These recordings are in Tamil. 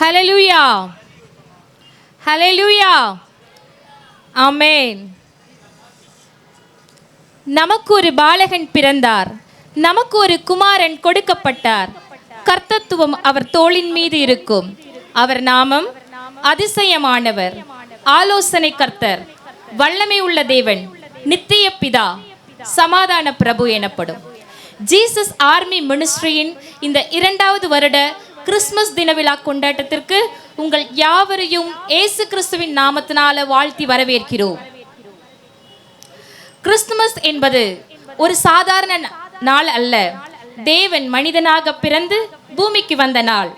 ஹல்லேலூயா, ஹல்லேலூயா, ஆமென். நமக்கு ஒரு பாலகன் பிறந்தார், நமக்கு ஒரு குமாரன் கொடுக்கப்பட்டார். கர்த்தத்துவம் அவர் தோளின் மீது இருக்கும். அவர் நாமம் அதிசயமானவர், ஆலோசனை கர்த்தர், வல்லமை உள்ள தேவன், நித்திய பிதா, சமாதான பிரபு எனப்படும். ஜீசஸ் ஆர்மி மினிஸ்ட்ரியின் இந்த 2வது வருட கிறிஸ்துமஸ் தின விழா கொண்டாட்டத்திற்கு உங்கள் யாவரையும் இயேசு கிறிஸ்துவின் நாமத்தினால வாழ்த்தி வரவேற்கிறோம். கிறிஸ்துமஸ் என்பது ஒரு சாதாரண நாள் அல்ல. தேவன் மனிதனாக பிறந்து பூமிக்கு வந்த நாள்.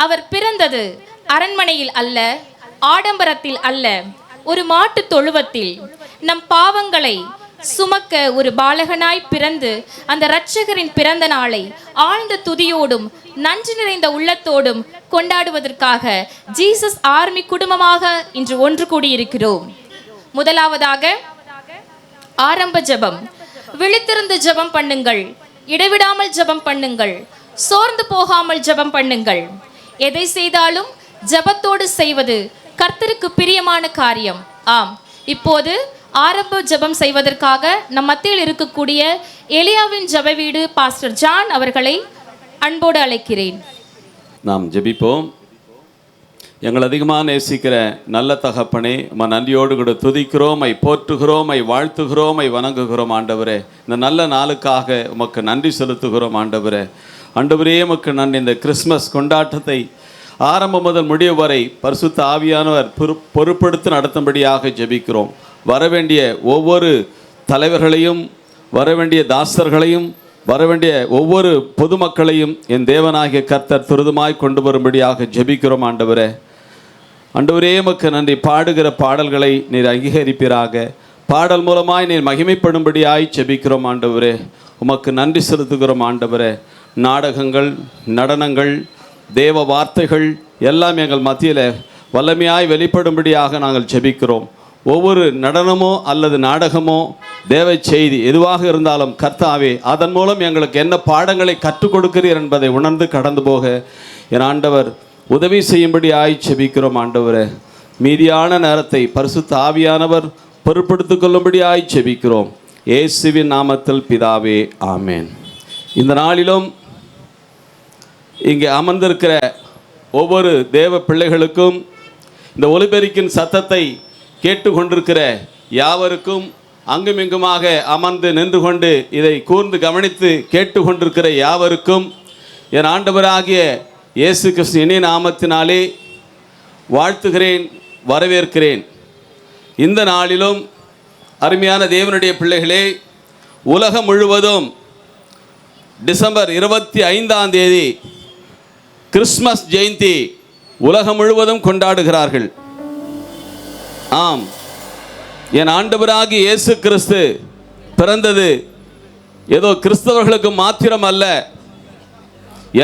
அவர் பிறந்தது அரண்மனையில் அல்ல, ஆடம்பரத்தில் அல்ல, ஒரு மாட்டு தொழுவத்தில். நம் பாவங்களை சுமக்க ஒரு பாலகனாய் பிறந்து அந்த இரட்சகரின் பிறந்த நாளை ஆழ்ந்த துதியோடும் நன்றி நிறைந்த உள்ளத்தோடும் கொண்டாடுவதற்காக ஜீசஸ் ஆர்மி குடும்பமாக இன்று ஒன்று கூடியிருக்கிறோம். முதலாவதாக ஆரம்ப ஜெபம். விழித்திருந்து ஜெபம் பண்ணுங்கள், இடைவிடாமல் ஜெபம் பண்ணுங்கள், சோர்ந்து போகாமல் ஜெபம் பண்ணுங்கள். எதை செய்தாலும் ஜெபத்தோடு செய்வது கர்த்தருக்கு பிரியமான காரியம். ஆம், இப்போது ஆரம்ப ஜெபம் செய்வதற்காக நம் மத்தியில் இருக்கக்கூடிய எலியாவின் ஜெப வீடு பாஸ்டர் ஜான் அவர்களை அன்போடு அழைக்கிறேன். நாம் ஜெபிப்போம். எங்கள் அதிகமாக நேசிக்கிற நல்ல தகப்பனே, நன்றியோடு கூட துதிக்கிறோம், போற்றுகிறோம், வாழ்த்துகிறோம், வணங்குகிறோம். ஆண்டவரே, இந்த நல்ல நாளுக்காக உமக்கு நன்றி செலுத்துகிறோம். ஆண்டவரே, உமக்கு நன்றி. இந்த கிறிஸ்மஸ் கொண்டாட்டத்தை ஆரம்பம் முதல் முடிவு வரை பரிசுத்த ஆவியானவர் பொறுப்படுத்தி நடத்தும்படியாக ஜெபிக்கிறோம். வரவேண்டிய ஒவ்வொரு தலைவர்களையும், வரவேண்டிய தாசர்களையும், வரவேண்டிய ஒவ்வொரு பொதுமக்களையும் என் தேவனாகிய கர்த்தர் துரிதமாய் கொண்டு வரும்படியாக ஜெபிக்கிறோம். ஆண்டவரே, உமக்கு நன்றி. பாடுகிற பாடல்களை நீர் அங்கீகரிப்பீராக. பாடல் மூலமாய் நீர் மகிமைப்படும்படியாய் ஜெபிக்கிறோம். ஆண்டவரே, உமக்கு நன்றி செலுத்துகிறோம். ஆண்டவரே, நாடகங்கள், நடனங்கள், தேவ வார்த்தைகள் எல்லாம் எங்கள் மத்தியில் வல்லமையாய் வெளிப்படும்படியாக நாங்கள் ஜெபிக்கிறோம். ஒவ்வொரு நடனமோ அல்லது நாடகமோ, தேவ செய்தி எதுவாக இருந்தாலும் கர்த்தாவே, அதன் மூலம் எங்களுக்கு என்ன பாடங்களை கற்றுக் கொடுக்கிறீர் என்பதை உணர்ந்து கடந்து போக என் ஆண்டவர் உதவி செய்யும்படி ஜெபிக்கிறோம். ஆண்டவரே, மீதியான நேரத்தை பரிசுத்த ஆவியானவர் பொறுப்படுத்திக் கொள்ளும்படி ஜெபிக்கிறோம். இயேசுவின் நாமத்தில் பிதாவே, ஆமேன். இந்த நாளிலும் இங்கே அமர்ந்திருக்கிற ஒவ்வொரு தேவ பிள்ளைகளுக்கும், இந்த ஒலிபெருக்கின் சத்தத்தை கேட்டுக்கொண்டிருக்கிற யாவருக்கும், அங்குமிங்குமாக அமர்ந்து நின்று கொண்டு இதை கூர்ந்து கவனித்து கேட்டுக்கொண்டிருக்கிற யாவருக்கும் என் ஆண்டவராகிய இயேசு கிறிஸ்து இனிய நாமத்தினாலே வாழ்த்துகிறேன், வரவேற்கிறேன். இந்த நாளிலும் அருமையான தேவனுடைய பிள்ளைகளே, உலகம் முழுவதும் டிசம்பர் 25ஆம் தேதி கிறிஸ்மஸ் ஜெயந்தி உலகம் முழுவதும் கொண்டாடுகிறார்கள். ஆம், என் ஆண்டவராகிய இயேசு கிறிஸ்து பிறந்தது ஏதோ கிறிஸ்தவர்களுக்கு மாத்திரம் அல்ல,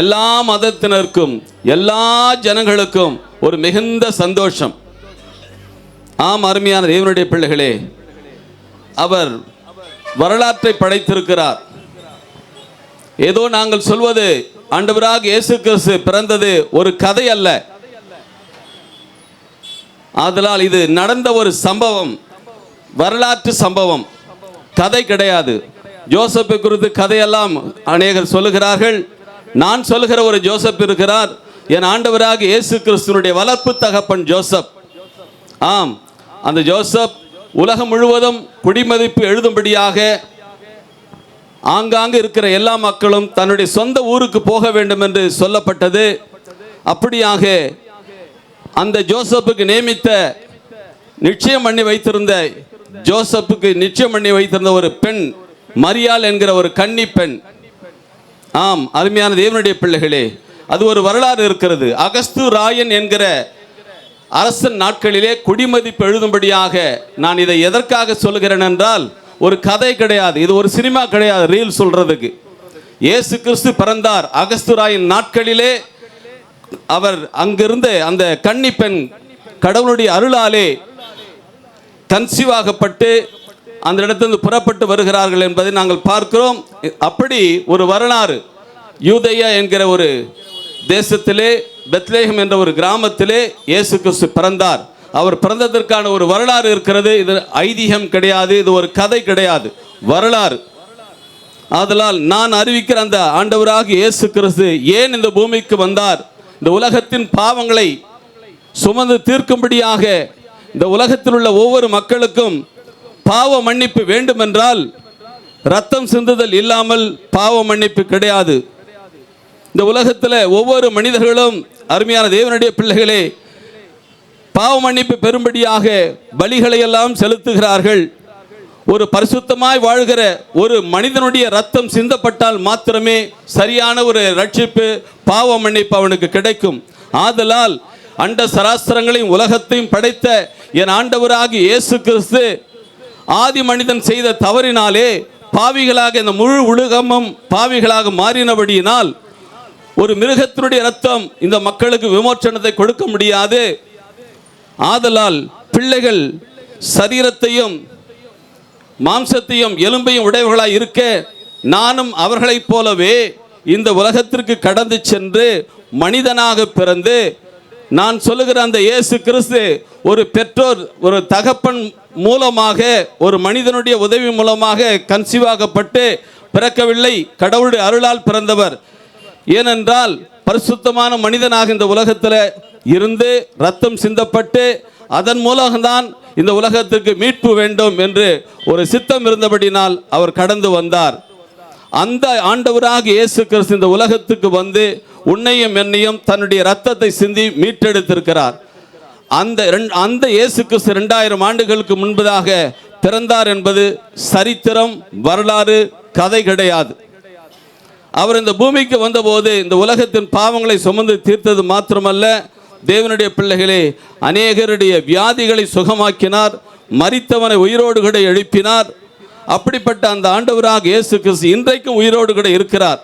எல்லா மதத்தினருக்கும், எல்லா ஜனங்களுக்கும் ஒரு மிகுந்த சந்தோஷம். ஆம், அருமையான தேவனுடைய பிள்ளைகளே, அவர் வரலாற்றை படைத்திருக்கிறார். ஏதோ நாங்கள் சொல்வது ஆண்டவராக இயேசு கிறிஸ்து பிறந்தது ஒரு கதை அல்ல. ஆதலால் இது நடந்த ஒரு சம்பவம், வரலாற்று சம்பவம், கதை கிடையாது. ஜோசப்பை குறித்து கதையெல்லாம் அநேகர் சொல்லுகிறார்கள். நான் சொல்லுகிற ஒரு ஜோசப் இருக்கிறார், என் ஆண்டவராக இயேசு கிறிஸ்துனுடைய வளர்ப்பு தகப்பன் ஜோசப். ஆம், அந்த ஜோசப் உலகம் முழுவதும் குடிமதிப்பு எழுதும்படியாக ஆங்காங்கு இருக்கிற எல்லா மக்களும் தன்னுடைய சொந்த ஊருக்கு போக வேண்டும் என்று சொல்லப்பட்டது. அப்படியாக அந்த ஜோசப்புக்கு நியமித்த, நிச்சயம் பண்ணி வைத்திருந்த, ஜோசப்புக்கு நிச்சயம் பண்ணி வைத்திருந்த ஒரு பெண், மரியாள் என்கிற ஒரு கன்னி பெண். ஆம், அருமையான தேவனுடைய பிள்ளைகளே, அது ஒரு வரலாறு இருக்கிறது. அகஸ்து ராயன் என்கிற அரசன் நாட்களிலே குடிமதிப்பு எழுதும்படியாக, நான் இதை எதற்காக சொல்கிறேன் என்றால், ஒரு கதை கிடையாது, இது ஒரு சினிமா கிடையாது ரீல் சொல்றதுக்கு. இயேசு கிறிஸ்து பிறந்தார் அகஸ்து ராயன் நாட்களிலே. அவர் அங்கிருந்த அந்த கன்னி பெண் கடவுளுடைய அருளாலே கன்சீவாகப்பட்டு அந்த இடத்திலிருந்து புறப்பட்டு வருகிறார்கள் என்பதை நாங்கள் பார்க்கிறோம். அப்படி ஒரு வரலாறு யூதேயா என்கிற ஒரு தேசத்திலே பெத்லேகம் என்ற ஒரு கிராமத்திலே இயேசு கிறிஸ்து பிறந்தார். அவர் பிறந்ததற்கான ஒரு வரலாறு இருக்கிறது. இது ஐதீகம் கிடையாது, இது ஒரு கதை கிடையாது, வரலாறு. ஆதலால் நான் அறிவிக்கிற அந்த ஆண்டவராக இயேசு கிறிஸ்து ஏன் இந்த பூமிக்கு வந்தார், இந்த உலகத்தின் பாவங்களை சுமந்து தீர்க்கும்படியாக இந்த உலகத்தில் உள்ள ஒவ்வொரு மக்களுக்கும் பாவ மன்னிப்பு வேண்டுமென்றால் ரத்தம் சிந்துதல் இல்லாமல் பாவ மன்னிப்பு கிடையாது. இந்த உலகத்தில் ஒவ்வொரு மனிதர்களும், அருமையான தேவனுடைய பிள்ளைகளே, பாவ மன்னிப்பு பெறும்படியாக பலிகளை எல்லாம் செலுத்துகிறார்கள். ஒரு பரிசுத்தமாய் வாழ்கிற ஒரு மனிதனுடைய ரத்தம் சிந்தப்பட்டால் மாத்திரமே சரியான ஒரு ரட்சிப்பு, பாவ மன்னிப்பு அவனுக்கு கிடைக்கும். ஆதலால் அண்ட சராசரங்களையும் உலகத்தையும் படைத்த என் ஆண்டவராகிய இயேசு கிறிஸ்து ஆதி மனிதன் செய்த தவறினாலே பாவிகளாக இந்த முழு உலகமும் பாவிகளாக மாறினபடியினால் ஒரு மிருகத்தினுடைய ரத்தம் இந்த மக்களுக்கு விமோச்சனத்தை கொடுக்க முடியாது. ஆதலால் பிள்ளைகள் சரீரத்தையும் மாம்சத்தையும் எலும்பையும் உடையவர்களாய் இருக்க நானும் அவர்களைப் போலவே இந்த உலகத்திற்கு கடந்து சென்று மனிதனாக பிறந்து, நான் சொல்லுகிற அந்த இயேசு கிறிஸ்து ஒரு பெற்றோர், ஒரு தகப்பன் மூலமாக, ஒரு மனிதனுடைய உதவி மூலமாக கன்சீவாகப்பட்டு பிறக்கவில்லை, கடவுளுடைய அருளால் பிறந்தவர். ஏனென்றால் பரிசுத்தமான மனிதனாக இந்த உலகத்தில் இருந்து ரத்தம் சிந்தப்பட்டு அதன் மூலம்தான் இந்த உலகத்திற்கு மீட்பு வேண்டும் என்று ஒரு சித்தம் இருந்தபடினால் அவர் கடந்து வந்தார். அந்த ஆண்டவராக இயேசு கிறிஸ்து இந்த உலகத்துக்கு வந்து உன்னையும் என்னையும் தன்னுடைய ரத்தத்தை சிந்தி மீட்டெடுத்திருக்கிறார். அந்த இயேசு கிறிஸ்து 2000 ஆண்டுகளுக்கு முன்பதாக பிறந்தார் என்பது சரித்திரம், வரலாறு, கதை கிடையாது. அவர் இந்த பூமிக்கு வந்தபோது இந்த உலகத்தின் பாவங்களை சுமந்து தீர்த்தது மாத்திரமல்ல, தேவனுடைய பிள்ளைகளே, அநேகருடைய வியாதிகளை சுகமாக்கினார், மரித்தவனை உயிரோடு கூட எழுப்பினார். அப்படிப்பட்ட அந்த ஆண்டவராக இயேசு கிறிஸ்து இன்றைக்கும் உயிரோடு கூட இருக்கிறார்.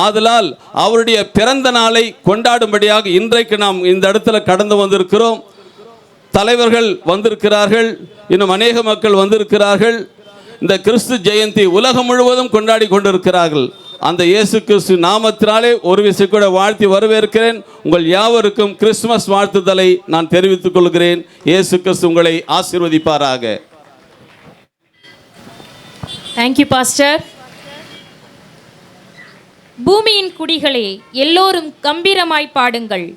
ஆதலால் அவருடைய பிறந்த நாளை கொண்டாடும்படியாக இன்றைக்கு நாம் இந்த இடத்துல கடந்து வந்திருக்கிறோம். தலைவர்கள் வந்திருக்கிறார்கள், இன்னும் அநேக மக்கள் வந்திருக்கிறார்கள். இந்த கிறிஸ்து ஜெயந்தி உலகம் முழுவதும் கொண்டாடி கொண்டிருக்கிறார்கள். அந்த இயேசு கிறிஸ்து நாமத்தினாலே ஒரு விஷயம் கூட வாழ்த்தி வரவேற்கிறேன். உங்கள் யாவருக்கும் கிறிஸ்துமஸ் வாழ்த்துதலை நான் தெரிவித்துக் கொள்கிறேன். இயேசு கிறிஸ்து உங்களை ஆசீர்வதிப்பாராக. Thank you pastor. பூமியின் குடிகளே, எல்லோரும் கம்பீரமாய் பாடுங்கள்,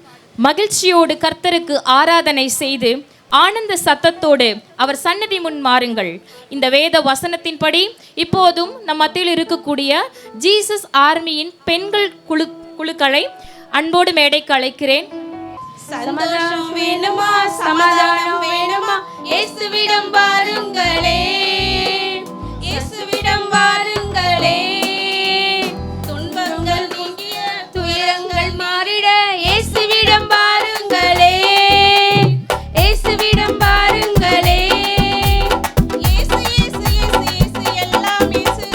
மகிழ்ச்சியோடு கர்த்தருக்கு ஆராதனை செய்து ஆனந்த சத்தத்தோடு அவர் சன்னதி முன் மாறுங்கள். இந்த வேத வசனத்தின்படி இப்போதும் நம் மத்தியில் இருக்கக்கூடிய ஜீசஸ் ஆர்மியின் பெண்கள் குழுக்களை அன்போடு மேடைக்கு அழைக்கிறேன். சந்தோஷம் வேணுமா, சமாதானம் வேணுமா, இயேசுவிடம் வாருங்களே, இயேசுவிடம் வாருங்களே. துன்பங்கள் நீங்கிய துயரங்கள் மாறிட இயேசுவிடம் வாருங்களே, இயேசுவிடம் வாருங்களே. இயேசு இயேசு இயேசு இயேசு எல்லாம் இயேசு,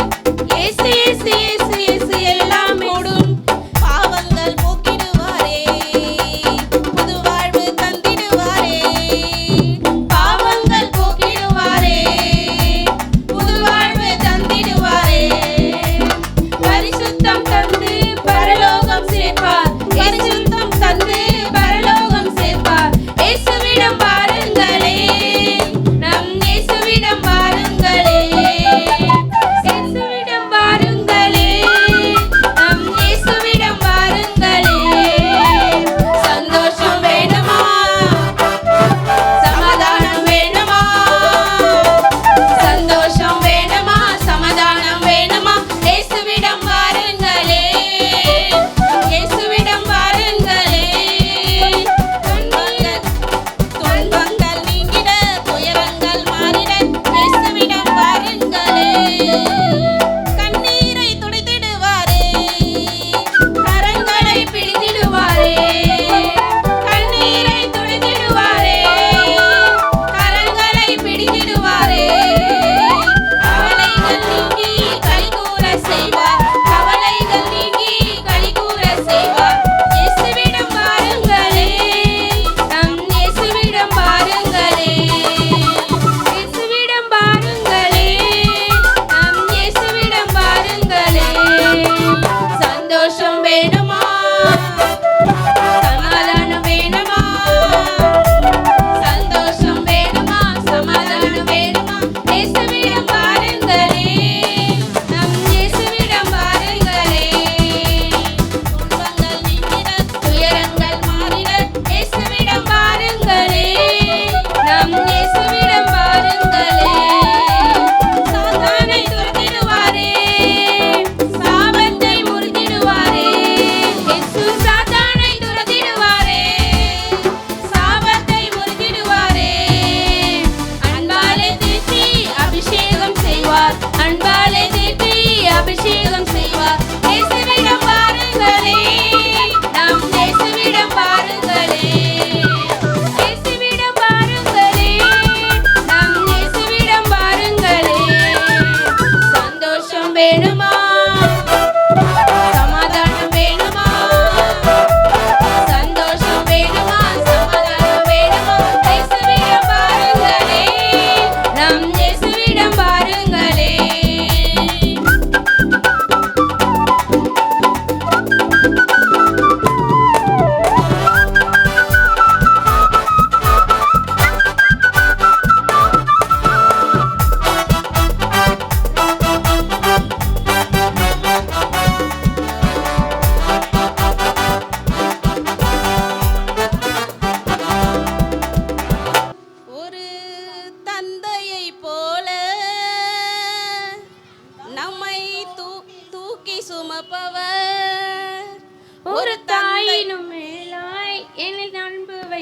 இயேசு இயேசு இயேசு இயேசு எல்லாம் ஓடும். பாவங்கள் போக்கிடுவாரே, புது வாழ்வு தந்திடுவாரே, பாவங்கள் போக்கிடுவாரே,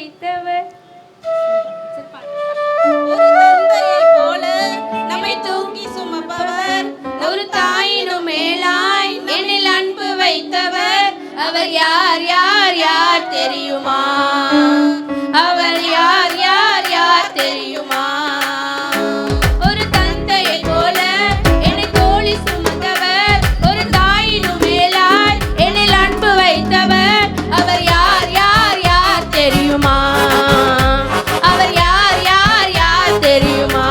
வைத்தவர். ஒரு தந்தையைப் போல நம்மை தூக்கி சுமப்பவர், ஒரு தாயினும் மேலாய் என்னில் அன்பு வைத்தவர். அவர் யார் யார் யார் தெரியுமா? அவர் யார் யார் யார் தெரியுமா? ஒரு தந்தையைப் போல என்னை தோளி சுமந்தவர், ஒரு தாயினும் மேலாய் என்னில் அன்பு வைத்தவர். அவர் யார் யார் யார் தெரியுமா? அவர் யார் யார் யார் தெரியுமா?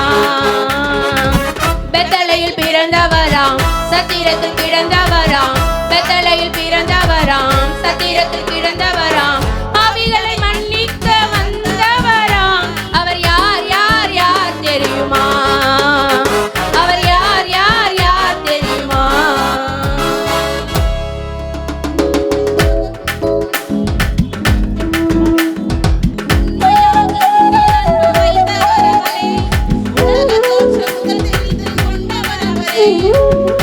பெத்தலையில் பிறந்தவராம், சத்திரத்தில் கிடந்தவராம். பெத்தலையில் பிறந்தவராம், சத்திரத்தில் கிடந்தவராம். பாவிகளை மன்னிக்க வந்தவராம். அவர் யார் யார் யார் தெரியுமா? அவர் யார் யார் யார் தெரியுமா?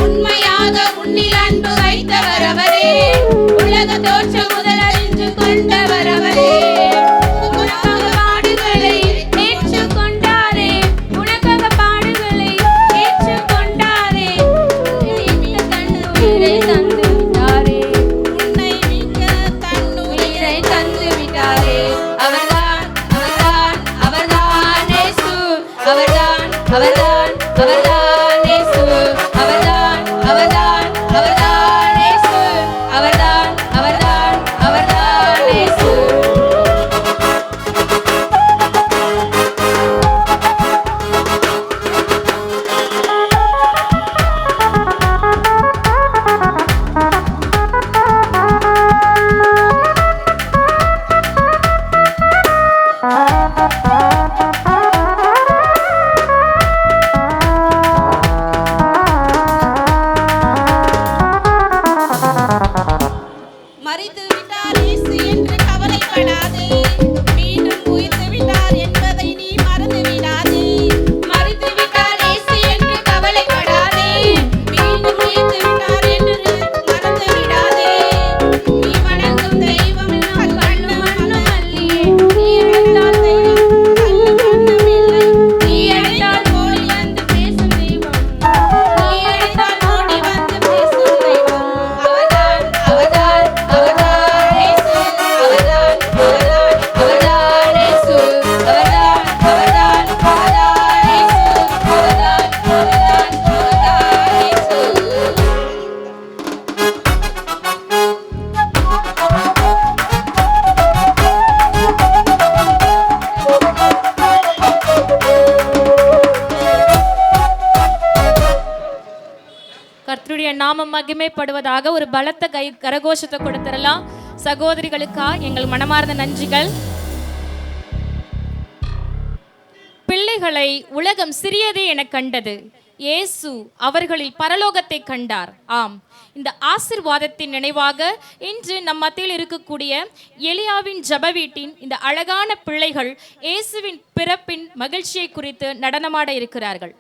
உண்மையாக உன்னில் அன்பு வைத்தவர் அவரே. உலக தோற்றம் முதல் அறிந்து கொண்டவர் அவரே. உனக்காக பாடுகளை ஏற்றுக்கொண்டாரே. உனக்காக பாடுகளை ஏற்றுக்கொண்டாரே. உயிரை தந்து விட்டாரே. உன்னை மீட்க தன் உயிரை தந்து விட்டாரே. அவர்தான் அவர்தான் அவர்தான் இயேசு. அவர்தான் அவர்தான் அவர்தான் இயேசு. அவர்தான் அவர்தான் அவர்தான் இயேசு. அவர்தான் அவர்தான் அவர்தான் இயேசு. மரித்து விட்டார் இயேசு என்று கவலைப்படாதே. மீண்டும் உயிர்த்து விட்டார் என்பதை நீ மறந்து விடாதே. மரித்து விட்டார் இயேசு என்று கவலைப்படாதே. மீண்டும் உயிர்த்து விட்டார் என்று மறந்து விடாதே. நீ வணங்கும் தெய்வம் கல்லும் மண்ணும் அல்லியே. நீ அழைத்தால் தெய்வம் கல்லும் மண்ணும் இல்லை. நீ அழைத்தால் ஓடி வந்து பேசும் தெய்வம். நீ அழைத்தால் ஓடி வந்து பேசும் தெய்வம். அவர்தான் அவர்தான் அவர்தான் இயேசு. அவர்தான் அவர்தான் அவர்தான் இயேசு. அவர்தான் அவர்தான் அவர்தான் இயேசு. அவர்தான் அவர்தான் அவர்தான் இயேசு. கர்த்தருடைய நாமம் மகிமைப்படுவதாக. ஒரு பலத்த கரகோஷத்தை கொடுத்துடலாம். சகோதரிகளுக்கா எங்கள் மனமார்ந்த நன்றிகள். பிள்ளைகளை உலகம் சிறியதே என கண்டது, இயேசு அவர்களில் பரலோகத்தை கண்டார். ஆம், இந்த ஆசீர்வாதத்தின் நினைவாக இன்று நம் மத்தியில் இருக்கக்கூடிய எலியாவின் ஜெப வீட்டின் இந்த அழகான பிள்ளைகள் இயேசுவின் பிறப்பின் மகிழ்ச்சியை குறித்து நடனமாட இருக்கிறார்கள்.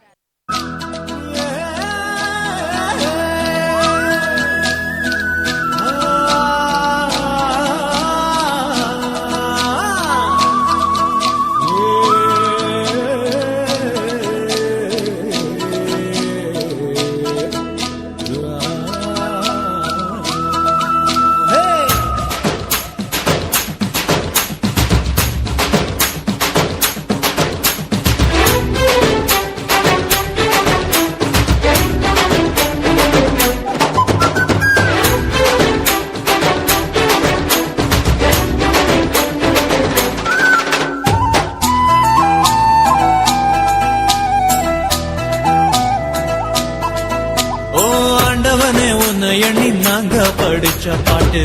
எண்ணி நாங்க படிச்ச பாட்டு,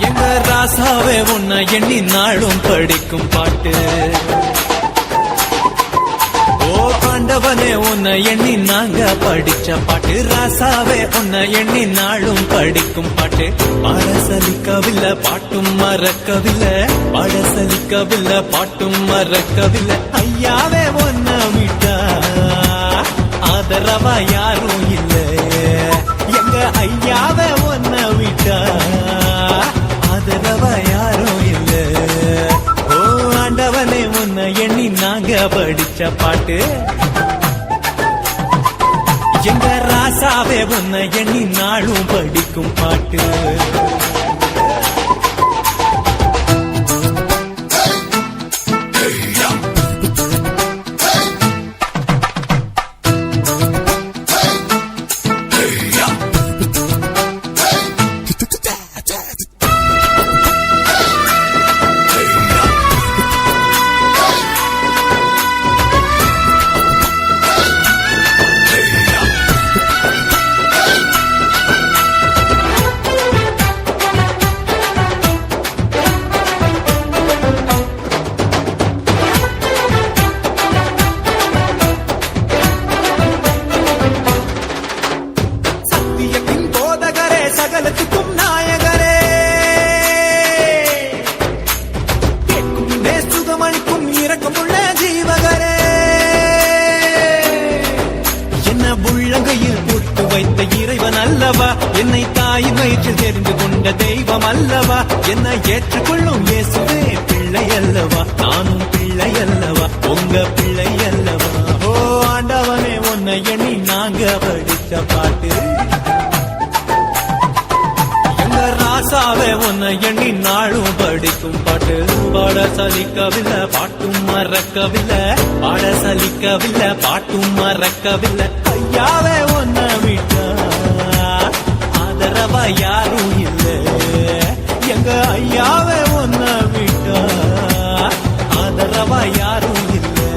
எங்க ராசாவே உன்னை எண்ணி நாளும் படிக்கும் பாட்டு. ஓ ஆண்டவனே உன்னை எண்ணி நாங்க படிச்ச பாட்டு, ராசாவே உன்னை எண்ணி நாளும் படிக்கும் பாட்டு. பாடசலிக்கவில்லை பாட்டும் மறக்கவில்லை, பாடசலிக்கவில்லை பாட்டும் மறக்கவில்லை. ஐயாவே உன்னை விட்டா ஆதரவா யாரும் இல்ல, எங்க ஐயாவை ஒன்ன விட்டா ஆதரவா யாரும் படிச்ச பாட்டு எங்க ராசாவே உன்னை எண்ணி நாளும் படிக்கும் பாட்டு சகலத்துக்கும் நாயகரே கேட்கும் சுகமளிக்கும் இரக்கமுள்ள ஜீவகரே என்ன உள்ளங்கையில் போட்டு வைத்த இறைவன் அல்லவா என்னை தாயின் வயிற்றில் தெரிந்து கொண்ட தெய்வம் அல்லவா என்னை ஏற்றுக்கொள்ளும் இயேசுவே பிள்ளை அல்லவா நானும் பிள்ளை அல்லவா உங்க பிள்ளை அல்லவா ஓ ஆண்டவனே உன்னை எண்ணி நாங்க படிச்ச பாட்டு ராசாவே உன்னை எண்ணி நாளும் படிக்கும் பாட்டு பாட சலிக்கவில்லை பாட்டும் மறக்கவில்லை பாட சலிக்கவில்லை பாட்டும் மறக்கவில்லை ஐயாவே உன்னை விட்டா ஆதரவா யாரும் இல்லை எங்க ஐயாவே உன்னை விட்டா ஆதரவா யாரும் இல்லை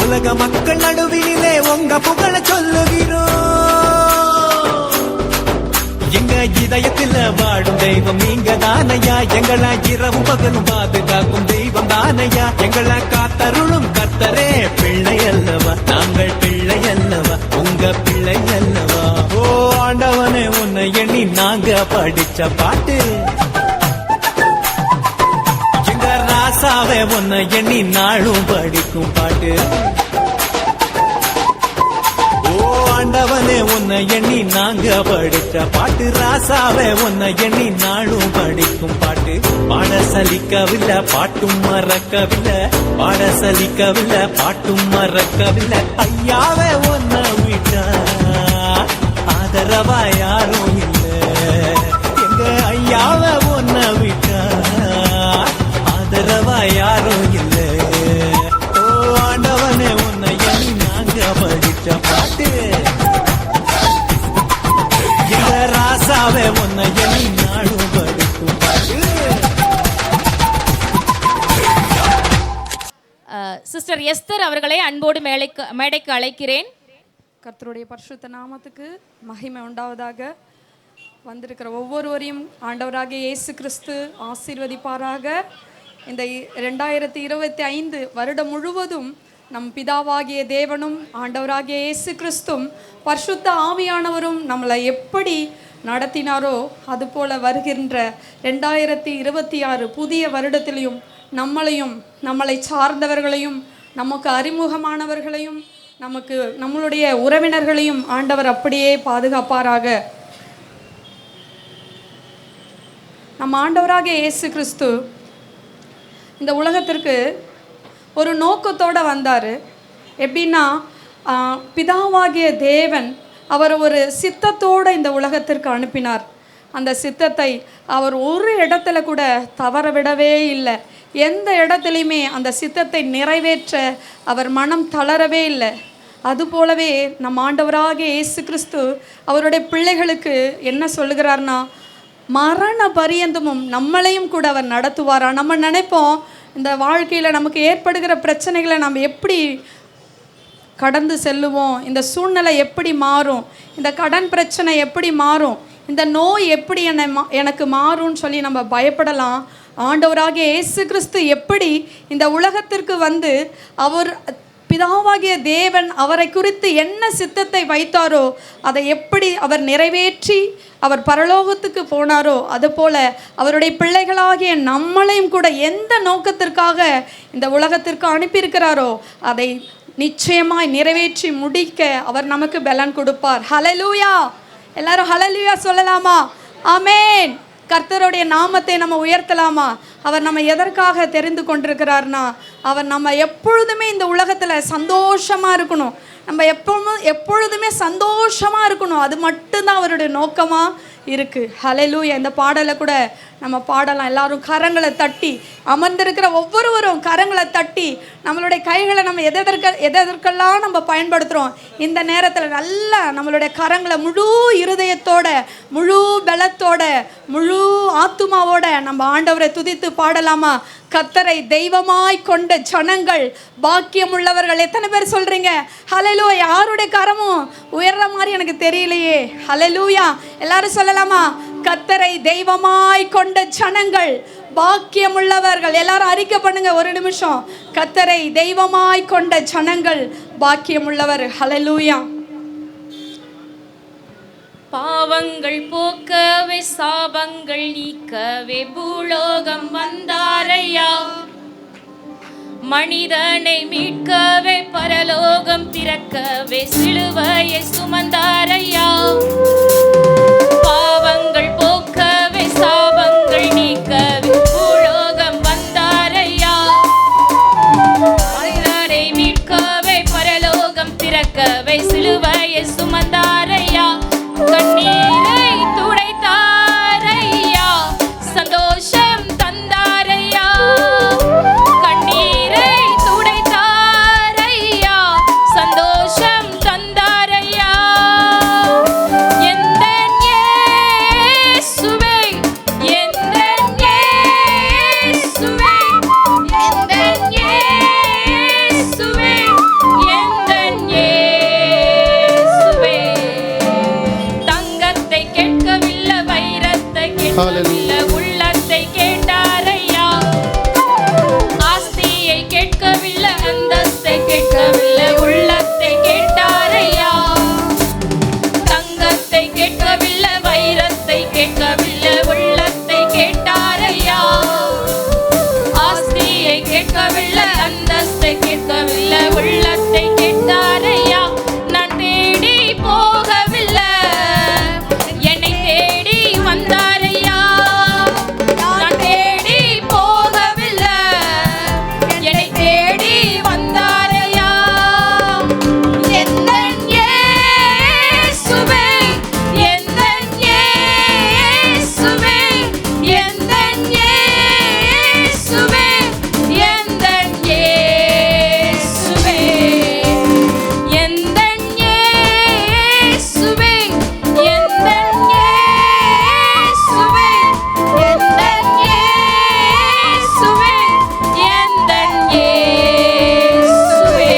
உலக மக்கள் நடுவிலே உங்க புகழ சொல்லுகிறோம் எங்க இதயத்தில் வாடும் தெய்வம் நீங்க தானையா எங்களை இரவு பகலும் பாதுகாக்கும் தெய்வம் தானையா எங்களை காத்தருளும் கர்த்தரே பிள்ளை அல்லவா நாங்கள் பிள்ளை அல்லவா உங்க பிள்ளை அல்லவா ஓ ஆண்டவனே உன்னை எண்ணி நாங்க படிச்ச பாட்டு எங்க ராசாவே உன்னை எண்ணி நாளும் படிக்கும் பாட்டு ஆண்டவனே உன்னை எண்ணி நாங்க படிச்ச பாட்டு ராசாவே உன்னை எண்ணி நாளும் படிக்கும் பாட்டு பாட சலிக்கவில்லை பாட்டும் மறக்கவில்லை பாட சலிக்கவில்லை பாட்டும் மறக்கவில்லை ஐயாவே உன்னை விட்டா ஆதரவா யாரும் இல்லை எங்க ஐயாவே உன்னை விட்டா ஆதரவா யாரும் இல்லை ஓ ஆண்டவனே உன்னை எண்ணி நாங்க படிச்ச பாட்டு ராசாவே உன்னை எண்ணி நாளும் படிக்கும் பாட்டு சிஸ்டர் எஸ்தர் அவர்களை அன்போடு மேடைக்கு அழைக்கிறேன். கர்த்தருடைய பரிசுத்த நாமத்துக்கு மகிமை உண்டாவதாக. வந்திருக்கிற ஒவ்வொருவரையும் ஆண்டவராகிய இயேசு கிறிஸ்து ஆசீர்வதிப்பாராக. இந்த 2025 வருடம் முழுவதும் நம் பிதாவாகிய தேவனும் ஆண்டவராகிய இயேசு கிறிஸ்துவும் பரிசுத்த ஆவியானவரும் நம்மளை எப்படி நடத்தினாரோ அதுபோல வருகின்ற 2026 புதிய வருடத்திலையும் நம்மளையும் நம்மளை சார்ந்தவர்களையும் நமக்கு அறிமுகமானவர்களையும் நம்மளுடைய உறவினர்களையும் ஆண்டவர் அப்படியே பாதுகாப்பாராக. நம் ஆண்டவராகிய இயேசு கிறிஸ்து இந்த உலகத்திற்கு ஒரு நோக்கத்தோடு வந்தார். எப்படின்னா பிதாவாகிய தேவன் அவர் ஒரு சித்தத்தோடு இந்த உலகத்திற்கு அனுப்பினார். அந்த சித்தத்தை அவர் ஒரு இடத்துல கூட தவற விடவே இல்லை. எந்த இடத்துலையுமே அந்த சித்தத்தை நிறைவேற்ற அவர் மனம் தளரவே இல்லை. அதுபோலவே நம் ஆண்டவராகிய இயேசு கிறிஸ்து அவருடைய பிள்ளைகளுக்கு என்ன சொல்லுகிறார்னா, மரண பரியந்தமும் நம்மளையும் கூட அவர் நடத்துவாரா. நம்ம நினைப்போம் இந்த வாழ்க்கையில் நமக்கு ஏற்படுகிற பிரச்சனைகளை நம்ம எப்படி கடந்து செல்லுவோம், இந்த சூழ்நிலை எப்படி மாறும், இந்த கடன் பிரச்சனை எப்படி மாறும், இந்த நோய் எப்படி எனக்கு மாறும்னு சொல்லி நம்ம பயப்படலாம். ஆண்டவராகிய இயேசு கிறிஸ்து எப்படி இந்த உலகத்திற்கு வந்து அவர் பிதாவாகிய தேவன் அவரை குறித்து என்ன சித்தத்தை வைத்தாரோ அதை எப்படி அவர் நிறைவேற்றி அவர் பரலோகத்துக்கு போனாரோ அதுபோல அவருடைய பிள்ளைகளாகிய நம்மளையும் கூட எந்த நோக்கத்திற்காக இந்த உலகத்திற்கு அனுப்பியிருக்கிறாரோ அதை நிச்சயமாய் நிறைவேற்றி முடிக்க அவர் நமக்கு பலன் கொடுப்பார். ஹல்லேலூயா! எல்லாரும் ஹல்லேலூயா சொல்லலாமா? ஆமென். கர்த்தருடைய நாமத்தை நம்ம உயர்த்தலாமா? அவர் நம்ம எதற்காக தெரிந்து கொண்டிருக்கிறார்னா, அவர் நம்ம எப்பொழுதுமே இந்த உலகத்தில் சந்தோஷமாக இருக்கணும், நம்ம எப்பொழுதுமே சந்தோஷமாக இருக்கணும், அது மட்டும்தான் அவருடைய நோக்கமாக இருக்குது. ஹல்லேலூயா! இந்த பாடலை கூட நம்ம பாடலாம். எல்லாரும் கரங்களை தட்டி, அமர்ந்திருக்கிற ஒவ்வொருவரும் கரங்களை தட்டி, நம்மளுடைய கைகளை நம்ம எதற்கெல்லாம் நம்ம பயன்படுத்துகிறோம், இந்த நேரத்தில் நல்லா நம்மளுடைய கரங்களை முழு இருதயத்தோட, முழு பலத்தோட, முழு ஆத்துமாவோட நம்ம ஆண்டவரை துதித்து பாடலாமா? கர்த்தரை தெய்வமாய் கொண்ட ஜனங்கள் பாக்கியம் உள்ளவர்கள். எத்தனை பேர் சொல்றீங்க ஹல்லேலூயா? யாருடைய கரமும் உயர்ற மாதிரி எனக்கு தெரியலையே. ஹல்லேலூயா! எல்லாரும் சொல்லலாமா? கர்த்தரை தெய்வமாய் கொண்ட ஜனங்கள் பாக்கியம் உள்ளவர்கள். எல்லாரும் அறிக்கை பண்ணுங்க ஒரு நிமிஷம். கர்த்தரை தெய்வமாய் கொண்ட ஜனங்கள் பாக்கியம் உள்ளவர். ஹல்லேலூயா! பாவங்கள் போக்கவே சாபங்கள் நீக்கவே பூலோகம் வந்தாரையா, மனிதனை மீட்கவே பரலோகம் திறக்கவே சிலுவையை சுமந்தாரையா. பாவங்கள் போக்கவே சாபங்கள் நீக்கவே பூலோகம் வந்தாரையா, மனிதனை மீட்கவே பரலோகம் திறக்கவே சிலுவையை சுமந்தாரையா. கண்ணீரை துடைத்தாரையா, சந்தோஷம் தந்தாரையா. கண்ணீரை துடைத்தாரையா, சந்தோஷம் தந்தாரையா. எந்தன் இயேசுவே, எந்தன் இயேசுவே, எந்தன் இயேசுவே, எந்தன் இயேசுவே. தங்கத்தை கேட்கவில்லை, வைரத்தை கேட்கவில்லை, உள்ளத்தை கேட்டாரையா. ஆஸ்தியை கேட்கவில்லை, அந்தஸ்தை கேட்கவில்லை, உள்ளத்தை கேட்டாரையா. தங்கத்தை கேட்கவில்லை, வைரத்தை கேட்கவில்லை, உள்ளத்தை கேட்டாரையா. ஆஸ்தியை கேட்கவில்லை, அந்தஸ்தை கேட்கவில்லை, உள்ளத்தை கேட்டாரையா. நான் தேடி போகவில்லை, என்னை தேடி வந்தாரையா. நான் தேடி போகவில்லை, என்னை தேடி வந்தாரையா. எந்தன் இயேசுவே, எந்தன் இயேசுவே, எந்தன் இயேசுவே, எந்தன் இயேசுவே, எந்தன் இயேசுவே, எந்தன் இயேசுவே, எந்தன் இயேசுவே, எந்தன் இயேசுவே.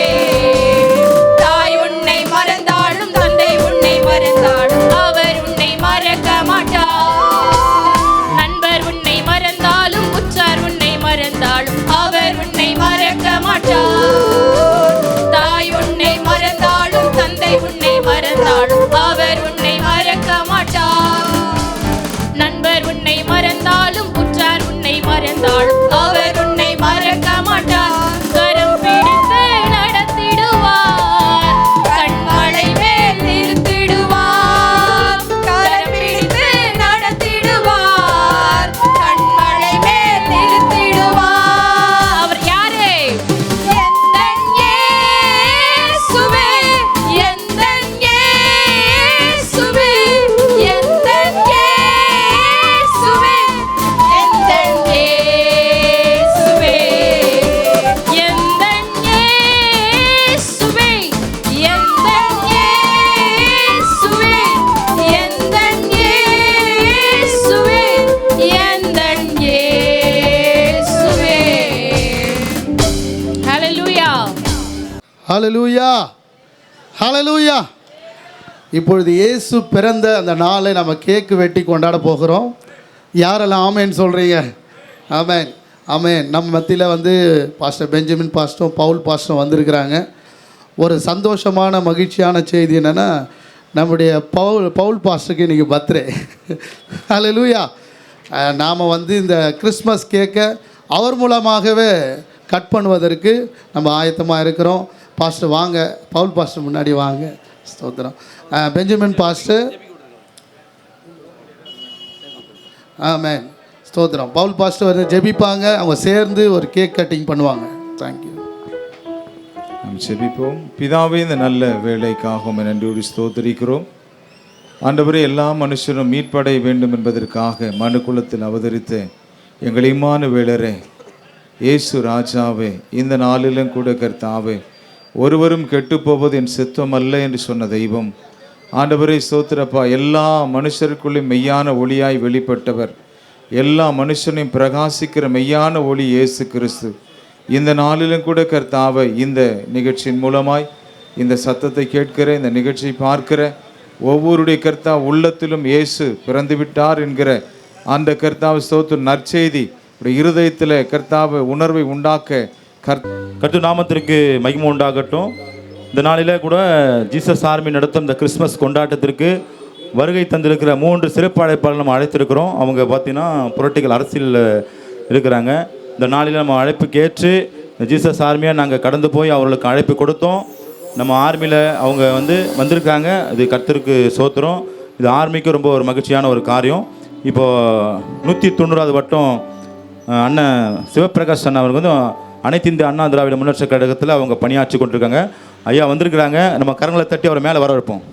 தாய் உன்னை மறந்தாலும், தந்தை உன்னை மறந்தாலும், அவர் உன்னை மறக்க மாட்டார். நண்பர் உன்னை மறந்தாலும், உற்றார் உன்னை மறந்தாலும், அவர் உன்னை மறக்க மாட்டார். தாய் உன்னை மறந்தாலும், தந்தை உன்னை மறந்தாலும், அவர் உன்னை மறக்க மாட்டார். நண்பர் உன்னை மறந்தாலும், உற்றார் உன்னை மறந்தாலும், அவர் உன்னை மறக்க மாட்டார். கரம் பிடித்து நடத்திடுவார், கண்மலை மேல் நிறுத்திடுவார். கரம் பிடித்து நடத்திடுவார், கண்மலை மேல் நிறுத்திடுவார். அவர் யாரு? எந்தன் இயேசுவே, எந்தன் இயேசுவே, எந்தன் இயேசுவே, எந்தன் இயேசுவே, எந்தன் இயேசுவே, எந்தன் இயேசுவே, எந்தன் இயேசுவே, எந்தன் இயேசுவே. ஹல்லேலூயா! ஹல்லேலூயா! ஹல்லேலூயா! இப்பொழுது இயேசு பிறந்த அந்த நாளை நம்ம கேக்கு வெட்டி கொண்டாட போகிறோம். யாரெல்லாம் ஆமேன்னு சொல்கிறீங்க? ஆமென் ஆமென். நம்ம மத்தியில் வந்து பாஸ்டர் பெஞ்சமின் பாஸ்டரும் பவுல் பாஸ்டரும் வந்திருக்கிறாங்க. ஒரு சந்தோஷமான மகிழ்ச்சியான செய்தி என்னென்னா, நம்முடைய பவுல் பாஸ்டருக்கு இன்றைக்கி பர்த்டே. ஹல்லேலூயா. நாம் வந்து இந்த கிறிஸ்மஸ் கேக்கை அவர் மூலமாகவே கட் பண்ணுவதற்கு நம்ம ஆயத்தமாக இருக்கிறோம். பாஸ்டர் வாங்க, பவுல் பாஸ்டர் முன்னாடி வாங்க. ஸ்தோத்திரம். பெஞ்சமின் பாஸ்டர், ஆமென், ஸ்தோத்திரம். பவுல் பாஸ்டர் வந்து ஜெபிப்பாங்க, அவங்க சேர்ந்து ஒரு கேக் கட்டிங் பண்ணுவாங்க. தேங்க்யூ. நாம் ஜெபிப்போம். பிதாவே, இந்த நல்ல வேலைக்காக உம்மை நன்றியோடு ஸ்தோத்திரிக்கிறோம். ஆண்டவரே, எல்லா மனுஷரும் மீட்படைய வேண்டும் என்பதற்காக மனுக்குலத்தில் அவதரித்த எங்கள் இம்மானுவேலரே, இயேசு ராஜாவே, இந்த நாளிலும் கூட கர்த்தாவே, ஒருவரும் கெட்டுப்போவது என் சித்தம் அல்ல என்று சொன்ன தெய்வம் ஆண்டவரே, ஸ்தோத்திரப்பா. எல்லா மனுஷருக்குள்ளே மெய்யான ஒளியாய் வெளிப்பட்டவர், எல்லா மனுஷனையும் பிரகாசிக்கிற மெய்யான ஒளி இயேசு கிறிஸ்து. இந்த நாளிலும் கூட கர்த்தாவை, இந்த நிகழ்ச்சியின் மூலமாய் இந்த சத்தத்தை கேட்கிற, இந்த நிகழ்ச்சியை பார்க்கிற ஒவ்வொருடைய கர்த்தா உள்ளத்திலும் இயேசு பிறந்து விட்டார் என்கிற அந்த கர்த்தாவை ஸ்தோத்திர நற்செய்தி இருதயத்தில் கர்த்தாவை உணர்வை உண்டாக்க கர்த்தர் நாமத்திற்கு மகிமை உண்டாகட்டும். இந்த நாளில் கூட ஜீசஸ் ஆர்மி நடத்தும் இந்த கிறிஸ்மஸ் கொண்டாட்டத்திற்கு வருகை தந்திருக்கிற 3 சிறப்பு அழைப்பாளர் நம்ம அழைத்திருக்கிறோம். அவங்க பார்த்தீங்கன்னா பொலிட்டிக்கல் அரசியலில் இருக்கிறாங்க. இந்த நாளில் நம்ம அழைப்புக்கு ஏற்று ஜீசஸ் ஆர்மியாக நாங்கள் கடந்து போய் அவர்களுக்கு அழைப்பு கொடுத்தோம். நம்ம ஆர்மியில் அவங்க வந்திருக்காங்க. இது கர்த்தருக்கு சோத்திரம். இது ஆர்மிக்கு ரொம்ப ஒரு மகிழ்ச்சியான ஒரு காரியம். இப்போது 190வது வட்டம் அண்ணன் சிவபிரகாஷ் அண்ணா அவருக்கு அனைத்து இந்திய அண்ணா திராவிட முன்னேற்ற கழகத்தில் அவங்க பணியாற்றி கொண்டிருக்காங்க. ஐயா வந்திருக்கிறாங்க. நம்ம கரங்களை தட்டி அவரை மேலே வர வைப்போம்.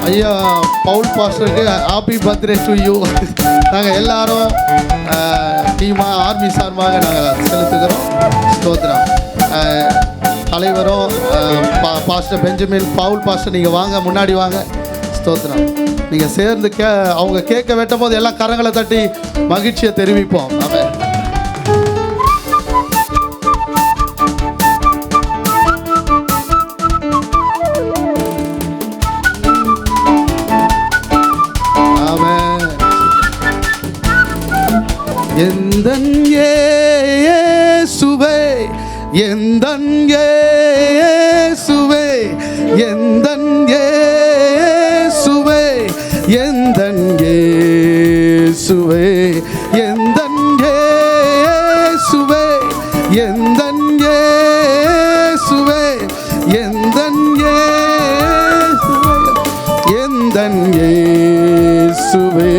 ஐயா பவுல் பாஸ்டருக்கு ஹாப்பி பர்த்டே டு யூ. நாங்கள் எல்லாரும் டீமாக ஆர்மி சார்பாக நாங்கள் செலுத்துகிறோம். ஸ்தோத்திரம். தலைவரும் பாஸ்டர் பெஞ்சமின் பவுல் பாஸ்டர், நீங்கள் வாங்க, முன்னாடி வாங்க. ஸ்தோத்திரம். நீங்கள் சேர்ந்து அவங்க கேட்க வெட்டும் போது எல்லாம் கரங்களை தட்டி மகிழ்ச்சியை தெரிவிப்போம். ஆமென். எந்தன் இயேசுவே, எந்தன் இயேசுவே, எந்தன் இயேசுவே, எந்தன் இயேசுவே, எந்தன் இயேசுவே, எந்தன் இயேசுவே, எந்தன் இயேசுவே, எந்தன் இயேசுவே.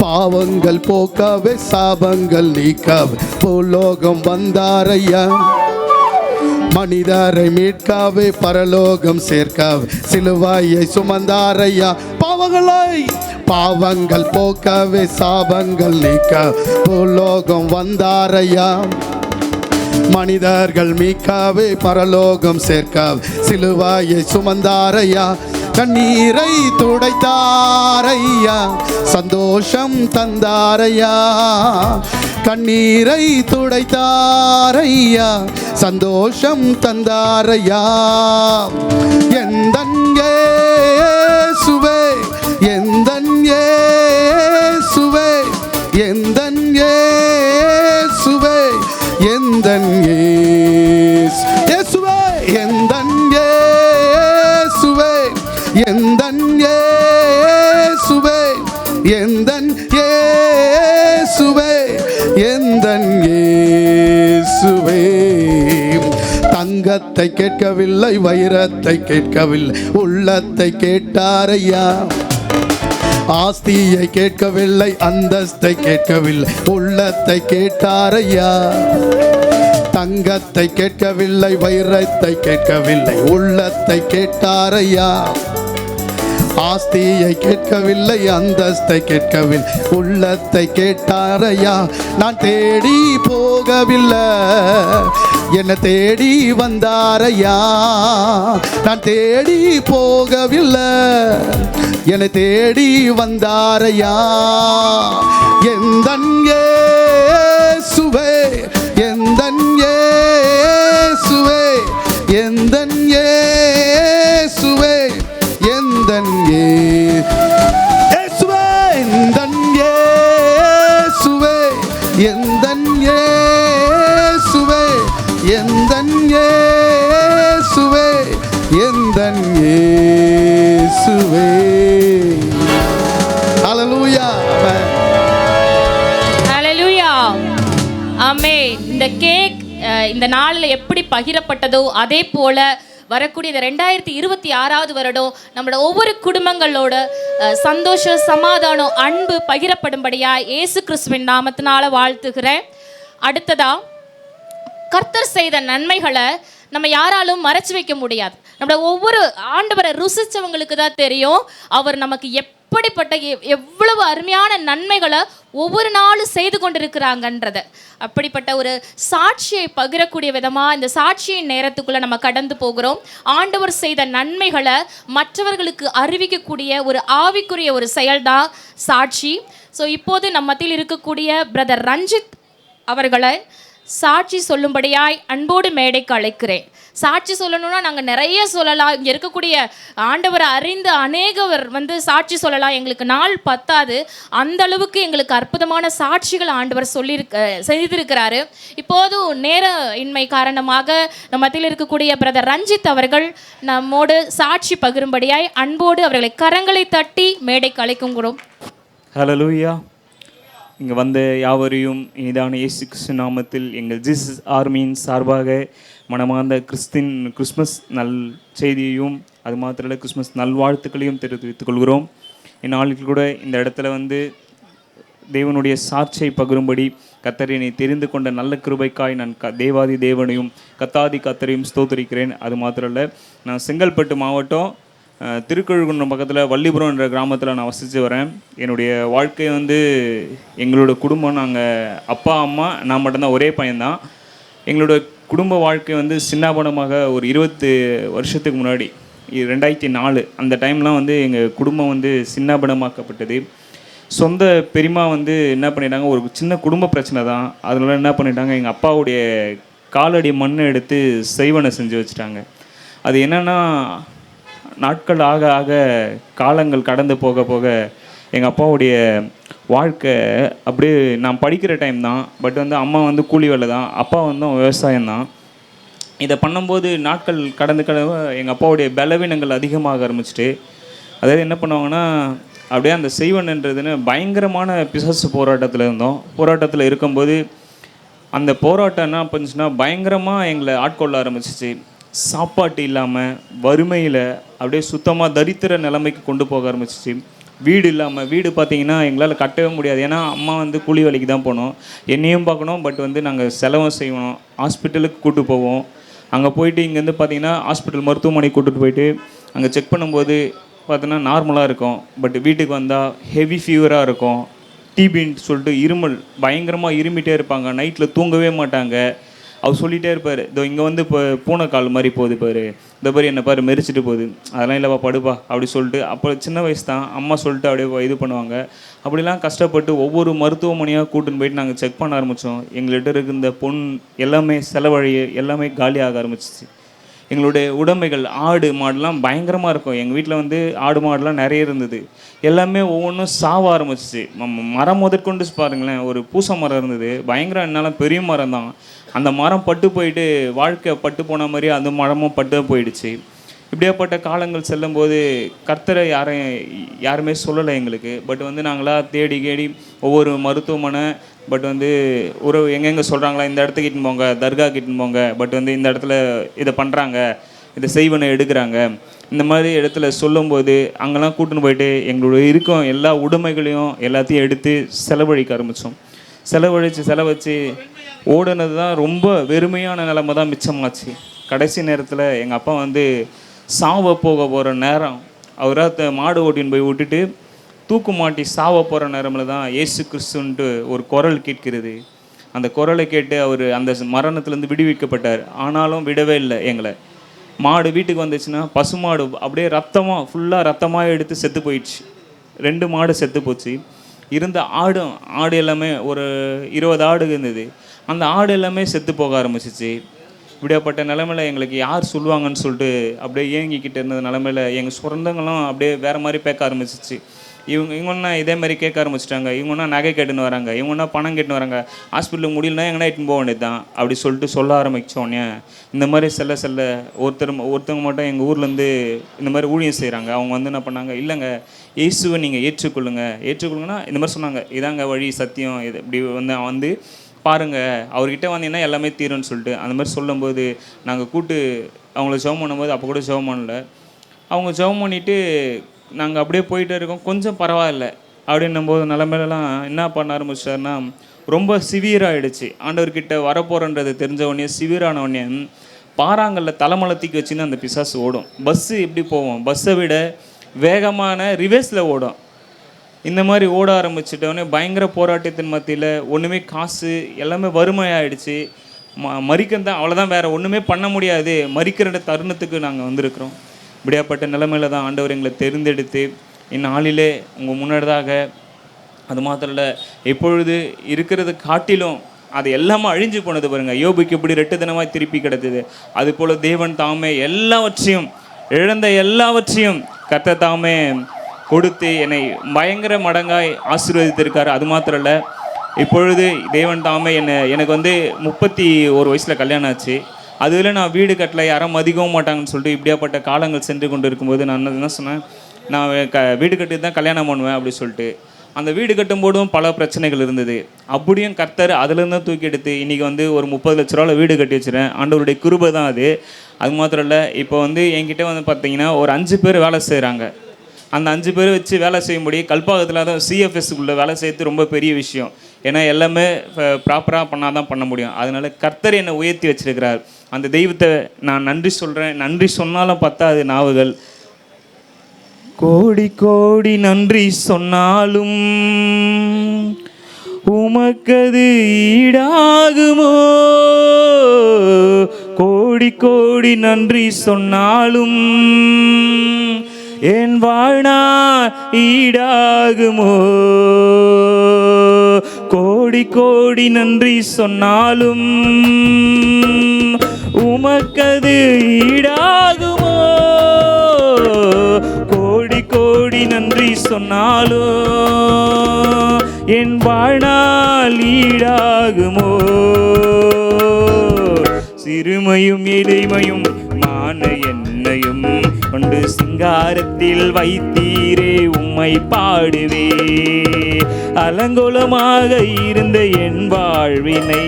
பாவங்கள் போக்கவே சாபங்கள் நீக்கவே பூலோகம் வந்தாரையா, மனிதரை மீட்கவே பரலோகம் சேர்க்கவே சிலுவையை சுமந்தாரையா. பாவங்கள் போக்கவே சாபங்கள் நீக்க பூலோகம் வந்தாரையா, மனிதர்கள் மீட்கவே பரலோகம் சேர்க்கவே சிலுவையை சுமந்தாரையா. கண்ணீரை துடைத்தாரையா, சந்தோஷம் தந்தாரையா, கண்ணீரை துடைத்தாரையா, சந்தோஷம் தந்தாரையா. எந்தன் இயேசுவே, எந்தன் இயேசுவே, எந்தன் இயேசுவே, எந்தன் இயேசுவே, எந்தன் இயேசுவே, எந்தன் இயேசுவே, எந்தன் இயேசுவே, எந்தன் இயேசுவே. தங்க தங்கத்தை கேட்கவில்லை, வைரத்தை கேட்கவில்லை, உள்ளத்தை கேட்டாரையா. ஆஸ்தியை கேட்கவில்லை, அந்தஸ்தை கேட்கவில்லை, உள்ளத்தை கேட்டாரையா. தங்கத்தை கேட்கவில்லை, வைரத்தை கேட்கவில்லை, உள்ளத்தை கேட்டாரையா. ஆஸ்தியை கேட்கவில்லை, அந்தஸ்தை கேட்கவில்லை, உள்ளத்தை கேட்டாரையா. நான் தேடி போகவில்லை, என்னை தேடி வந்தாரையா. நான் தேடி போகவில்லை, என்னை தேடி வந்தாரையா. எந்தன் இயேசுவே, எந்தன் இயேசுவே, எந்தன் இயேசுவே, எந்தன் இயேசுவே, எந்தன் இயேசுவே, எந்தன் இயேசுவே, எந்தன் இயேசுவே, எந்தன் இயேசுவே. ஹல்லேலூயா. ஹல்லேலூயா. ஆமென். இந்த கேக் இந்த நாளில் எப்படி பகிரப்பட்டதோ அதே போல வரக்கூடிய இந்த 2026 வருடம் நம்மளோட ஒவ்வொரு குடும்பங்களோட சந்தோஷம், சமாதானம், அன்பு பகிரப்படும்படியா இயேசு கிறிஸ்துவின் நாமத்தினால வாழ்த்துகிறேன். அடுத்ததா, கர்த்தர் செய்த நன்மைகளை நம்ம யாராலும் மறைச்சு வைக்க முடியாது. நம்மளோட ஒவ்வொரு ஆண்டவரை ருசிச்சவங்களுக்கு தான் தெரியும் அவர் நமக்கு எப்படிப்பட்ட எவ்வளவு அருமையான நன்மைகளை ஒவ்வொரு நாளும் செய்து கொண்டிருக்கிறாங்கன்றத. அப்படிப்பட்ட ஒரு சாட்சியை பகிரக்கூடிய விதமாக இந்த சாட்சியின் நேரத்துக்குள்ளே நம்ம கடந்து போகிறோம். ஆண்டவர் செய்த நன்மைகளை மற்றவர்களுக்கு அறிவிக்கக்கூடிய ஒரு ஆவிக்குரிய ஒரு செயல்தான் சாட்சி. ஸோ இப்போது நம்ம மத்தியில் இருக்கக்கூடிய பிரதர் ரஞ்சித் அவர்களை சாட்சி சொல்லும்படியாய் அன்போடு மேடைக்கு அழைக்கிறேன். சாட்சி சொல்லணும்னா நாங்கள் நிறைய சொல்லலாம். இங்கே இருக்கக்கூடிய ஆண்டவரை அறிந்த அநேகவர் சாட்சி சொல்லலாம், எங்களுக்கு நாள் பத்தாது. அந்த அளவுக்கு எங்களுக்கு அற்புதமான சாட்சிகள் ஆண்டவர் செய்திருக்கிறாரு. இப்போதும் நேர இன்மை காரணமாக நம்ம மத்தியில் இருக்கக்கூடிய பிரதர் ரஞ்சித் அவர்கள் நம்மோடு சாட்சி பகிரும்படியாய் அன்போடு அவர்களை கரங்களை தட்டி மேடைக்கு அழைக்குங்கிறோம். ஹல்லேலூயா. இங்கே வந்த யாவரையும் இனிதான இயேசு கிறிஸ்து நாமத்தில் எங்கள் ஜீசஸ் ஆர்மியின் சார்பாக மனமார்ந்த கிறிஸ்மஸ் நல் செய்தியையும் அது மாத்திர கிறிஸ்மஸ் நல்வாழ்த்துக்களையும் தெரிவித்துக் கொள்கிறோம். இந்நாளில் கூட இந்த இடத்துல தேவனுடைய சாட்சியை பகிரும்படி கர்த்தர் என்னை தெரிந்து கொண்ட நல்ல கிருபைக்காய் நான் தேவாதி தேவனையும் கத்தாதி கர்த்தரையும் ஸ்தோத்திரிக்கிறேன். அது மாத்திரல்ல, நான் செங்கல்பட்டு மாவட்டம் திருக்கழுகுன்றம் பக்கத்தில் வள்ளிபுரம் என்ற கிராமத்தில் நான் வசித்து வரேன். என்னுடைய வாழ்க்கை எங்களோட குடும்பம், நாங்கள் அப்பா அம்மா நான் மட்டும்தான், ஒரே பையன்தான். எங்களோட குடும்ப வாழ்க்கை சின்னாபனமாக ஒரு 20 வருஷத்துக்கு முன்னாடி 2004 அந்த டைம்லாம் எங்கள் குடும்பம் சின்னாபனமாக்கப்பட்டது. சொந்த பெரியமா என்ன பண்ணிட்டாங்க, ஒரு சின்ன குடும்ப பிரச்சனை தான். அதனால என்ன பண்ணிட்டாங்க, எங்கள் அப்பாவுடைய காலடி மண்ணை எடுத்து செய்வனை செஞ்சு வச்சுட்டாங்க. அது என்னென்னா, நாட்கள் ஆக ஆக காலங்கள் கடந்து போக போக எங்கள் அப்பாவுடைய வாழ்க்கை அப்படியே, நான் படிக்கிற டைம் தான், பட் அம்மா கூலி வேலை தான், அப்பா விவசாயம்தான். இதை பண்ணும்போது நாட்கள் கடந்து எங்கள் அப்பாவுடைய பலவீனங்கள் அதிகமாக ஆரம்பிச்சிட்டு, அதாவது என்ன பண்ணுவாங்கன்னா, அப்படியே அந்த செய்வன்ன்றதுன்னு பயங்கரமான பிசாசு போராட்டத்தில் இருந்தோம். போராட்டத்தில் இருக்கும்போது அந்த போராட்டம் என்ன பண்ணுச்சுன்னா, பயங்கரமாக எங்களை ஆட்கொள்ள ஆரம்பிச்சிச்சு. சாப்பாட்டு இல்லாமல், வறுமையில் அப்படியே சுத்தமாக தரித்திர நிலைமைக்கு கொண்டு போக ஆரம்பிச்சிச்சு. வீடு இல்லாமல், வீடு பார்த்திங்கன்னா எங்களால் கட்டவே முடியாது. ஏன்னா அம்மா கூலி வேலைக்கு தான் போனோம், என்னையும் பார்க்கணும், பட் நாங்கள் செலவும் செய்யணும். ஹாஸ்பிட்டலுக்கு கூப்பிட்டு போவோம். அங்கே போயிட்டு இங்கேருந்து பார்த்திங்கன்னா ஹாஸ்பிட்டல் மருத்துவமனைக்கு கூப்பிட்டு போயிட்டு அங்கே செக் பண்ணும்போது பார்த்தோன்னா நார்மலாக இருக்கும். பட் வீட்டுக்கு வந்தால் ஹெவி ஃபீவராக இருக்கும். டிபின்னு சொல்லிட்டு இருமல், பயங்கரமாக இருமிட்டே இருப்பாங்க. நைட்டில் தூங்கவே மாட்டாங்க. அவர் சொல்லிகிட்டே இருப்பார், இதோ இங்கே இப்போ பூனைக்கால் மாதிரி போகுது பாரு, இந்த மாதிரி என்னை பாரு மெரிச்சிட்டு போகுது, அதெல்லாம் இல்லைப்பா படுப்பா அப்படி சொல்லிட்டு. அப்போ சின்ன வயசு தான், அம்மா சொல்லிட்டு அப்படியே இது பண்ணுவாங்க. அப்படிலாம் கஷ்டப்பட்டு ஒவ்வொரு மருத்துவமனையாக கூட்டின்னு போயிட்டு நாங்கள் செக் பண்ண ஆரம்பித்தோம். எங்கள்கிட்ட இருக்க இந்த பொன் எல்லாமே செலவழிய எல்லாமே காலியாக ஆரம்பிச்சிச்சு. எங்களுடைய உடைமைகள், ஆடு மாடுலாம் பயங்கரமாக இருக்கும். எங்கள் வீட்டில் ஆடு மாடுலாம் நிறைய இருந்தது. எல்லாமே ஒவ்வொன்றும் சாவ ஆரம்பிச்சிச்சு. மரம் முதற்கொண்டு பாருங்களேன், ஒரு பூசை மரம் இருந்தது, பயங்கரம், என்னால் பெரிய மரம் தான். அந்த மரம் பட்டு போயிட்டு, வாழ்க்கை பட்டு போன மாதிரி அந்த மரமும் பட்டு போயிடுச்சு. இப்படியாப்பட்ட காலங்கள் செல்லும்போது கர்த்தரை யாருமே சொல்லலை எங்களுக்கு. பட் நாங்களாக தேடி ஒவ்வொரு மருத்துவமனை பட் வந்து ஒரு எங்கெங்கே சொல்கிறாங்களா இந்த இடத்துக்கு இட்டுன்னு போங்க, தர்கா இட்டுன்னு போங்க, பட் வந்து இந்த இடத்துல இதை பண்ணுறாங்க, இதை செய்வனை எடுக்கிறாங்க, இந்த மாதிரி இடத்துல சொல்லும்போது அங்கெல்லாம் கூட்டின்னு போயிட்டு எங்களுடைய இருக்கும் எல்லா உடைமைகளையும் எல்லாத்தையும் எடுத்து செலவழிக்க ஆரம்பித்தோம். செலவழித்து ஓடுனது தான் ரொம்ப வெறுமையான நிலைமை தான் மிச்சமாச்சு. கடைசி நேரத்தில் எங்கள் அப்பா வந்து சாவ போக போகிற நேரம், அவராக மாடு ஓட்டின்னு போய் விட்டுட்டு தூக்கு மாட்டி சாவ போகிற நேரமில் தான் இயேசு கிறிஸ்துன்ட்டு ஒரு குரல் கேட்கிறது. அந்த குரலை கேட்டு அவர் அந்த மரணத்துலேருந்து விடுவிக்கப்பட்டார். ஆனாலும் விடவே இல்லை எங்களை. மாடு வீட்டுக்கு வந்துச்சுன்னா பசுமாடு அப்படியே ரத்தமாக ஃபுல்லாக ரத்தமாக எடுத்து செத்து போயிடுச்சு. 2 மாடு செத்து போச்சு. இருந்த ஆடு எல்லாமே ஒரு 20 ஆடு இருந்தது. அந்த ஆடு எல்லாமே செத்து போக ஆரம்பிச்சிச்சு. இப்படியாப்பட்ட நிலமையில் எங்களுக்கு யார் சொல்லுவாங்கன்னு சொல்லிட்டு அப்படியே ஏங்கிக்கிட்டு இருந்த நிலமையில் எங்கள் சொந்தங்களும் அப்படியே வேறு மாதிரி பேக்க ஆரம்பிச்சிச்சு. இவங்கன்னா இதே மாதிரி கேட்க ஆரம்பிச்சிட்டாங்க. இவங்கன்னா நகை கேட்டுன்னு வராங்க, இவங்கன்னா பணம் கேட்டுன்னு வராங்க, ஹாஸ்பிட்டலுக்கு முடியலன்னா எங்கன்னா இட்டுன்னு போக வேண்டியது தான் அப்படி சொல்லிட்டு சொல்ல ஆரம்பித்தோடனே இந்த மாதிரி செல்ல ஒருத்தவங்க மட்டும் எங்கள் ஊர்லேருந்து இந்த மாதிரி ஊழியம் செய்கிறாங்க. அவங்க வந்து என்ன பண்ணாங்க, இல்லைங்க இயேசுவை நீங்கள் ஏற்றுக்கொள்ளுங்கன்னா இந்த மாதிரி சொன்னாங்க, இதாங்க வழி சத்தியம், இது இப்படி வந்து பாருங்கள், அவர்கிட்ட வந்தீங்கன்னா எல்லாமே தீரும்னு சொல்லிட்டு அந்த மாதிரி சொல்லும்போது நாங்கள் அவங்கள ஜெபம் பண்ணும்போது அப்போ கூட ஜெபம் பண்ணல. அவங்க ஜெபம் பண்ணிவிட்டு நாங்கள் அப்படியே போயிட்டே இருக்கோம். கொஞ்சம் பரவாயில்ல அப்படின்னும்போது நிலமையிலலாம் என்ன பண்ண ஆரம்பிச்சாருன்னா ரொம்ப சிவியராகிடுச்சு. ஆண்டவர்கிட்ட வரப்போகிறன்றது தெரிஞ்ச உடனே சிவியரான உடனே பாறாங்கல்ல தலைமலத்திக்கு வச்சுன்னு அந்த பிசாசு ஓடும். பஸ்ஸு எப்படி போவோம், பஸ்ஸை விட வேகமான ரிவேஸில் ஓடும். இந்த மாதிரி ஓட ஆரம்பிச்சிட்டோடனே பயங்கர போராட்டத்தின் மத்தியில் ஒன்றுமே காசு எல்லாமே வறுமையாகிடுச்சு. மறிக்கந்தான் அவ்வளோதான், வேறு ஒன்றுமே பண்ண முடியாது. மறிக்கிற தருணத்துக்கு நாங்கள் வந்திருக்கிறோம். இப்படியாப்பட்ட நிலைமையில் தான் ஆண்டவர் எங்களை தெரிந்தெடுத்து இந்நாளிலே உங்கள் முன்னதாக அது மாத்திரம் இல்லை, எப்பொழுது இருக்கிறது காட்டிலும் அது எல்லாமே அழிஞ்சு போனது பாருங்கள். யோபுக்கு எப்படி 2 தினமாய் திருப்பி கிடந்தது, அதுபோல் தேவன் தாமே எல்லாவற்றையும் இழந்த எல்லாவற்றையும் கர்த்தர் தாமே கொடுத்து என்னை பயங்கர மடங்காய் ஆசீர்வதித்திருக்கார். அது மாத்திரம் இல்லை, இப்பொழுது தேவன் தாமே எனக்கு வந்து 31 வயசில் கல்யாணம் ஆச்சு. அதில் நான் வீடு கட்டலை, யாரும் மதிக்கவும் மாட்டாங்கன்னு சொல்லிட்டு இப்படியாப்பட்ட காலங்கள் சென்று கொண்டு இருக்கும்போது நான் என்ன சொன்னேன், நான் வீடு கட்டி தான் கல்யாணம் பண்ணுவேன் அப்படி சொல்லிட்டு. அந்த வீடு கட்டும்போதும் பல பிரச்சனைகள் இருந்தது. அப்படியும் கர்த்தர் அதுலேருந்து தூக்கி எடுத்து இன்றைக்கி வந்து ஒரு 30 லட்ச ரூபாவில் வீடு கட்டி வச்சுருவேன். ஆண்டவருடைய கிருபை தான் அது. அது மாத்திரம் இல்லை, இப்போ வந்து என்கிட்ட வந்து பார்த்திங்கன்னா ஒரு 5 பேர் வேலை செய்கிறாங்க. அந்த 5 பேர் வச்சு வேலை செய்யும்படி கல்பாகத்தில் தான் சிஎஃப்எஸ்க்குள்ளே வேலை செய்யறது ரொம்ப பெரிய விஷயம். ஏன்னா எல்லாமே ப்ராப்பராக பண்ணால் தான் பண்ண முடியும். அதனால் கர்த்தர் என்னை உயர்த்தி வச்சிருக்கிறார். அந்த தெய்வத்தை நான் நன்றி சொல்கிறேன். நன்றி சொன்னாலும் பத்தாது நாவுகள். கோடி கோடி நன்றி சொன்னாலும் உமக்கது ஈடாகுமோ, கோடி கோடி நன்றி சொன்னாலும் என் வாழ்நாள் ஈடாகுமோ, கோடி கோடி நன்றி சொன்னாலும் உமக்கது ஈடாகுமோ, கோடி கோடி நன்றி சொன்னாலும் என் வாழ்நாள் ஈடாகுமோ. சிறுமையும் எளிமையும் மான என்னையும் கொண்டு சிங்காரத்தில் வைத்தீரே உம்மை பாடுவே, அலங்கோலமாக இருந்த என் வாழ்வினை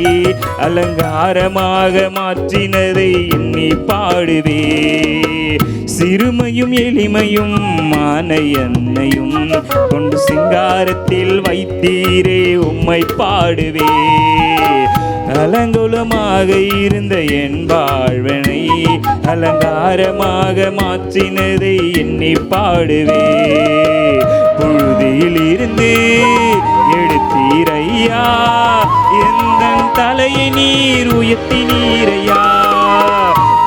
அலங்காரமாக மாற்றினதை எண்ணி பாடுவே. சிறுமையும் எளிமையும் மான என்னையும் கொண்டு சிங்காரத்தில் வைத்தீரே உம்மை பாடுவே, அலங்கோலமாக இருந்த என் வாழ்வினை அலங்காரமாக மாற்றினதை எண்ணி பாடுவே. புழுதியில் இருந்து எடுத்தீரையா, எந்த தலையை நீர் உயர்த்தினீரையா,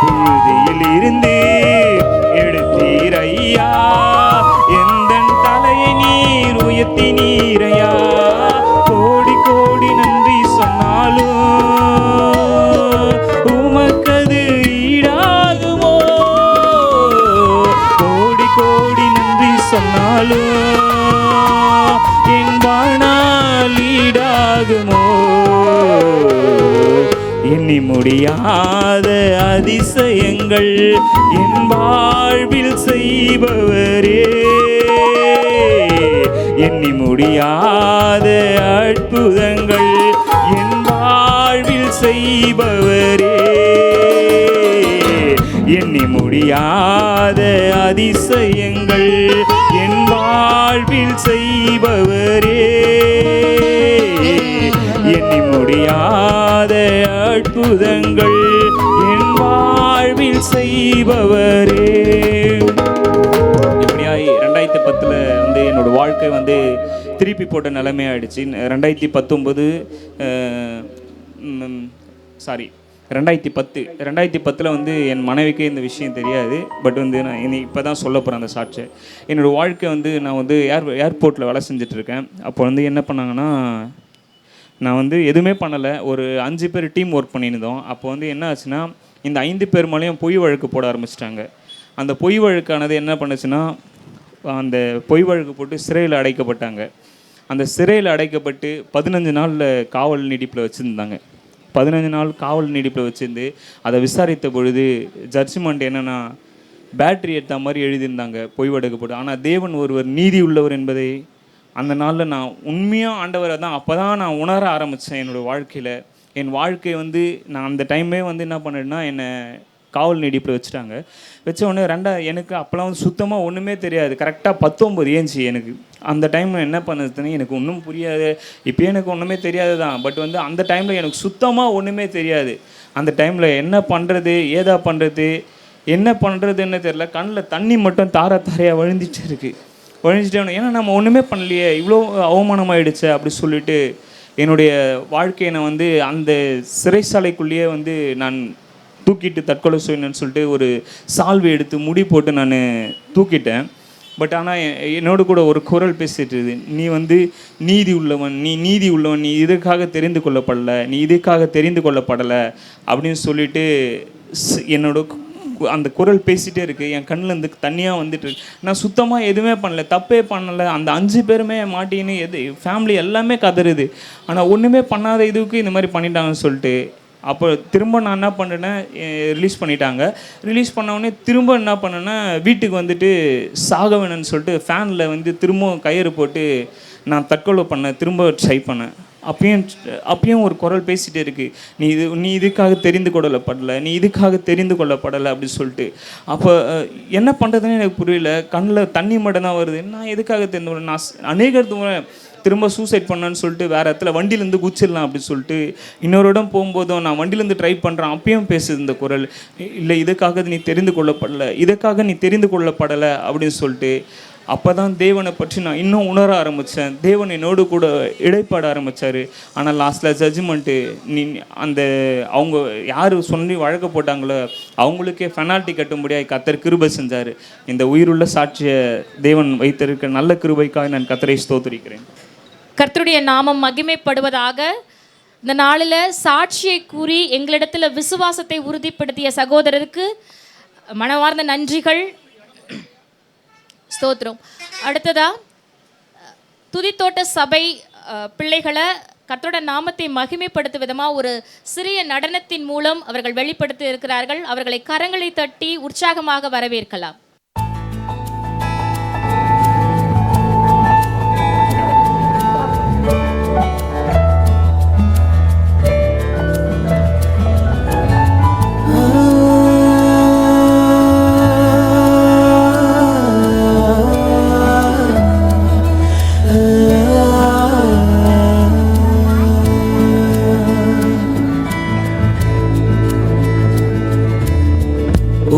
புழுதியில் இருந்து எடுத்தீரையா, எந்த தலையை நீர் உயர்த்தினீரையா, கோடி கோடி நன்றி சொன்னாலும் உமக்கது ஈடாகுமோ, கோடி கோடி நன்றி சொன்னாலும் என் வாழ்நாள் ஈடாகுமோ. எண்ணி முடியாத அதிசயங்கள் என் வாழ்வில் செய்பவரே, எண்ணி முடியாத அற்புதங்கள் செய்பவரே, எண்ணி முடியாத அதிசயங்கள் என் வாழ்வில் செய்பவரே, எண்ணி முடியாத அற்புதங்கள் என் வாழ்வில் செய்பவரே. இப்படியாய் 2010 வந்து என்னோட வாழ்க்கை வந்து திருப்பி போட்ட நிலைமையாயிடுச்சு. 2010 வந்து என் மனைவிக்கே இந்த விஷயம் தெரியாது. பட் வந்து நான் இப்போ தான் சொல்ல போகிறேன் அந்த சாட்சியை. என்னோடய வாழ்க்கை வந்து நான் வந்து ஏர்போர்ட்டில் வேலை செஞ்சிட்ருக்கேன். அப்போ வந்து என்ன பண்ணாங்கன்னா, நான் வந்து எதுவுமே பண்ணலை. ஒரு 5 பேர் டீம் ஒர்க் பண்ணியிருந்தோம். அப்போ வந்து என்ன ஆச்சுன்னா, இந்த 5 பேர் மேலேயும் பொய் வழக்கு போட ஆரம்பிச்சிட்டாங்க. அந்த பொய் வழக்கானது என்ன பண்ணுச்சுன்னா, அந்த பொய் வழக்கு போட்டு சிறையில் அடைக்கப்பட்டாங்க. அந்த சிறையில் அடைக்கப்பட்டு 15 நாளில் காவல் நீடிப்பில் வச்சுருந்தாங்க. 15 நாள் காவல் நீடிப்பில் வச்சுருந்து அதை விசாரித்த பொழுது ஜட்ஜ்மெண்ட் என்னென்னா, பேட்டரி எடுத்த மாதிரி எழுதியிருந்தாங்க பொய் வழக்கு போட்டு. ஆனால் தேவன் ஒருவர் நீதி உள்ளவர் என்பதை அந்த நாளில் நான் உண்மையாக ஆண்டவரை தான் அப்போ தான் நான் உணர ஆரம்பித்தேன். என்னோடய வாழ்க்கையில் என் வாழ்க்கை வந்து நான் அந்த டைமே வந்து என்ன பண்ணேன்னா, என்னை காவல் நீடிப்பில் வச்சுட்டாங்க. வச்ச உடனே எனக்கு அப்போலாம் வந்து சுத்தமாக ஒன்றுமே தெரியாது. கரெக்டாக 19 ஏஞ்சி எனக்கு அந்த டைமில் என்ன பண்ணுறதுன்னு எனக்கு ஒன்றும் புரியாது. இப்போ எனக்கு ஒன்றுமே தெரியாது தான். பட் வந்து அந்த டைமில் எனக்கு சுத்தமாக ஒன்றுமே தெரியாது. அந்த டைமில் என்ன பண்ணுறது, ஏதா பண்ணுறது, என்ன பண்ணுறதுன்னு தெரில. கண்ணில் தண்ணி மட்டும் தாரையாக வழிஞ்சிட்டு இருக்குது. வழிஞ்சிட்டே ஏன்னா நம்ம ஒன்றுமே பண்ணலையே, இவ்வளோ அவமானமாயிடுச்சு அப்படி சொல்லிட்டு என்னுடைய வாழ்க்கையை நான் வந்து அந்த சிறைச்சாலைக்குள்ளேயே வந்து நான் தூக்கிட்டு தற்கொலை செய்யணும்னு சொல்லிட்டு ஒரு சால்வை எடுத்து முடி போட்டு நான் தூக்கிட்டேன். பட் ஆனால் என்னோட கூட ஒரு குரல் பேசிட்டு, நீ வந்து நீதி உள்ளவன், நீ இதுக்காக தெரிந்து கொள்ளப்படலை, நீ இதுக்காக தெரிந்து கொள்ளப்படலை அப்படின்னு சொல்லிட்டு என்னோட அந்த குரல் பேசிகிட்டே இருக்குது. என் கண்ணிலேருந்து தனியாக வந்துட்டு இருக்கு. நான் சுத்தமாக எதுவுமே பண்ணலை, தப்பே பண்ணலை. அந்த 5 பேருமே மாட்டின்னு ஃபேமிலி எல்லாமே கதறுது. ஆனால் ஒன்றுமே பண்ணாத இதுக்கு இந்த மாதிரி பண்ணிட்டாங்கன்னு சொல்லிட்டு அப்போ திரும்ப நான் என்ன பண்ணேன்னா, ரிலீஸ் பண்ணிட்டாங்க. ரிலீஸ் பண்ணவுடனே திரும்ப என்ன பண்ணேன்னா, வீட்டுக்கு வந்துட்டு சாக வேணும்னு சொல்லிட்டு ஃபேனில் வந்து திரும்பவும் கயிறு போட்டு நான் தற்கொலை பண்ணேன். திரும்ப ட்ரை பண்ணேன். அப்பயும் ஒரு குரல் பேசிகிட்டே இருக்குது, நீ இதுக்காக தெரிந்து கொள்ளப்படலை, நீ இதுக்காக தெரிந்து கொள்ளப்படலை அப்படின்னு சொல்லிட்டு. அப்போ என்ன பண்ணுறதுன்னு எனக்கு புரியல. கண்ணில் தண்ணி மட்டும் தான் வருது. நான் எதுக்காக தெரிந்து கொள்ள, நான் அநேக திரும்ப சூசைட் பண்ணேன்னு சொல்லிட்டு வேறு இடத்துல வண்டியிலேருந்து குச்சிடலாம் அப்படின்னு சொல்லிட்டு இன்னொரு இடம் போகும்போதும் நான் வண்டியிலேருந்து ட்ரை பண்ணுறேன். அப்பயும் பேசுது இந்த குரல், இல்லை இதுக்காக நீ தெரிந்து கொள்ளப்படலை, இதுக்காக நீ தெரிந்து கொள்ளப்படலை அப்படின்னு சொல்லிட்டு. அப்போ தான் தேவனை பற்றி நான் இன்னும் உணர ஆரம்பித்தேன். தேவன் என்னோடு கூட இடைப்பாட ஆரம்பித்தார். ஆனால் லாஸ்ட்டில் ஜட்ஜ்மெண்ட்டு அவங்க யார் சொல்லி வழக்க போட்டாங்களோ அவங்களுக்கே பெனால்ட்டி கட்டும்படியாக கர்த்தர் கிருபை செஞ்சார். இந்த உயிருள்ள சாட்சியை தேவன் வைத்திருக்க நல்ல கிருபைக்காக நான் கர்த்தரை ஸ்தோத்திரிக்கிறேன். கர்த்தருடைய நாமம் மகிமைப்படுவதாக. இந்த நாளில் சாட்சியை கூறி எங்களிடத்தில் விசுவாசத்தை உறுதிப்படுத்திய சகோதரருக்கு மனமார்ந்த நன்றிகள், ஸ்தோத்திரம். அடுத்ததா துதித்தோட்ட சபை பிள்ளைகளை கர்த்தரோட நாமத்தை மகிமைப்படுத்தும் விதமாக ஒரு சிறிய நடனத்தின் மூலம் அவர்கள் வெளிப்படுத்தி இருக்கிறார்கள். அவர்களை கரங்களை தட்டி உற்சாகமாக வரவேற்கலாம்.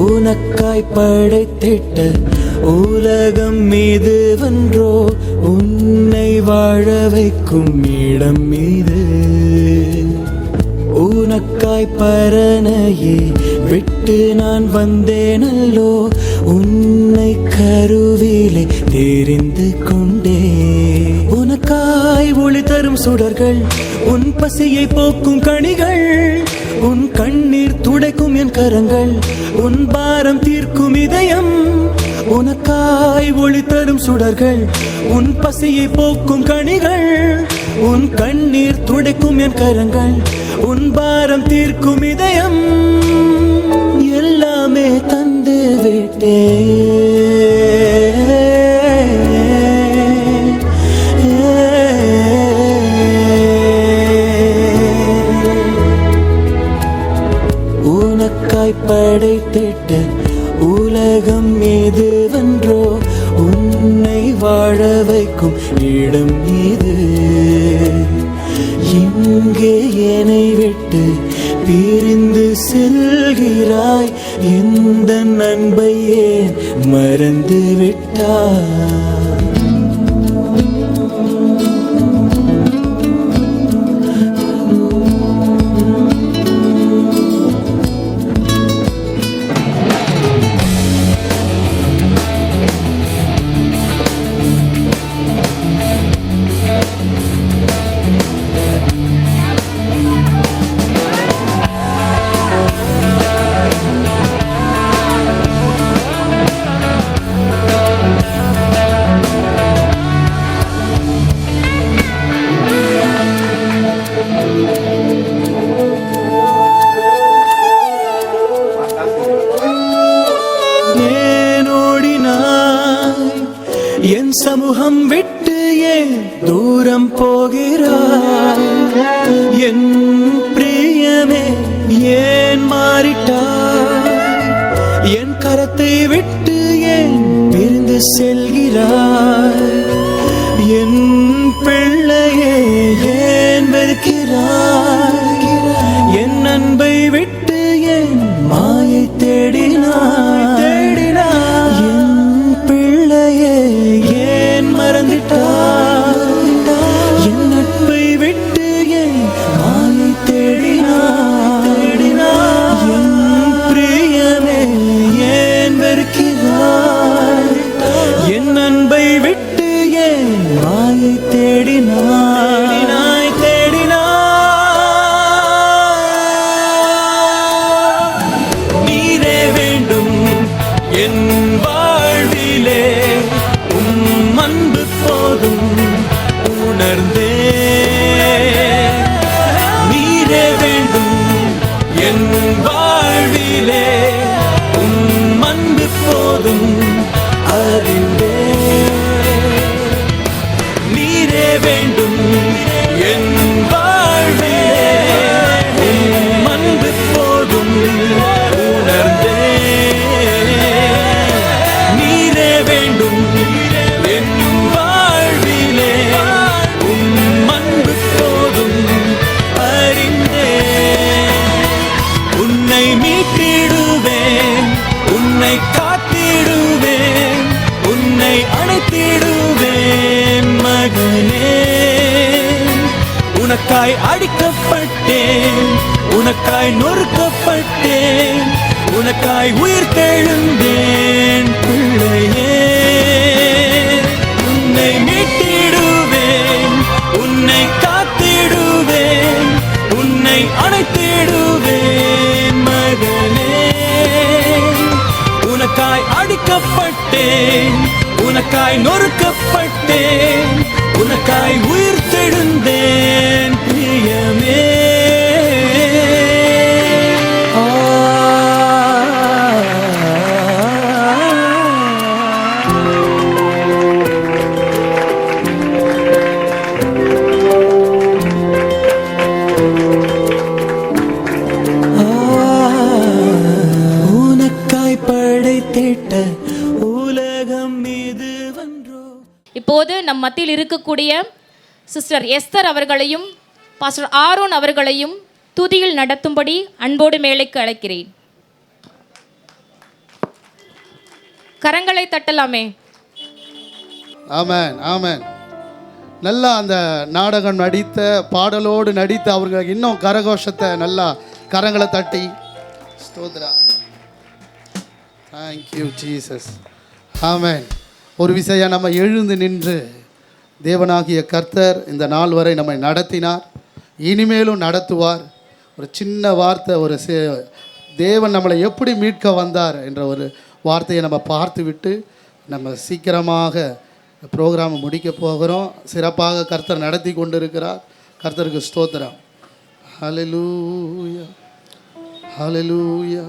உனக்காய் படைத்திட்ட உலகம் மீது வென்றோ, உன்னை வாழ வைக்கும் இடம் மீது. உனக்காய் பரனையே விட்டு நான் வந்தேனல்லோ, உன்னை கருவிலே தெரிந்து கொண்டே. உனக்காய் ஒளி தரும் சுடர்கள், உன் பசியை போக்கும் கனிகள், உன் கண்ணீர் துடைக்கும் என் கரங்கள், உன் பாரம் தீர்க்கும் இதயம். உனக்காய் ஒளி தரும் சுடர்கள், உன் பசியை போக்கும் கனிகள், உன் கண்ணீர் துடைக்கும் என் கரங்கள், உன் பாரம் தீர்க்கும் இதயம். எல்லாமே தந்து விட்டே, உலகம் ஏதுவென்றோ உன்னை வாழ வைக்கும் இடம் இது. இங்கே என்னை விட்டு பிரிந்து செல்கிறாய், எந்த அன்பையே மறந்து விட்டாய். என் சமூகம் விட்டு ஏன் தூரம் போகிறாய்? என் பிரியமே ஏன் மாறிட்டாய்? என் கரத்தை விட்டு ஏன் பிரிந்து செல்கிறாய்? என் பிள்ளையே ஏன் வெறுக்கிறாய்? என் அன்பை விட்டு ஏன் மாயை தேடினாய்? ஏன் மறந்துட்டாய்? என் நட்பை விட்டு ஏன் மாயை தேடினாய்? என் பிரியமே ஏன் வெறுக்கிறாய்? என் அன்பை விட்டு ஏன் மாயை தேடினாய்? நீரே வேண்டும் என் வாழ்விலே, அன்பு போதும் உணர்ந்தே. நீரே வேண்டும் என் வாழ்விலே, அன்பு போதும் அறிந்தே. நீரே வேண்டும் என் வாழ்விலே, அன்பு போதும் உணர்ந்தே. நீரே வேண்டும் என் வாழ்விலே, அன்பு போதும் அறிந்தே. உன்னை மீட்டிடுவேன், உன்னை காத்திடுவேன், உன்னை அணைத்திடுவேன் மகனே. உனக்காய் அடிக்கப்பட்டேன், உனக்காய் நொறுக்கப்பட்டேன், உனக்காய் உயிர் தெழுந்தேன் பிள்ளையே. உன்னை மீட்டிடுவேன், உன்னை காத்திடுவேன், உன்னை அணைத்திடுவேன் மகனே. உனக்காய் அடிக்கப்பட்டேன், உனக்காய் நொறுக்கப்பட்டேன், உனக்காய் உயிர் தெழுந்தேன் பிரியமே. உனக்காய் படைத்திட்ட உலகம் இது வென்றோ. இப்போது நம் மத்தியில் இருக்கக்கூடிய சிஸ்டர் எஸ்தர் அவர்களையும் பாஸ்டர் ஆரோன் அவர்களையும் துதியில் நடத்தும்படி அன்போடு மேலைக்கு அழைக்கிறேன். கரங்களை தட்டலாமே. ஆமென், ஆமென். நல்லா அந்த நாடகம் நடித்த, பாடலோடு நடித்த அவர்களுக்கு இன்னும் கரகோஷத்தை நல்லா கரங்களை தட்டி ஸ்தோத்ரா. Thank you Jesus. ஆமென். ஒரு விஷயம் நம்ம எழுந்து நின்று தேவனாகிய கர்த்தர் இந்த நாள் வரை நம்மை நடத்தினார், இனிமேலும் நடத்துவார். ஒரு சின்ன வார்த்தை, ஒரு தேவன் நம்மளை எப்படி மீட்க வந்தார் என்ற ஒரு வார்த்தையை நம்ம பார்த்து விட்டு நம்ம சீக்கிரமாக ப்ரோக்ராமை முடிக்க போகிறோம். சிறப்பாக கர்த்தர் நடத்தி கொண்டிருக்கிறார். கர்த்தருக்கு ஸ்தோத்திரம். Hallelujah, hallelujah.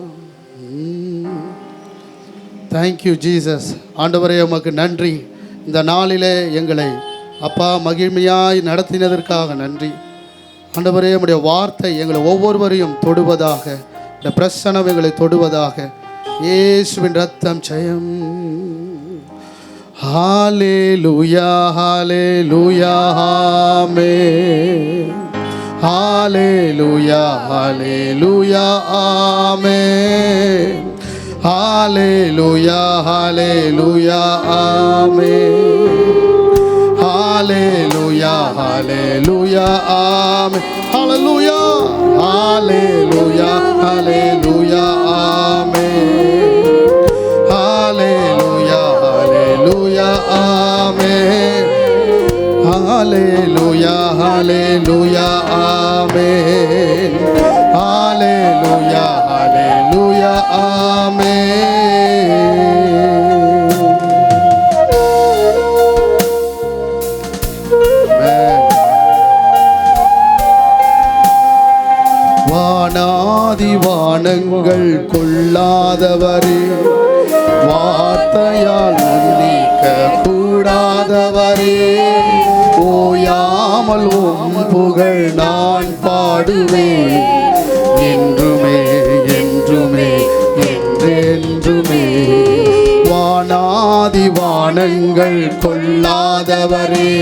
Thank you Jesus. ஆண்டவரே உமக்கு நன்றி. இந்த நாளிலே எங்களை அப்பா மகிழ்மையாய் நடத்தினதற்காக நன்றி. ஆண்டவரே உம்முடைய வார்த்தை எங்களை ஒவ்வொருவரையும் தொடுவதாக, இந்த பிரசனம் எங்களை தொடுவதாக. இயேசுவின் ரத்தம் ஜெயம். ஹalleluya ஹalleluya ஆமென். ஹalleluya ஹalleluya ஆமென். ஹalleluya ஹalleluya ஆமென். ஹalleluya ஹalleluya ஆமென். ஹalleluya ஹalleluya ஹalleluya ஆமென். ஹalleluya ஹalleluya ஆமென். ஹalleluya ஹalleluya ஆமென். ஹalleluya ஹalleluya ஆமென். வானாதி வானங்கள் கொள்ளாதவரே, வார்த்தையால் நீக்க கூடாதவரே, ஓயாமல் உம் புகழ் நான் பாடுவேன் என்றுமே என்றுமே என்றென்றுமே. வானாதி வானங்கள் கொள்ளாதவரே,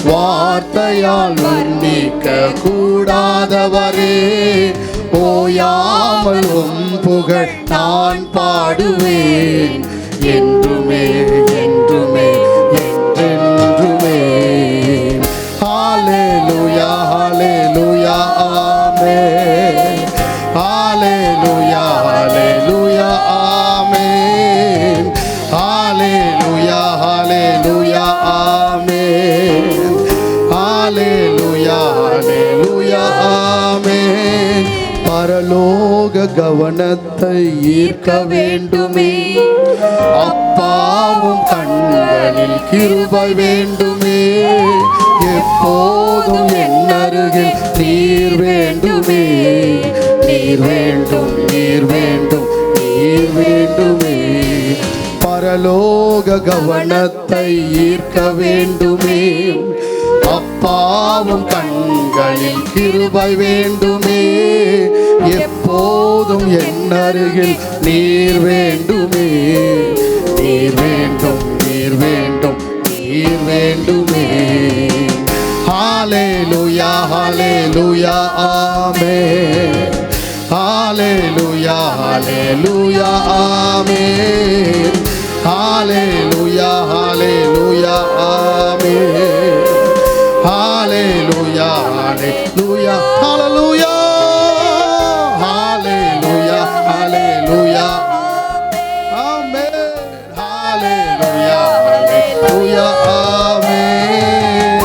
வார்த்தையால் வர்ணிக்க கூடாதவரே, ஓயாமல் உம் புகழ் நான் பாடுவேன் என்றுமே என்றுமே என்றென்றுமே. ஹalleluya ஹalleluya ஆமென். ஹalleluya ஹalleluya ஆமென். ஹalleluya ஹalleluya ஆமென். ஹalleluya ஹalleluya ஆமென். பரலோக கவனத்தை ஈர்க்க வேண்டுமே, அப்பாவும் கண்களில் கிருபை வேண்டுமே, எப்போதும் என் அருகில் நீர் வேண்டுமே, நீர் வேண்டும் நீர் வேண்டும் நீர் வேண்டுமே. பரலோக கவனத்தை ஈர்க்க வேண்டுமே, அப்பாவும் கண்களில் கிருபை வேண்டுமே, எப்போதும் என் அருகில் நீர் வேண்டுமே, நீர் வேண்டும் நீர் வேண்டும் நீர் வேண்டுமே. ஹalleluya ஹalleluya ஆமென். ஹalleluya ஹalleluya ஆமென். ஹalleluya ஹalleluya ஆமென். ஹalleluya ஹalleluya ஹalleluya ஹalleluya ஹalleluya ஆமென். ஹalleluya ஹalleluya ஆமென்.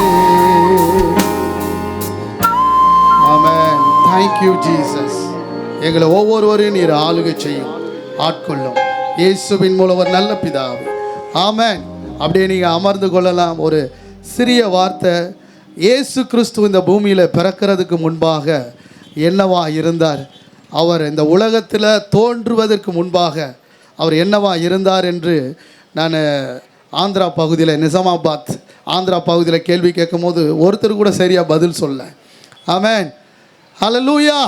ஆமென். Thank you Jesus. எங்களை ஒவ்வொருவரையும் நீர் ஆளுகை செய்யும், ஆட்கொள்ளும். இயேசுவின் மூலம் ஒரு நல்ல பிதாவே, ஆமென். அப்படியே நீங்கள் அமர்ந்து கொள்ளலாம். ஒரு சிறிய வார்த்தை. இயேசு கிறிஸ்து இந்த பூமியில் பிறக்கிறதுக்கு முன்பாக என்னவா இருந்தார், அவர் இந்த உலகத்தில் தோன்றுவதற்கு முன்பாக அவர் என்னவா இருந்தார் என்று நான் ஆந்திரா பகுதியில், நிசாமாபாத் ஆந்திரா பகுதியில் கேள்வி கேட்கும்போது ஒருத்தர் கூட சரியாக பதில் சொல்ல. ஆமென். ஹல்லேலூயா.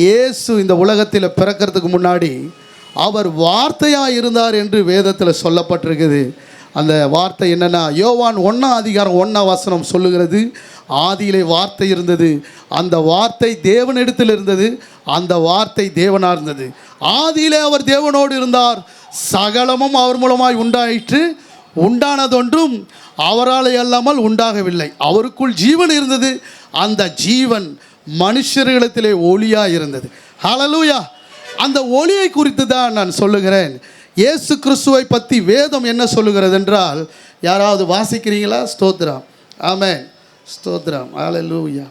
இயேசு இந்த உலகத்தில் பிறக்கிறதுக்கு முன்னாடி அவர் வார்த்தையாக இருந்தார் என்று வேதத்தில் சொல்லப்பட்டிருக்குது. அந்த வார்த்தை என்னென்னா, யோவான் 1:1 சொல்லுகிறது, ஆதியிலே வார்த்தை இருந்தது, அந்த வார்த்தை தேவனிடத்தில் இருந்தது, அந்த வார்த்தை தேவனாக இருந்தது, ஆதியிலே அவர் தேவனோடு இருந்தார், சகலமும் அவர் மூலமாய் உண்டாயிற்று, உண்டானதொன்றும் அவரால் அல்லாமல் உண்டாகவில்லை, அவருக்குள் ஜீவன் இருந்தது, அந்த ஜீவன் மனுஷர்களிடத்திலே ஒளியாக இருந்தது. ஹல்லேலூயா. அந்த ஒளியை குறித்து தான் நான் சொல்லுகிறேன். இயேசு கிறிஸ்துவை பற்றி வேதம் என்ன சொல்லுகிறது என்றால், யாராவது வாசிக்கிறீங்களா? ஸ்தோத்திரம். ஆமென். ஸ்தோத்திரம். ஹல்லேலூயா.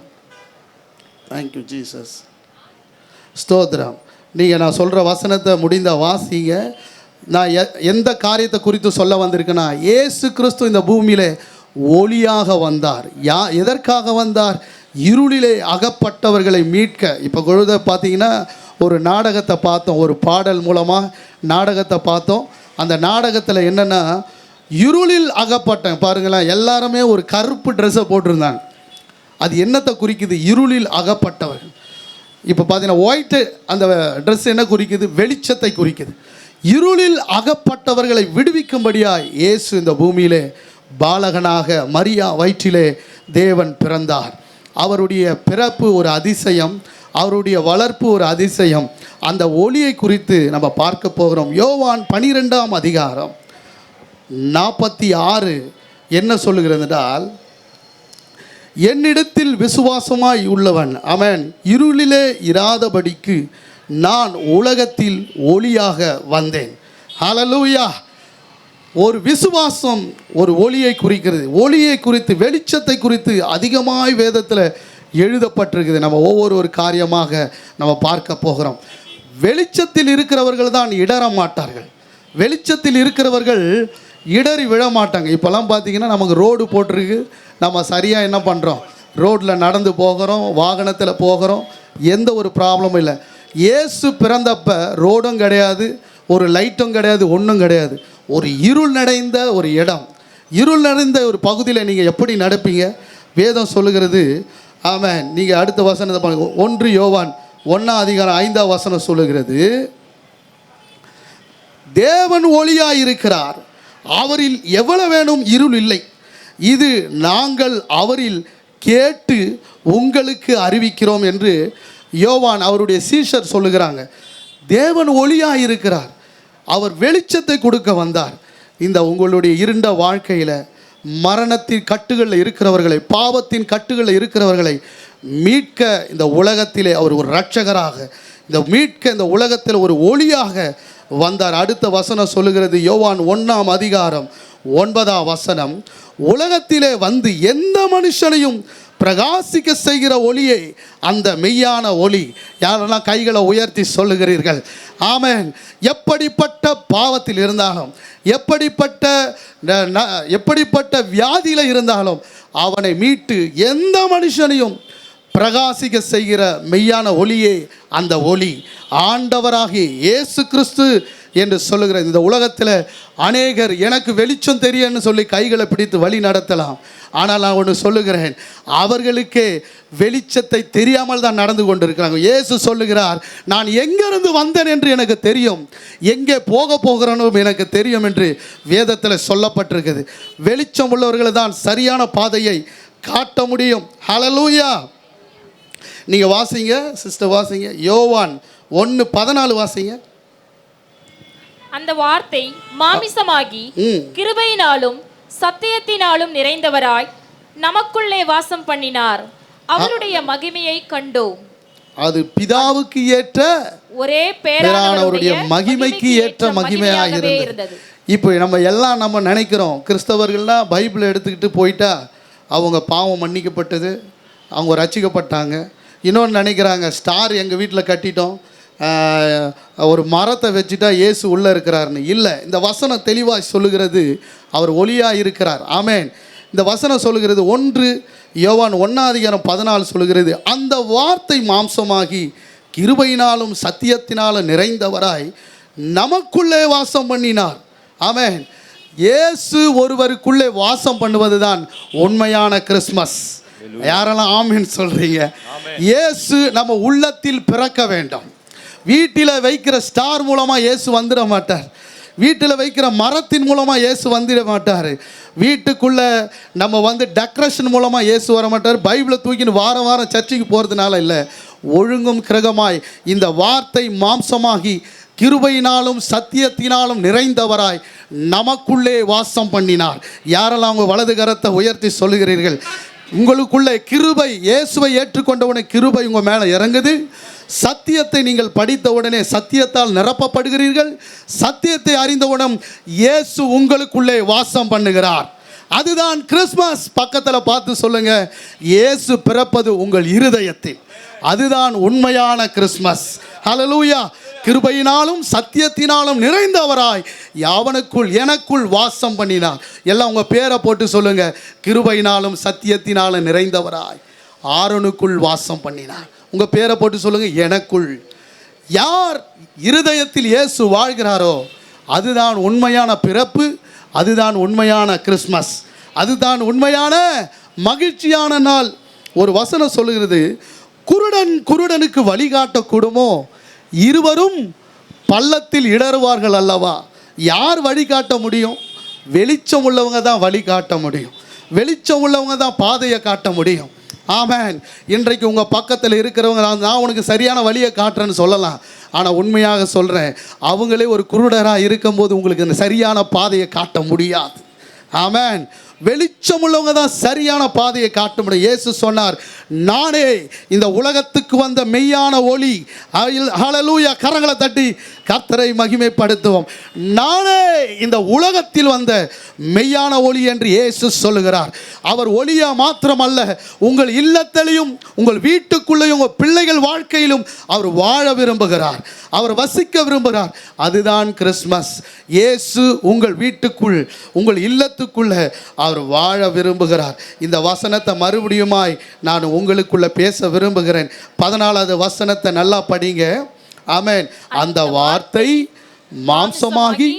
Thank you Jesus. ஸ்தோத்திரம். நீங்கள் நான் சொல்கிற வசனத்தை முடிந்த வாசிங்க. நான் எந்த காரியத்தை குறித்து சொல்ல வந்திருக்கேன்னா, இயேசு கிறிஸ்து இந்த பூமியில் ஒளியாக வந்தார். எதற்காக வந்தார்? இருளிலே அகப்பட்டவர்களை மீட்க. இப்போ பொழுது பார்த்தீங்கன்னா ஒரு நாடகத்தை பார்த்தோம், ஒரு பாடல் மூலமாக நாடகத்தை பார்த்தோம். அந்த நாடகத்தில் என்னென்னா, இருளில் அகப்பட்டேன் பாருங்களேன், எல்லாருமே ஒரு கருப்பு ட்ரெஸ்ஸை போட்டிருந்தாங்க. அது என்னத்தை குறிக்குது? இருளில் அகப்பட்டவர்கள். இப்போ பார்த்தீங்கன்னா ஒயிட்டு அந்த ட்ரெஸ் என்ன குறிக்குது? வெளிச்சத்தை குறிக்குது. இருளில் அகப்பட்டவர்களை விடுவிக்கும்படியாய் இயேசு இந்த பூமியிலே பாலகனாக மரியா வயிற்றிலே தேவன் பிறந்தார். அவருடைய பிறப்பு ஒரு அதிசயம், அவருடைய வளர்ப்பு ஒரு அதிசயம். அந்த ஒளியை குறித்து நம்ம பார்க்க போகிறோம். யோவான் 12ஆம் அதிகாரம் 46 என்ன சொல்லுகிறது என்றால், என்னிடத்தில் விசுவாசமாய் உள்ளவன் அவன் இருளிலே இராதபடிக்கு நான் உலகத்தில் ஒளியாக வந்தேன். ஹல்லேலூயா. ஒரு விசுவாசம் ஒரு ஒளியை குறிக்கிறது. ஒளியை குறித்து, வெளிச்சத்தை குறித்து அதிகமாய் வேதத்தில் எழுதப்பட்டிருக்குது. நம்ம ஒவ்வொரு காரியமாக நம்ம பார்க்க போகிறோம். வெளிச்சத்தில் இருக்கிறவர்கள் தான் இடற மாட்டார்கள். வெளிச்சத்தில் இருக்கிறவர்கள் இடறி விழ மாட்டாங்க. இப்போல்லாம் பார்த்தீங்கன்னா நமக்கு ரோடு போட்டிருக்கு, நம்ம சரியாக என்ன பண்ணுறோம், ரோட்டில் நடந்து போகிறோம், வாகனத்தில் போகிறோம், எந்த ஒரு ப்ராப்ளமும் இல்லை. இயேசு பிறந்தப்ப ரோடும் கிடையாது, ஒரு லைட்டும் கிடையாது, ஒன்றும் கிடையாது. ஒரு இருள் நிறைந்த ஒரு இடம், இருள் நிறைந்த ஒரு பகுதியில் நீங்கள் எப்படி நடப்பீங்க? வேதம் சொல்லுகிறது. ஆமாம், நீங்கள் அடுத்த வசனத்தை பாருங்க. 1 யோவான் 1ஆம் அதிகாரம் 5ஆம் வசனம் சொல்லுகிறது, தேவன் ஒளியாயிருக்கிறார், அவரில் எவ்வளவு வேணும் இருள் இல்லை. இது நாங்கள் அவரில் கேட்டு உங்களுக்கு அறிவிக்கிறோம் என்று யோவான் அவருடைய சீஷர் சொல்லுகிறாங்க. தேவன் ஒளியாயிருக்கிறார், அவர் வெளிச்சத்தை கொடுக்க வந்தார். இந்த உங்களுடைய இருண்ட வாழ்க்கையில் மரணத்தின் கட்டுகளில் இருக்கிறவர்களை, பாவத்தின் கட்டுகளில் இருக்கிறவர்களை மீட்க இந்த உலகத்திலே அவர் ஒரு இரட்சகராக, இந்த மீட்க இந்த உலகத்தில் ஒரு ஒளியாக வந்தார். அடுத்த வசனம் சொல்லுகிறது, யோவான் 1ஆம் அதிகாரம் 9ஆம் வசனம், உலகத்திலே வந்து எந்த மனுஷனையும் பிரகாசிக்க செய்கிற ஒளியை, அந்த மெய்யான ஒளி. யாரெல்லாம் கைகளை உயர்த்தி சொல்லுகிறீர்கள்? ஆமென். எப்படிப்பட்ட பாவத்தில் இருந்தாலும், எப்படிப்பட்ட வியாதியில் இருந்தாலும் அவனை மீட்டு எந்த மனுஷனையும் பிரகாசிக்க செய்கிற மெய்யான ஒளியே அந்த ஒளி ஆண்டவராகிய இயேசு கிறிஸ்து என்று சொல்லுகிற இந்த உலகத்தில் அநேகர் எனக்கு வெளிச்சம் தெரியும்னு சொல்லி கைகளை பிடித்து வழி நடத்தலாம். ஆனால் நான் ஒன்று சொல்லுகிறேன், அவர்களுக்கே வெளிச்சத்தை தெரியாமல் தான் நடந்து கொண்டிருக்கிறாங்க. இயேசு சொல்லுகிறார், நான் எங்கிருந்து வந்தேன் என்று எனக்கு தெரியும், எங்கே போகிறனும் எனக்கு தெரியும் என்று வேதத்தில் சொல்லப்பட்டிருக்குது. வெளிச்சம் உள்ளவர்களை தான் சரியான பாதையை காட்ட முடியும். ஹல்லேலூயா. நீங்கள் வாசிங்க சிஸ்டர், வாசிங்க யோவான் 1:14 வாசிங்க. அந்த வார்த்தை மாமிசமாகி கிருபையினாலும் சத்தியத்தினாலும் நிறைந்தவராய் நமக்குள்ளே வாசம் பண்ணினார், அவருடைய மகிமையை கண்டோம். அது பிதாவுக்கு ஏற்ற ஒரே பேரானவருடைய மகிமைக்கு ஏற்ற மகிமையாக இருந்தது. இப்போ நம்ம நினைக்கிறோம், கிறிஸ்தவர்கள்லாம் பைபிளை எடுத்துக்கிட்டு போயிட்டா அவங்க பாவம் மன்னிக்கப்பட்டது, அவங்க ரட்சிக்கப்பட்டாங்க. இன்னொன்று நினைக்கிறாங்க, ஸ்டார் எங்கள் வீட்டில் கட்டிட்டோம், ஒரு மரத்தை வச்சுட்டா இயேசு உள்ளே இருக்கிறாருன்னு. இல்லை, இந்த வசனம் தெளிவாக சொல்லுகிறது, அவர் ஒளியாக இருக்கிறார். ஆமென். இந்த வசனம் சொல்லுகிறது 1 யோவான் 1ஆம் அதிகாரம் 14 சொல்லுகிறது, அந்த வார்த்தை மாம்சமாகி கிருபையினாலும் சத்தியத்தினாலும் நிறைந்தவராய் நமக்குள்ளே வாசம் பண்ணினார். ஆமென். இயேசு ஒருவருக்குள்ளே வாசம் பண்ணுவது தான் உண்மையான கிறிஸ்மஸ். யாரெல்லாம் ஆமென் சொல்றீங்க? இயேசு நம்ம உள்ளத்தில் பிறக்க வேண்டும். வீட்டில் வைக்கிற ஸ்டார் மூலமாக இயேசு வந்துட மாட்டார், வீட்டில் வைக்கிற மரத்தின் மூலமாக இயேசு வந்துட மாட்டார், வீட்டுக்குள்ளே நம்ம டெக்கரேஷன் மூலமாக இயேசு வர மாட்டார், பைபிளை தூக்கின்னு வாரம் வாரம் சர்ச்சுக்கு போகிறதுனால இல்லை. ஒழுங்கும் கிரகமாய் இந்த வார்த்தை மாம்சமாகி கிருபையினாலும் சத்தியத்தினாலும் நிறைந்தவராய் நமக்குள்ளே வாசம் பண்ணினார். யாரெல்லாம் அவங்க வலது கரத்தை உயர்த்தி சொல்லுகிறீர்கள்? உங்களுக்குள்ளே கிருபை, இயேசுவை ஏற்றுக்கொண்டவுடனே கிருபை உங்கள் மேலே இறங்குது. சத்தியத்தை நீங்கள் படித்த உடனே சத்தியத்தால் நிரப்பப்படுகிறீர்கள். சத்தியத்தை அறிந்தவுடன் இயேசு உங்களுக்குள்ளே வாசம் பண்ணுகிறார். அதுதான் கிறிஸ்மஸ். பக்கத்தில் பார்த்து சொல்லுங்க, இயேசு பிறப்பது உங்கள் இருதயத்தில். அதுதான் உண்மையான கிறிஸ்மஸ். ஹல்லேலூயா. கிருபையினாலும் சத்தியத்தினாலும் நிறைந்தவராய் யாவனுக்குள் எனக்குள் வாசம் பண்ணினார். எல்லாம் உங்கள் பேரை போட்டு சொல்லுங்க, கிருபையினாலும் சத்தியத்தினாலும் நிறைந்தவராய் ஆரோனுக்குள் வாசம் பண்ணினார். உங்கள் பேரை போட்டு சொல்லுங்க, எனக்குள். யார் இருதயத்தில் இயேசு வாழ்கிறாரோ அதுதான் உண்மையான பிறப்பு, அதுதான் உண்மையான கிறிஸ்மஸ், அதுதான் உண்மையான மகிழ்ச்சியான நாள். ஒரு வசனம் சொல்லுகிறது, குருடனுக்கு வழிகாட்டக்கூடுமோ, இருவரும் பள்ளத்தில் இடறுவார்கள் அல்லவா. யார் வழிகாட்ட முடியும்? வெளிச்சம் உள்ளவங்க தான் வழிகாட்ட முடியும். வெளிச்சம் உள்ளவங்க தான் பாதையை காட்ட முடியும். ஆமென். இன்றைக்கு உங்கள் பக்கத்தில் இருக்கிறவங்க நான் உனக்கு சரியான வழியை காட்டுறேன்னு சொல்லலாம். ஆனால் உண்மையாக சொல்கிறேன், அவங்களே ஒரு குருடராக இருக்கும்போது உங்களுக்கு இந்த சரியான பாதையை காட்ட முடியாது. ஆமென். வெளிச்சம் உள்ளவங்க தான் சரியான பாதையை காட்ட முடியும். இயேசு சொன்னார், நானே இந்த உலகத்துக்கு வந்த மெய்யான ஒளி. ஹல்லேலூயா. கரங்களை தட்டி கர்த்தரை மகிமைப்படுத்துவோம். நானே இந்த உலகத்தில் வந்த மெய்யான ஒளி என்று இயேசு சொல்லுகிறார். அவர் ஒளியா மாத்திரமல்ல, உங்கள் இல்லத்திலையும் உங்கள் வீட்டுக்குள்ளேயும் உங்கள் பிள்ளைகள் வாழ்க்கையிலும் அவர் வாழ விரும்புகிறார், அவர் வசிக்க விரும்புகிறார். அதுதான் கிறிஸ்மஸ். இயேசு உங்கள் வீட்டுக்குள் உங்கள் இல்லத்துக்குள்ள அவர் வாழ விரும்புகிறார். இந்த வசனத்தை மறுபடியுமாய் நான் உங்களுக்குள்ள பேச விரும்புகிறேன். 14வது வசனத்தை நல்லா படிங்க. ஆமென். அந்த வார்த்தை மாம்சமாகி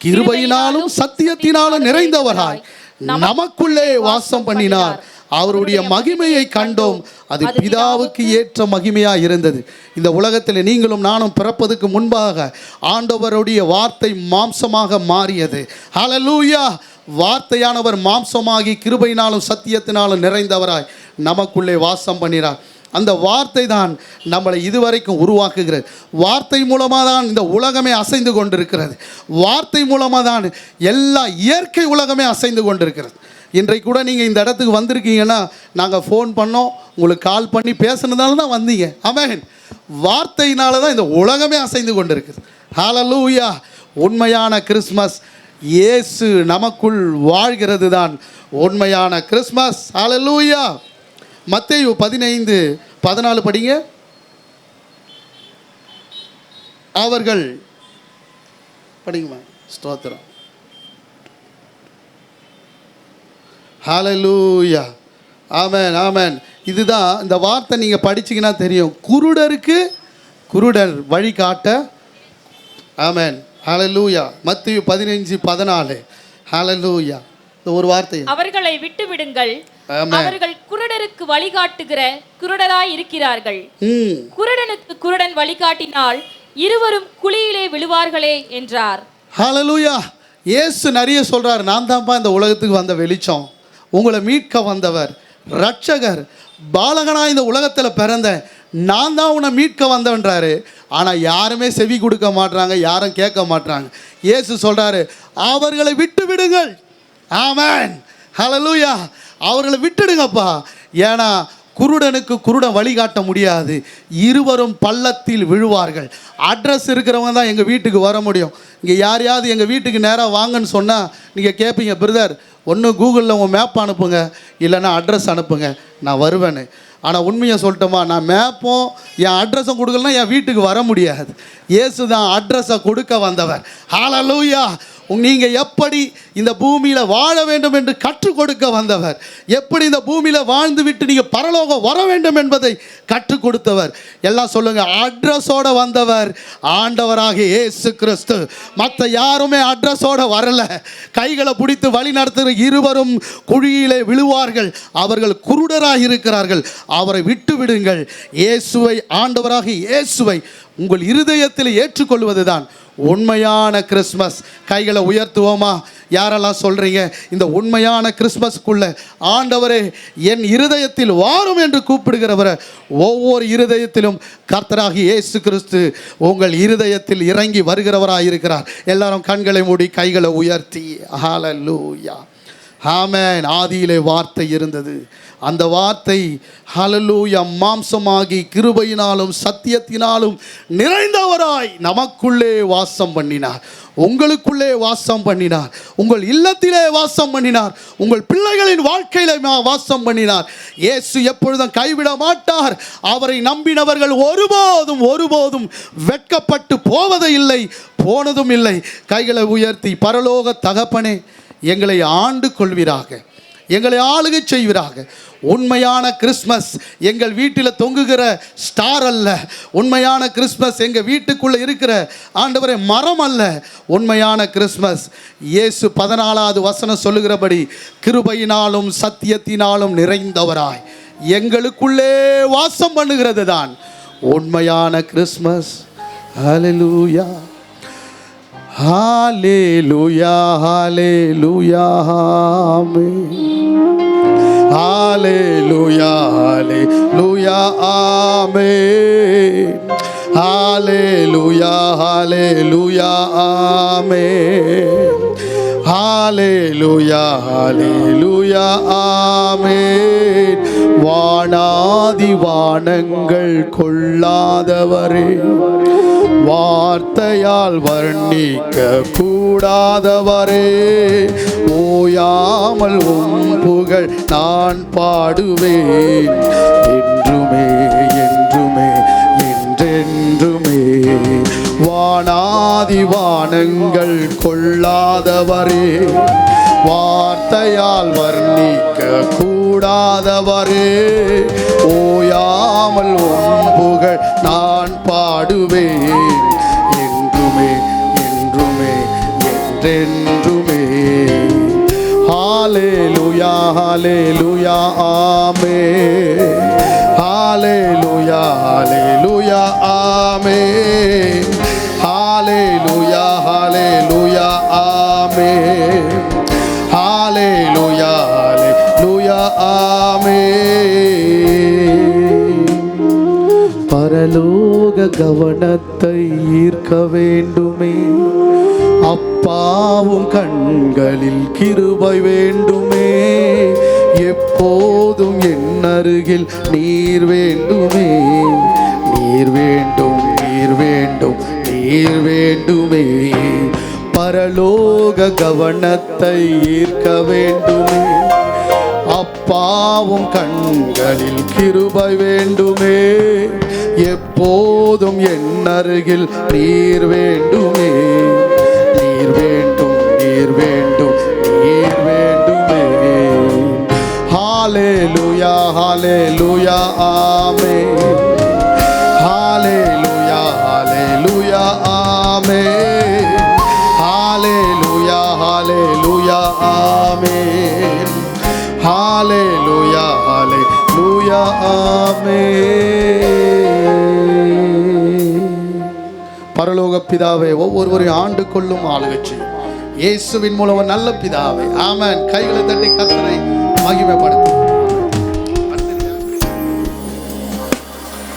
கிருபையினாலும் சத்தியத்தினாலும் நிறைந்தவராய் நமக்குள்ளே வாசம் பண்ணினார். அவருடைய மகிமையை கண்டோம், அது பிதாவுக்கு ஏற்ற மகிமையாக இருந்தது. இந்த உலகத்தில் நீங்களும் நானும் பிறப்பதற்கு முன்பாக ஆண்டவருடைய வார்த்தை மாம்சமாக மாறியது. ஹல்லேலூயா. வார்த்தையானவர் மாம்சமாகி கிருபையினாலும் சத்தியத்தினாலும் நிறைந்தவராய் நமக்குள்ளே வாசம் பண்ணினார். அந்த வார்த்தை தான் நம்மளை இதுவரைக்கும் உருவாக்குகிறது. வார்த்தை மூலமாக தான் இந்த உலகமே அசைந்து கொண்டிருக்கிறது. வார்த்தை மூலமாக தான் எல்லா இயற்கை உலகமே அசைந்து கொண்டிருக்கிறது. இன்றைக்கு கூட நீங்கள் இந்த இடத்துக்கு வந்திருக்கீங்கன்னா நாங்கள் ஃபோன் பண்ணோம், உங்களுக்கு கால் பண்ணி பேசுனதால தான் வந்தீங்க. ஆமென். வார்த்தையினால தான் இந்த உலகமே அசைந்து கொண்டிருக்குது. ஹல்லேலூயா. உண்மையான கிறிஸ்மஸ் இயேசு நமக்குள் வாழ்கிறது தான் உண்மையான கிறிஸ்மஸ். ஹல்லேலூயா. மத்தேயு 15:14 படிங்க. அவர்கள் படிங்கம்மா. ஸ்தோத்திரம். ஹல்லேலூயா. ஆமென், ஆமென். இதுதான் இந்த வார்த்தை நீங்கள் படிச்சிங்கன்னா தெரியும். குருடருக்கு குருடர் வழிகாட்ட. ஆமென். ஹல்லேலூயா. மத்தேயு 15:14. ஹல்லேலூயா. இந்த ஒரு வார்த்தை, அவர்களை விட்டு விடுங்கள், அவர்கள் குருடருக்கு வழிகாட்டுகிற குருடராய் இருக்கிறார்கள். குருடனுக்கு குருடன் வழிகாட்டினால் இருவரும் குழியிலே விழுவார்களே என்றார். ஹல்லேலூயா. இயேசு நிறைய சொல்றார், நான் தான்ப்பா இந்த உலகத்துக்கு வந்த வெளிச்சம், உங்களை மீட்க வந்தவர், ரட்சகர், பாலகனாக இந்த உலகத்தில் பிறந்த நான் தான் உன்னை மீட்க வந்தவன்றாரு. ஆனால் யாருமே செவி கொடுக்க மாட்றாங்க, யாரும் கேட்க மாட்றாங்க. இயேசு சொல்றாரு, அவர்களை விட்டு விடுங்கள். ஆமென். ஹல்லேலூயா. அவர்களை விட்டுடுங்கப்பா. ஏன்னா குருடனுக்கு குருடன் வழிகாட்ட முடியாது, இருவரும் பள்ளத்தில் விழுவார்கள். அட்ரஸ் இருக்கிறவங்க தான் எங்கள் வீட்டுக்கு வர முடியும். இங்கே யாரையாவது எங்கள் வீட்டுக்கு நேராக வாங்கன்னு சொன்னால் நீங்கள் கேட்பீங்க, பிரதர் ஒன்று கூகுளில் உங்கள் மேப் அனுப்புங்க, இல்லைன்னா அட்ரஸ் அனுப்புங்க, நான் வருவேன்னு. ஆனால் உண்மையை சொல்லட்டுமா, நான் மேப்பும் என் அட்ரஸும் கொடுக்கலன்னா என் வீட்டுக்கு வர முடியாது. இயேசு தான் அட்ரஸை கொடுக்க வந்தவர். ஹல்லேலூயா. நீங்கள் எப்படி இந்த பூமியில் வாழ வேண்டும் என்று கற்றுக் கொடுக்க வந்தவர், எப்படி இந்த பூமியில் வாழ்ந்து விட்டு நீங்கள் பரலோகம் வர வேண்டும் என்பதை கற்றுக் கொடுத்தவர். எல்லாம் சொல்லுங்க, அட்ரஸோட வந்தவர் ஆண்டவராக இயேசு கிறிஸ்து. மற்ற யாருமே அட்ரஸோட வரல. கைகளை பிடித்து வழி நடத்துகிற இருவரும் குழியிலே விழுவார்கள். அவர்கள் குருடராக இருக்கிறார்கள். அவரை விட்டு விடுங்கள். இயேசுவை, ஆண்டவராக இயேசுவை உங்கள் இருதயத்தில் ஏற்றுக்கொள்வது தான் உண்மையான கிறிஸ்மஸ். கைகளை உயர்த்துவோமா? யாரெல்லாம் சொல்கிறீங்க இந்த உண்மையான கிறிஸ்மஸ்க்குள்ள ஆண்டவரே என் இருதயத்தில் வாரும் என்று கூப்பிடுகிறவரை ஒவ்வொரு இருதயத்திலும் கர்த்தராகி இயேசு கிறிஸ்து உங்கள் இருதயத்தில் இறங்கி வருகிறவராக இருக்கிறார். எல்லாரும் கண்களை மூடி கைகளை உயர்த்தி ஹல்லேலூயா. ஆமென். ஆதியிலே வார்த்தை இருந்தது, அந்த வார்த்தை ஹல்லேலூயா மாம்சமாகி கிருபையினாலும் சத்தியத்தினாலும் நிறைந்தவராய் நமக்குள்ளே வாசம் பண்ணினார், உங்களுக்குள்ளே வாசம் பண்ணினார், உங்கள் இல்லத்திலே வாசம் பண்ணினார், உங்கள் பிள்ளைகளின் வாழ்க்கையிலே வாசம் பண்ணினார். இயேசு எப்பொழுதும் கைவிட மாட்டார். அவரை நம்பினவர்கள் ஒருபோதும் ஒருபோதும் வெட்கப்பட்டு போவதே இல்லை, போனதும் இல்லை. கைகளை உயர்த்தி, பரலோக தகப்பனே எங்களை ஆண்டு கொள்வீராக, எங்களை ஆளுகை செய்வீராக. உண்மையான கிறிஸ்மஸ் எங்கள் வீட்டில் தொங்குகிற ஸ்டார் அல்ல, உண்மையான கிறிஸ்மஸ் எங்கள் வீட்டுக்குள்ளே இருக்கிற ஆண்டவரே மரம் அல்ல. உண்மையான கிறிஸ்மஸ் இயேசு 14வது வசனம் சொல்லுகிறபடி கிருபையினாலும் சத்தியத்தினாலும் நிறைந்தவராய் எங்களுக்குள்ளே வாசம் பண்ணுகிறது தான் உண்மையான கிறிஸ்மஸ். ஹல்லேலூயா. ஹalleluya ஹalleluya ஆமென். ஹalleluya ஹalleluya ஆமென். ஹalleluya ஹalleluya ஆமென். ஹalleluya ஹalleluya ஆமென். வானாதி வானங்கள் கொள்ளாதவரே, வார்த்தையால் வர்ணிக்க கூடாதவரே, ஓயாமல் உம் புகழ் நான் பாடுவேன் என்றுமே என்றுமே என்றென்றுமே. வானாதி வானங்கள் கொள்ளாதவரே, வார்த்தையால் வர்ணிக்க கூடாதவரே, ஓயாமல் உம் புகழ் நான் பாடுவேன் என்றுமே என்றுமே என்றென்றுமே. ஹalleluya ஹalleluya ஆமென். ஹalleluya ஹalleluya ஆமென். ஹalleluya ஹalleluya ஆமென். ஹalleluya ஹalleluya ஆமென். பரலோக கவனத்தை ஈர்க்க வேண்டுமே, அப்பாவும் கண்களில் கிருபை வேண்டுமே, எப்போதும் என் அருகில் நீர் வேண்டுமே, நீர் வேண்டும் நீர் வேண்டும் நீர் வேண்டுமே. பரலோக கவனத்தை ஈர்க்க வேண்டுமே, அப்பாவும் கண்களில் கிருபை வேண்டுமே, எப்போதும் என் அருகில் நீர் வேண்டுமே, நீர் வேண்டும் நீர் வேண்டும் நீர் வேண்டுமே. ஹalleluya ஹalleluya ஆமென். ஹalleluya ஹalleluya ஆமென். ஹalleluya ஹalleluya ஆமென். ஹalleluya ஹalleluya ஆமென். பரலோக பிதாவே, ஒவ்வொருவரையும் ஆண்டு கொள்ளும் ஆளுகட்சி இயேசுவின் மூலம் ஒரு நல்ல பிதாவே, ஆமென். கைகளை தட்டி கர்த்தரை மகிமைப்படுத்தும்.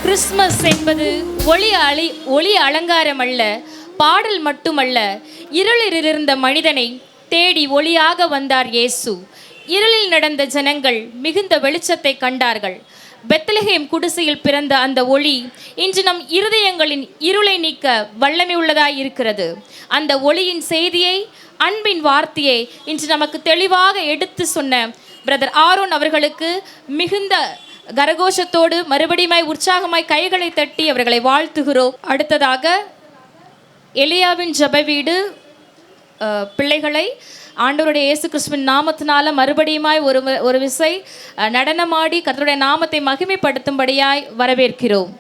கிறிஸ்மஸ் என்பது ஒளி அலங்காரம் அல்ல, பாடல் மட்டுமல்ல. இருளிலிருந்த மனிதனை தேடி ஒளியாக வந்தார் இயேசு. இருளில் நடந்த ஜனங்கள் மிகுந்த வெளிச்சத்தை கண்டார்கள். பெத்லகேம் குடிசையில் பிறந்த அந்த ஒளி இன்று நம் இருதயங்களின் இருளை நீக்க வல்லமை உள்ளதாய் இருக்கிறது. அந்த ஒளியின் செய்தியை, அன்பின் வார்த்தையை இன்று நமக்கு தெளிவாக எடுத்து சொன்ன பிரதர் ஆரோன் அவர்களுக்கு மிகுந்த கரகோஷத்தோடு மறுபடியும் உற்சாகமாய் கைகளை தட்டி அவர்களை வாழ்த்துகிறோம். அடுத்ததாக எலியாவின் ஜெப வீடு பிள்ளைகளை ஆண்டவருடைய இயேசு கிறிஸ்துவின் நாமத்தினால மறுபடியுமாய் ஒரு விசை நடனமாடி கர்த்தருடைய நாமத்தை மகிமைப்படுத்தும்படியாய் வரவேற்கிறோம்.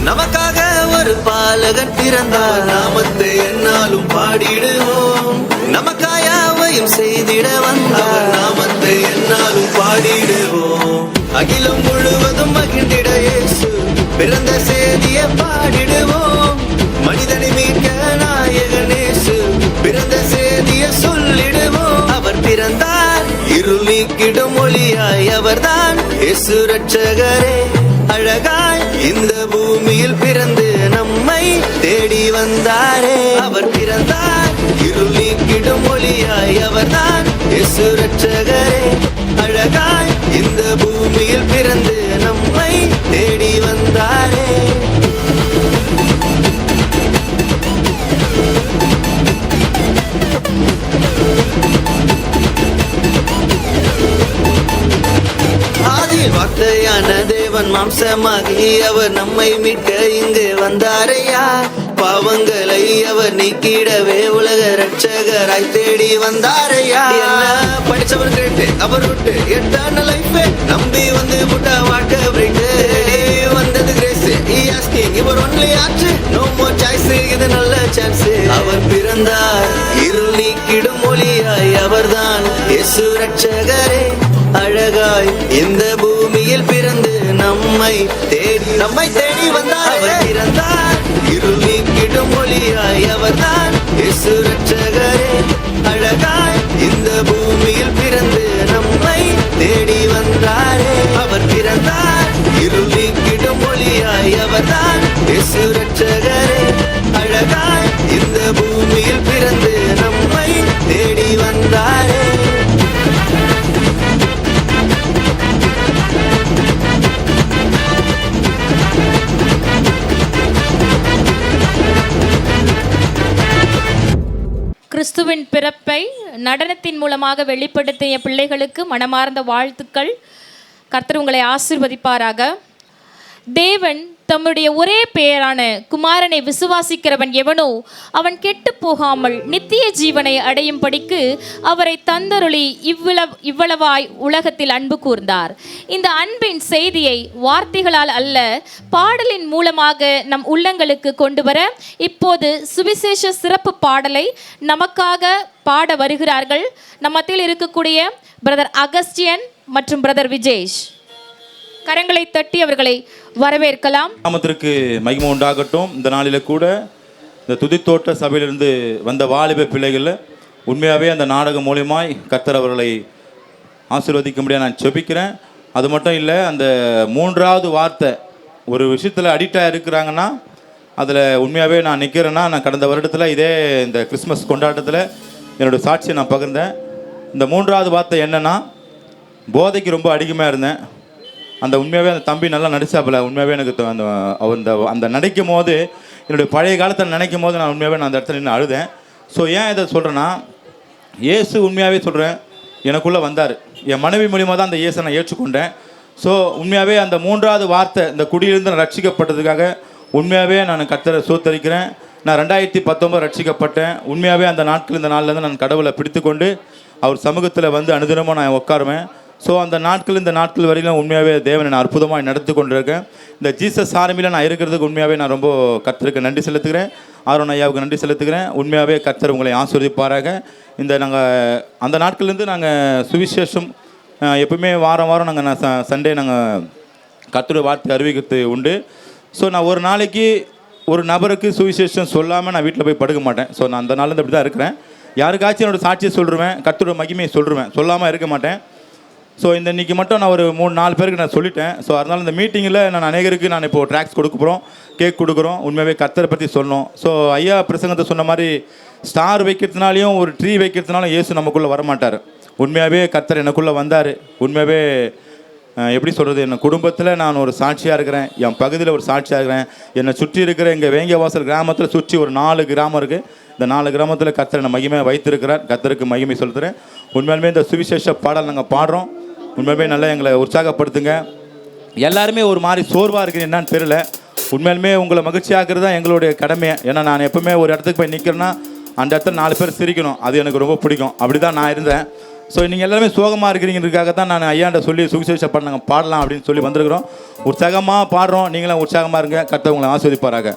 நமக்காக ஒரு பாலகன் பிறந்தார், நாமத்தை என்னாலும் பாடிடுவோம். நமக்காயாவையும் செய்திட வந்தார், நாமத்தை என்னாலும் பாடிடுவோம். அகிலம் முழுவதும் மகிழ்ந்திட இயேசு பிறந்த செய்தியை பாடிடுவோம். மனிதனை மீட்க நாயகன் இயேசு பிறந்த செய்தியை சொல்லிடுவோம். அவர் பிறந்தார் இருள் நீக்கிடும் ஒளியாய், அவர்தான் இயேசு ரட்சகரே. அழகாய் இந்த பூமியில் பிறந்து நம்மை தேடி வந்தாரே. அவர் பிறந்தார் இருள் நீக்கிடும் ஒளியாய், அவர்தான் இயேசு ரட்சகரே. அழகாய் இந்த பூமியில் பிறந்து நம்மை தேடி வந்தாரே. ஆதியில் வார்த்தையான தேவன் மாம்சமாகி அவர் நம்மை மீட்க இங்கு வந்தாரையா. பாவங்களை அவர் நீக்கிடவே உலக ரட்சகராய் தேடி வந்தாரையா. என்ன படிச்சவர் கேட்டு அவர் விட்டு எட்டான லைஃப் நம்பி வந்து புட்டா வாழ்க்கை விட்டு வந்தது கிரேஸ். இவர் ஒன்லி ஆச்சு, நோ மோர் சாய்ஸ், இது நல்ல சான்ஸ். அவர் பிறந்தார் இருள் நீக்கிடும் ஒளியாய், அவர்தான் இயேசு ரட்சகரே. அழகாய் இந்த பூமியில் பிறந்து நம்மை தேடி வந்தார். அவர் பிறந்தார் இருள் நீக்கிடும் ஒளியாய், அவர்தான் இயேசு ரட்சகரே. அழகாய் இந்த பூமியில் பிறந்து நம்மை தேடி வந்தாரே. அவர் பிறந்தார் இருள் நீக்கிடும் ஒளியாய், அவர்தான் இயேசு ரட்சகரே. அழகாய் இந்த பூமியில் பிறந்து நம்மை தேடி வந்தாரே. கிறிஸ்துவின் பிறப்பை நடனத்தின் மூலமாக வெளிப்படுத்திய பிள்ளைகளுக்கு மனமார்ந்த வாழ்த்துக்கள். கர்த்தர் உங்களை ஆசீர்வதிப்பாராக. தேவன் தம்முடைய ஒரே பெயரான குமாரனை விசுவாசிக்கிறவன் எவனோ அவன் கெட்டு போகாமல் நித்திய ஜீவனை அடையும்படிக்கு அவரை தந்தருளி இவ்வளவாய் உலகத்தில் அன்பு கூர்ந்தார். இந்த அன்பின் செய்தியை வார்த்தைகளால் அல்ல, பாடலின் மூலமாக நம் உள்ளங்களுக்கு கொண்டு வர இப்போது சுவிசேஷ சிறப்பு பாடலை நமக்காக பாட வருகிறார்கள் நம் மத்தியில் இருக்கக்கூடிய பிரதர் அகஸ்டியன் மற்றும் பிரதர் விஜேஷ். கரங்களை தட்டி அவர்களை வரவேற்கலாம். நாமத்திற்கு மகிமை உண்டாகட்டும். இந்த நாளில் கூட இந்த துதித்தோட்ட சபையிலிருந்து வந்த வாலிப பிள்ளைகள் உண்மையாகவே அந்த நாடகம் மூலியமாய் கர்த்தர் அவர்களை ஆசீர்வதிக்க முடியாது நான் செபிக்கிறேன். அது மட்டும் இல்லை, அந்த மூன்றாவது வார்த்தை ஒரு விஷயத்தில் அடிக்டாக இருக்கிறாங்கன்னா அதில் உண்மையாகவே நான் நிற்கிறேன்னா, நான் கடந்த வருடத்தில் இதே இந்த கிறிஸ்மஸ் கொண்டாட்டத்தில் என்னோடய சாட்சியை நான் பகிர்ந்தேன். இந்த மூன்றாவது வார்த்தை என்னென்னா, போதைக்கு ரொம்ப அடிக்கமாக இருந்தேன். அந்த உண்மையாகவே அந்த தம்பி நல்லா நடிச்சாப்பில். உண்மையாகவே எனக்கு அந்த நடிக்கும் போது என்னுடைய பழைய காலத்தில் நினைக்கும் போது நான் உண்மையாகவே நான் அந்த இடத்துல நின்று அழுதேன். ஸோ ஏன் இதை சொல்கிறேன்னா, இயேசு உண்மையாகவே சொல்கிறேன் எனக்குள்ளே வந்தார். என் மனைவி மூலியமாக தான் அந்த இயேசை நான் ஏற்றுக்கொண்டேன். ஸோ உண்மையாகவே அந்த மூன்றாவது வார்த்தை, இந்த குடியிலிருந்து நான் ரட்சிக்கப்பட்டதுக்காக உண்மையாகவே நான் கர்த்தரை சோத்தரிக்கிறேன். நான் 2019 ரட்சிக்கப்பட்டேன். உண்மையாகவே அந்த நாட்கள் இந்த நாள்லேருந்து நான் கடவுளை பிடித்துக்கொண்டு அவர் சமூகத்தில் வந்து அனுதினமும் நான் உட்காருவேன். ஸோ அந்த நாட்கள் இந்த நாட்கள் வரையிலும் உண்மையாகவே தேவனை நான் அற்புதமாக நடத்தி கொண்டிருக்கேன். இந்த ஜீசஸ் ஆர்மியில் நான் இருக்கிறதுக்கு உண்மையாகவே நான் ரொம்ப கர்த்தருக்கு நன்றி செலுத்துகிறேன். ஆரோன் ஐயாவுக்கு நன்றி செலுத்துகிறேன். உண்மையாகவே கர்த்தர் உங்களை ஆசீர்வதிப்பாராக. இந்த நாங்கள் அந்த நாட்கள்லேருந்து நாங்கள் சுவிசேஷம் எப்பவுமே வாரம் வாரம் நாங்கள் சண்டே நாங்கள் கர்த்தருடைய வார்த்தை அறிவிக்கிறது உண்டு. ஸோ நான் ஒரு நாளைக்கு ஒரு நபருக்கு சுவிசேஷம் சொல்லாமல் நான் வீட்டில் போய் படுக்க மாட்டேன். ஸோ நான் அந்த நாள்லேருந்து அப்படி தான் இருக்கிறேன். யாருக்காச்சும் என்னோடய சாட்சியை சொல்லுவேன், கர்த்தருடைய மகிமையை சொல்லுவேன், சொல்லாமல் இருக்க மாட்டேன். ஸோ இன்றைக்கி மட்டும் நான் ஒரு 3-4 பேருக்கு நான் சொல்லிட்டேன். ஸோ அதனால் இந்த மீட்டிங்கில் நான் அநேகருக்கு நான் இப்போது ட்ராக்ஸ் கொடுக்க போகிறோம், கேக் கொடுக்குறோம். உண்மையாகவே கர்த்தரை பற்றி சொல்லணும். ஸோ ஐயா பிரசங்கத்தை சொன்ன மாதிரி ஸ்டார் வைக்கிறதுனாலையும் ஒரு ட்ரீ வைக்கிறதுனாலும் இயேசு நமக்குள்ளே வரமாட்டார். உண்மையாகவே கர்த்தர் எனக்குள்ளே வந்தார். உண்மையாகவே எப்படி சொல்கிறது, என் குடும்பத்தில் நான் ஒரு சாட்சியாக இருக்கிறேன், என் பகுதியில் ஒரு சாட்சியாக இருக்கிறேன். என்னை சுற்றி இருக்கிற எங்கள் வேங்கியவாசல் கிராமத்தில் சுற்றி ஒரு 4 கிராமம் இருக்குது. இந்த 4 கிராமத்தில் கர்த்தர் என்னை மகிமையாக வைத்திருக்கிறார். கர்த்தருக்கு மகிமை செலுத்துகிறேன். உண்மையாலுமே இந்த சுவிசேஷ பாடல் நாங்கள் பாடுறோம். உண்மையாலுமே நல்லா எங்களை உற்சாகப்படுத்துங்க. எல்லாருமே ஒரு மாதிரி சோர்வாக இருக்குது, என்னன்னு தெரியல. உண்மையாலுமே உங்களை மகிழ்ச்சியாகிறது தான் எங்களுடைய கடமையை. ஏன்னா நான் எப்பவுமே ஒரு இடத்துக்கு போய் நிற்கிறேன்னா அந்த இடத்துல 4 பேர் சிரிக்கணும், அது எனக்கு ரொம்ப பிடிக்கும். அப்படி தான் நான் இருந்தேன். ஸோ நீங்கள் எல்லாருமே சோகமாக இருக்கிறீங்கிறதுக்காக தான் நான் ஐயாண்ட சொல்லி சுவிசேஷ பாடல் நாங்கள் பாடலாம் அப்படின்னு சொல்லி வந்திருக்கிறோம். உற்சாகமாக பாடுறோம். நீங்களும் உற்சாகமாக இருங்க. கர்த்தர் உங்களை ஆசீர்வதிப்பாராக.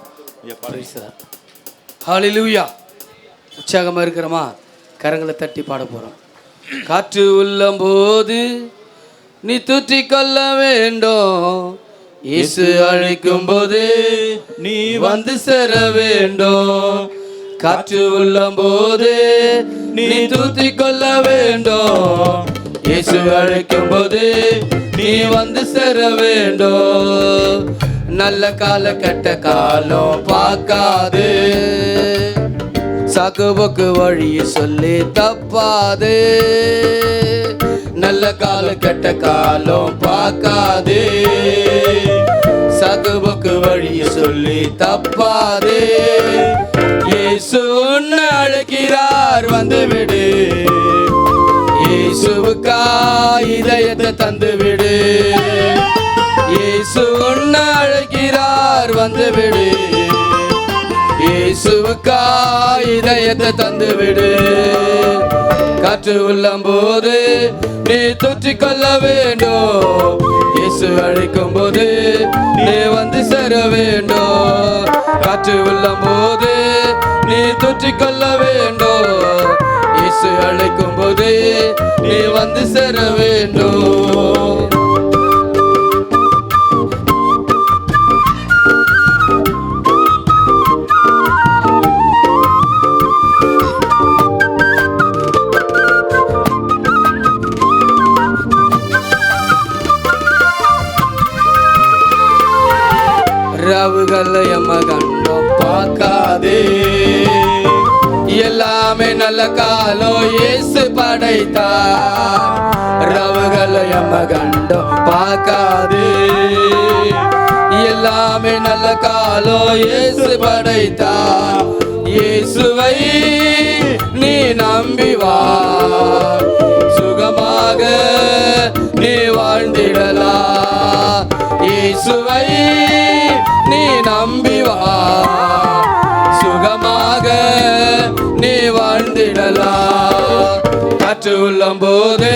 ஹல்லேலூயா. உற்சாகமாக இருக்கிறோமா? கரங்களை தட்டி பாட போகிறோம். காற்று உள்ளம் போது நீ தூற்றி கொள்ள வேண்டும், இயேசு அழைக்கும் போது நீ வந்து சேர வேண்டும். காற்று உள்ளம் போது நீ தூற்றி கொள்ள வேண்டும், இயேசு அழைக்கும் போது நீ வந்து சேர வேண்டும். நல்ல கால கெட்ட காலம் பார்க்காது, சாக்கு போக்கு வழியை சொல்லி தப்பாது. நல்ல காலம் கெட்ட காலம் பார்க்காது, சாக்கு போக்கு வழியை சொல்லி தப்பாது. இயேசு உன்னை அழைக்கிறார், வந்து விடு. இயேசுவுக்கா இதயத்தை தந்து விடு. இயேசு உன்னை அழைக்கிறார் வந்துவிடு. இயேசுவுக்கா இதயத்தை தந்துவிடு. காற்று உள்ளம் போது நீ தொற்றிக்கொள்ள வேண்டும். இயேசு அழைக்கும் போது நீ வந்து சேர வேண்டும். காற்று உள்ளம் போது நீ தொற்றிக்கொள்ள வேண்டும். இயேசு அழைக்கும் போது நீ வந்து சேர வேண்டும். ரவுகள் எம்ம கண்டம் பார்க்காதே. எல்லாமே நல்ல காலம் இயேசு படைத்தார். ரவுகள் எம்ம கண்டம் பார்க்காதே. எல்லாமே நல்ல காலம் இயேசு படைத்தார். இயேசுவை நீ நம்பி வா. சுகமாக நீ வாழ்ந்திடலாம். இயேசுவை நீ நம்பி வா. சுகமாக நீ வாழ்ந்திடலாம். காற்று உள்ளம் போது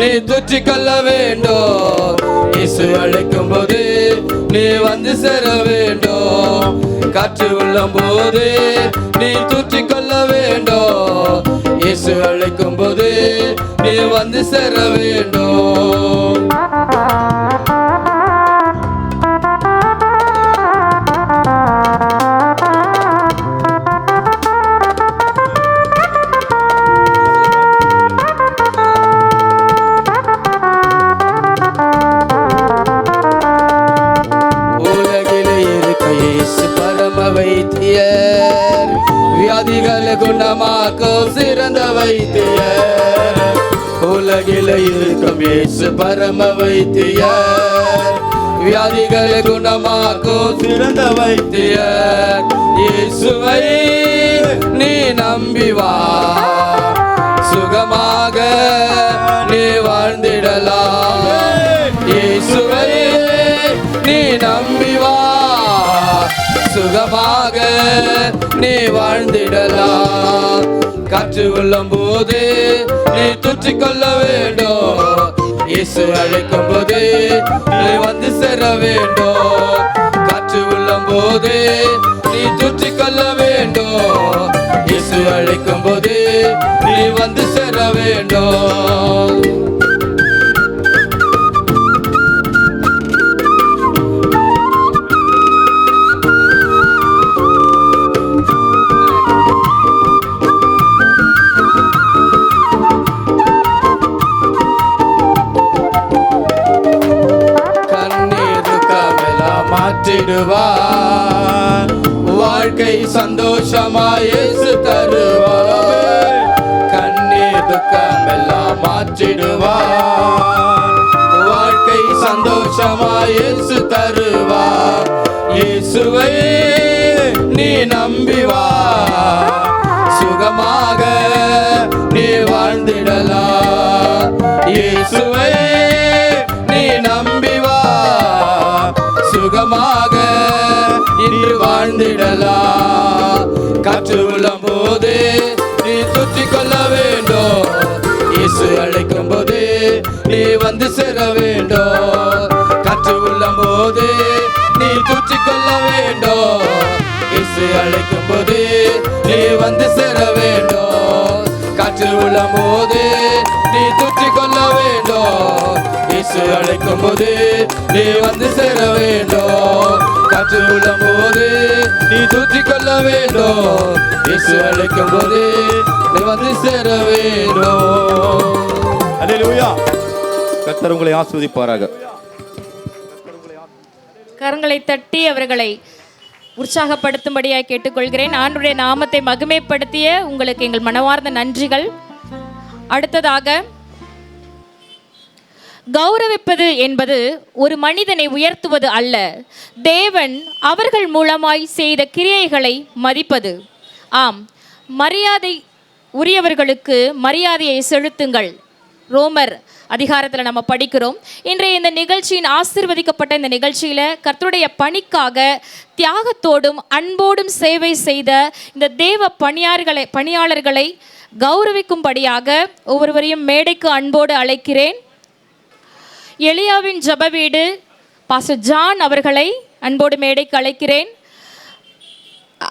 நீ தொற்றிக்கொள்ள வேண்டும். இயேசு அழைக்கும் போது நீ வந்து சேர வேண்டும். காற்று உள்ளம் போது நீ தொற்றிக்கொள்ள வேண்டும். இயேசு அழைக்கும் போது நீ வந்து சேர வேண்டும். வைத்தியர் வியாதிகள் குணமாக்கும் சிறந்த வைத்தியர். உலகில் இருக்கும் இயேசு பரம வைத்தியர். வியாதிகள் குணமாக்கும் சிறந்த வைத்தியர். இயேசுவை நீ நம்பி வா. சுகமாக நீ வாழ்ந்திடலாம். இயேசுவை நீ நம்பி வா. சுகமாக நீ வாழ்ந்திடலாம். காற்று உள்ளம் போது நீ தொற்றிக்கொள்ள வேண்டும். இயேசு அழைக்கும் போது நீ வந்து சேர வேண்டும். காற்று உள்ளம் போது நீ தொற்றிக்கொள்ள வேண்டும். இயேசு அழைக்கும் போது நீ வந்து சேர வேண்டும். மாற்றிடுவார். வாழ்க்கை சந்தோஷமாய் இயேசு தருவார். கண்ணீர் துக்கம் எல்லாம் மாற்றிடுவார். வாழ்க்கை சந்தோஷமாய் இயேசு தருவார். இயேசுவை நீ நம்பி வா. சுகமாக நீ வாழ்ந்திடலாம். இயேசுவை நீ நம்பி வா. சுகமாக இன்று வாழ்ந்திடலாம். காற்று உள்ளம் போது நீ தொற்றிக்கொள்ள வேண்டும். இயேசு அழைக்கும் போது நீ வந்து சேர வேண்டும். காற்று உள்ளம் போது நீ தொற்றிக்கொள்ள வேண்டும். இயேசு அழைக்கும் போது நீ வந்து சேர வேண்டும். காற்று உள்ளம் போது நீ தொற்றிக்கொள்ள வேண்டும். இயேசு அழைக்கும் போது நீ வந்து சேர வேண்டும். காற்று உள்ளம் போது நீ தொற்றிக்கொள்ள வேண்டும். இயேசு அழைக்கும் போது நீ வந்து சேர வேண்டும். அல்லேலூயா. கர்த்தர் உங்களை ஆசீர்வதிப்பாராக. கரங்களை தட்டி அவர்களை உற்சாகப்படுத்தும்படியாக கேட்டுக்கொள்கிறேன். ஆண்டவருடைய நாமத்தை மகிமைப்படுத்திய உங்களுக்கு எங்கள் மனமார்ந்த நன்றிகள். அடுத்ததாக, கௌரவிப்பது என்பது ஒரு மனிதனை உயர்த்துவது அல்ல, தேவன் அவர்கள் மூலமாய் செய்த கிரியைகளை மதிப்பது. ஆம், மரியாதை உரியவர்களுக்கு மரியாதையை செலுத்துங்கள். ரோமர் அதிகாரத்தில் நம்ம படிக்கிறோம். இன்றைய இந்த நிகழ்ச்சியின் ஆசீர்வதிக்கப்பட்ட இந்த நிகழ்ச்சியில் கர்த்தருடைய பணிக்காக தியாகத்தோடும் அன்போடும் சேவை செய்த இந்த தேவ பணியாளர்களை கௌரவிக்கும்படியாக ஒவ்வொருவரையும் மேடைக்கு அன்போடு அழைக்கிறேன். எலியாவின் ஜெப வீடு பாஸ்டர் ஜான் அவர்களை அன்போடு மேடைக்கு அழைக்கிறேன்.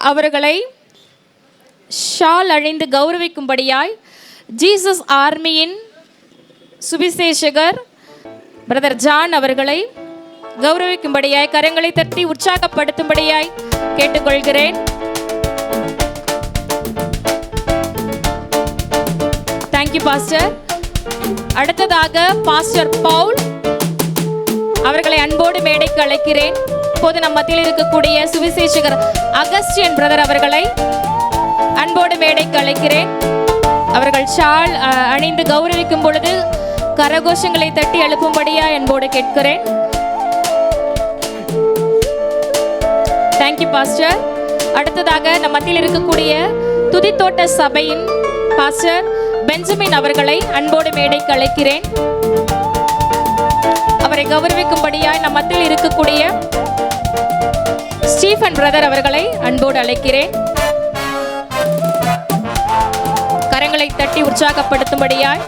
அவர்களை ஷால் அழிந்து கௌரவிக்கும்படியாய் ஜீசஸ் ஆர்மியின் சுவிசேஷகர் பிரதர் ஜான் அவர்களை கௌரவிக்கும்படியாய் கரங்களை தட்டி உற்சாகப்படுத்தும்படியாய் கேட்டுக்கொள்கிறேன். Thank you pastor. அடுத்ததாக பாஸ்டர் பவுல் அவர்களை அன்போடு மேடைக்கு அழைக்கிறேன். இப்போது நம் மத்தியில் இருக்கக்கூடிய சுவிசேஷகர் அகஸ்டியன் பிரதர் அவர்களை அன்போடு மேடைக்கு அழைக்கிறேன். அவர்கள் ஷால் அணிந்து கௌரவிக்கும் பொழுது கரகோஷங்களை தட்டி எழுப்பும்படியா என்போடு கேட்கிறேன். Thank you pastor. அடுத்ததாக நம் மத்தியில் இருக்கக்கூடிய துதித்தோட்ட சபையின் பாஸ்டர் பெஞ்சமின் அவர்களை அன்போடு மேடைக்கு அழைக்கிறேன். அவரை கௌரவிக்கும்படியாய் நம் மத்தியில் இருக்கக்கூடிய ஸ்டீஃபன் பிரதர் அவர்களை அன்போடு அழைக்கிறேன். கரங்களை தட்டி உற்சாகப்படுத்தும்படியாய்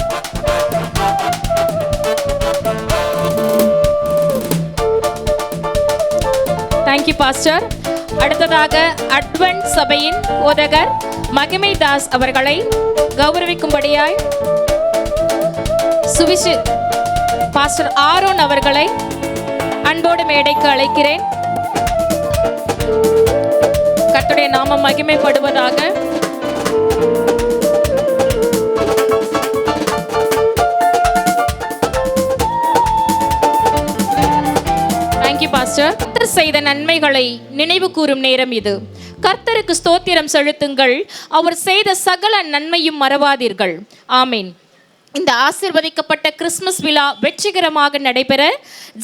தேங்க்யூ பாஸ்டர். அடுத்ததாக அட்வென்ட் சபையின் போதகர் மகிமை தாஸ் அவர்களை கௌரவிக்கும்படியாய் பாஸ்டர் ஆரோன் அவர்களை அன்போடு மேடைக்கு அழைக்கிறேன். கர்த்தருடைய நாமம் மகிமைப்படுவதாக. Thank you pastor. கர்த்தர் செய்த நன்மைகளை நினைவு கூறும் நேரம் இது. கர்த்தருக்கு ஸ்தோத்திரம் செலுத்துங்கள், அவர் செய்த சகல நன்மையும் மறவாதீர்கள். ஆமீன். இந்த ஆசீர்வதிக்கப்பட்ட கிறிஸ்துமஸ் விழா வெற்றிகரமாக நடைபெற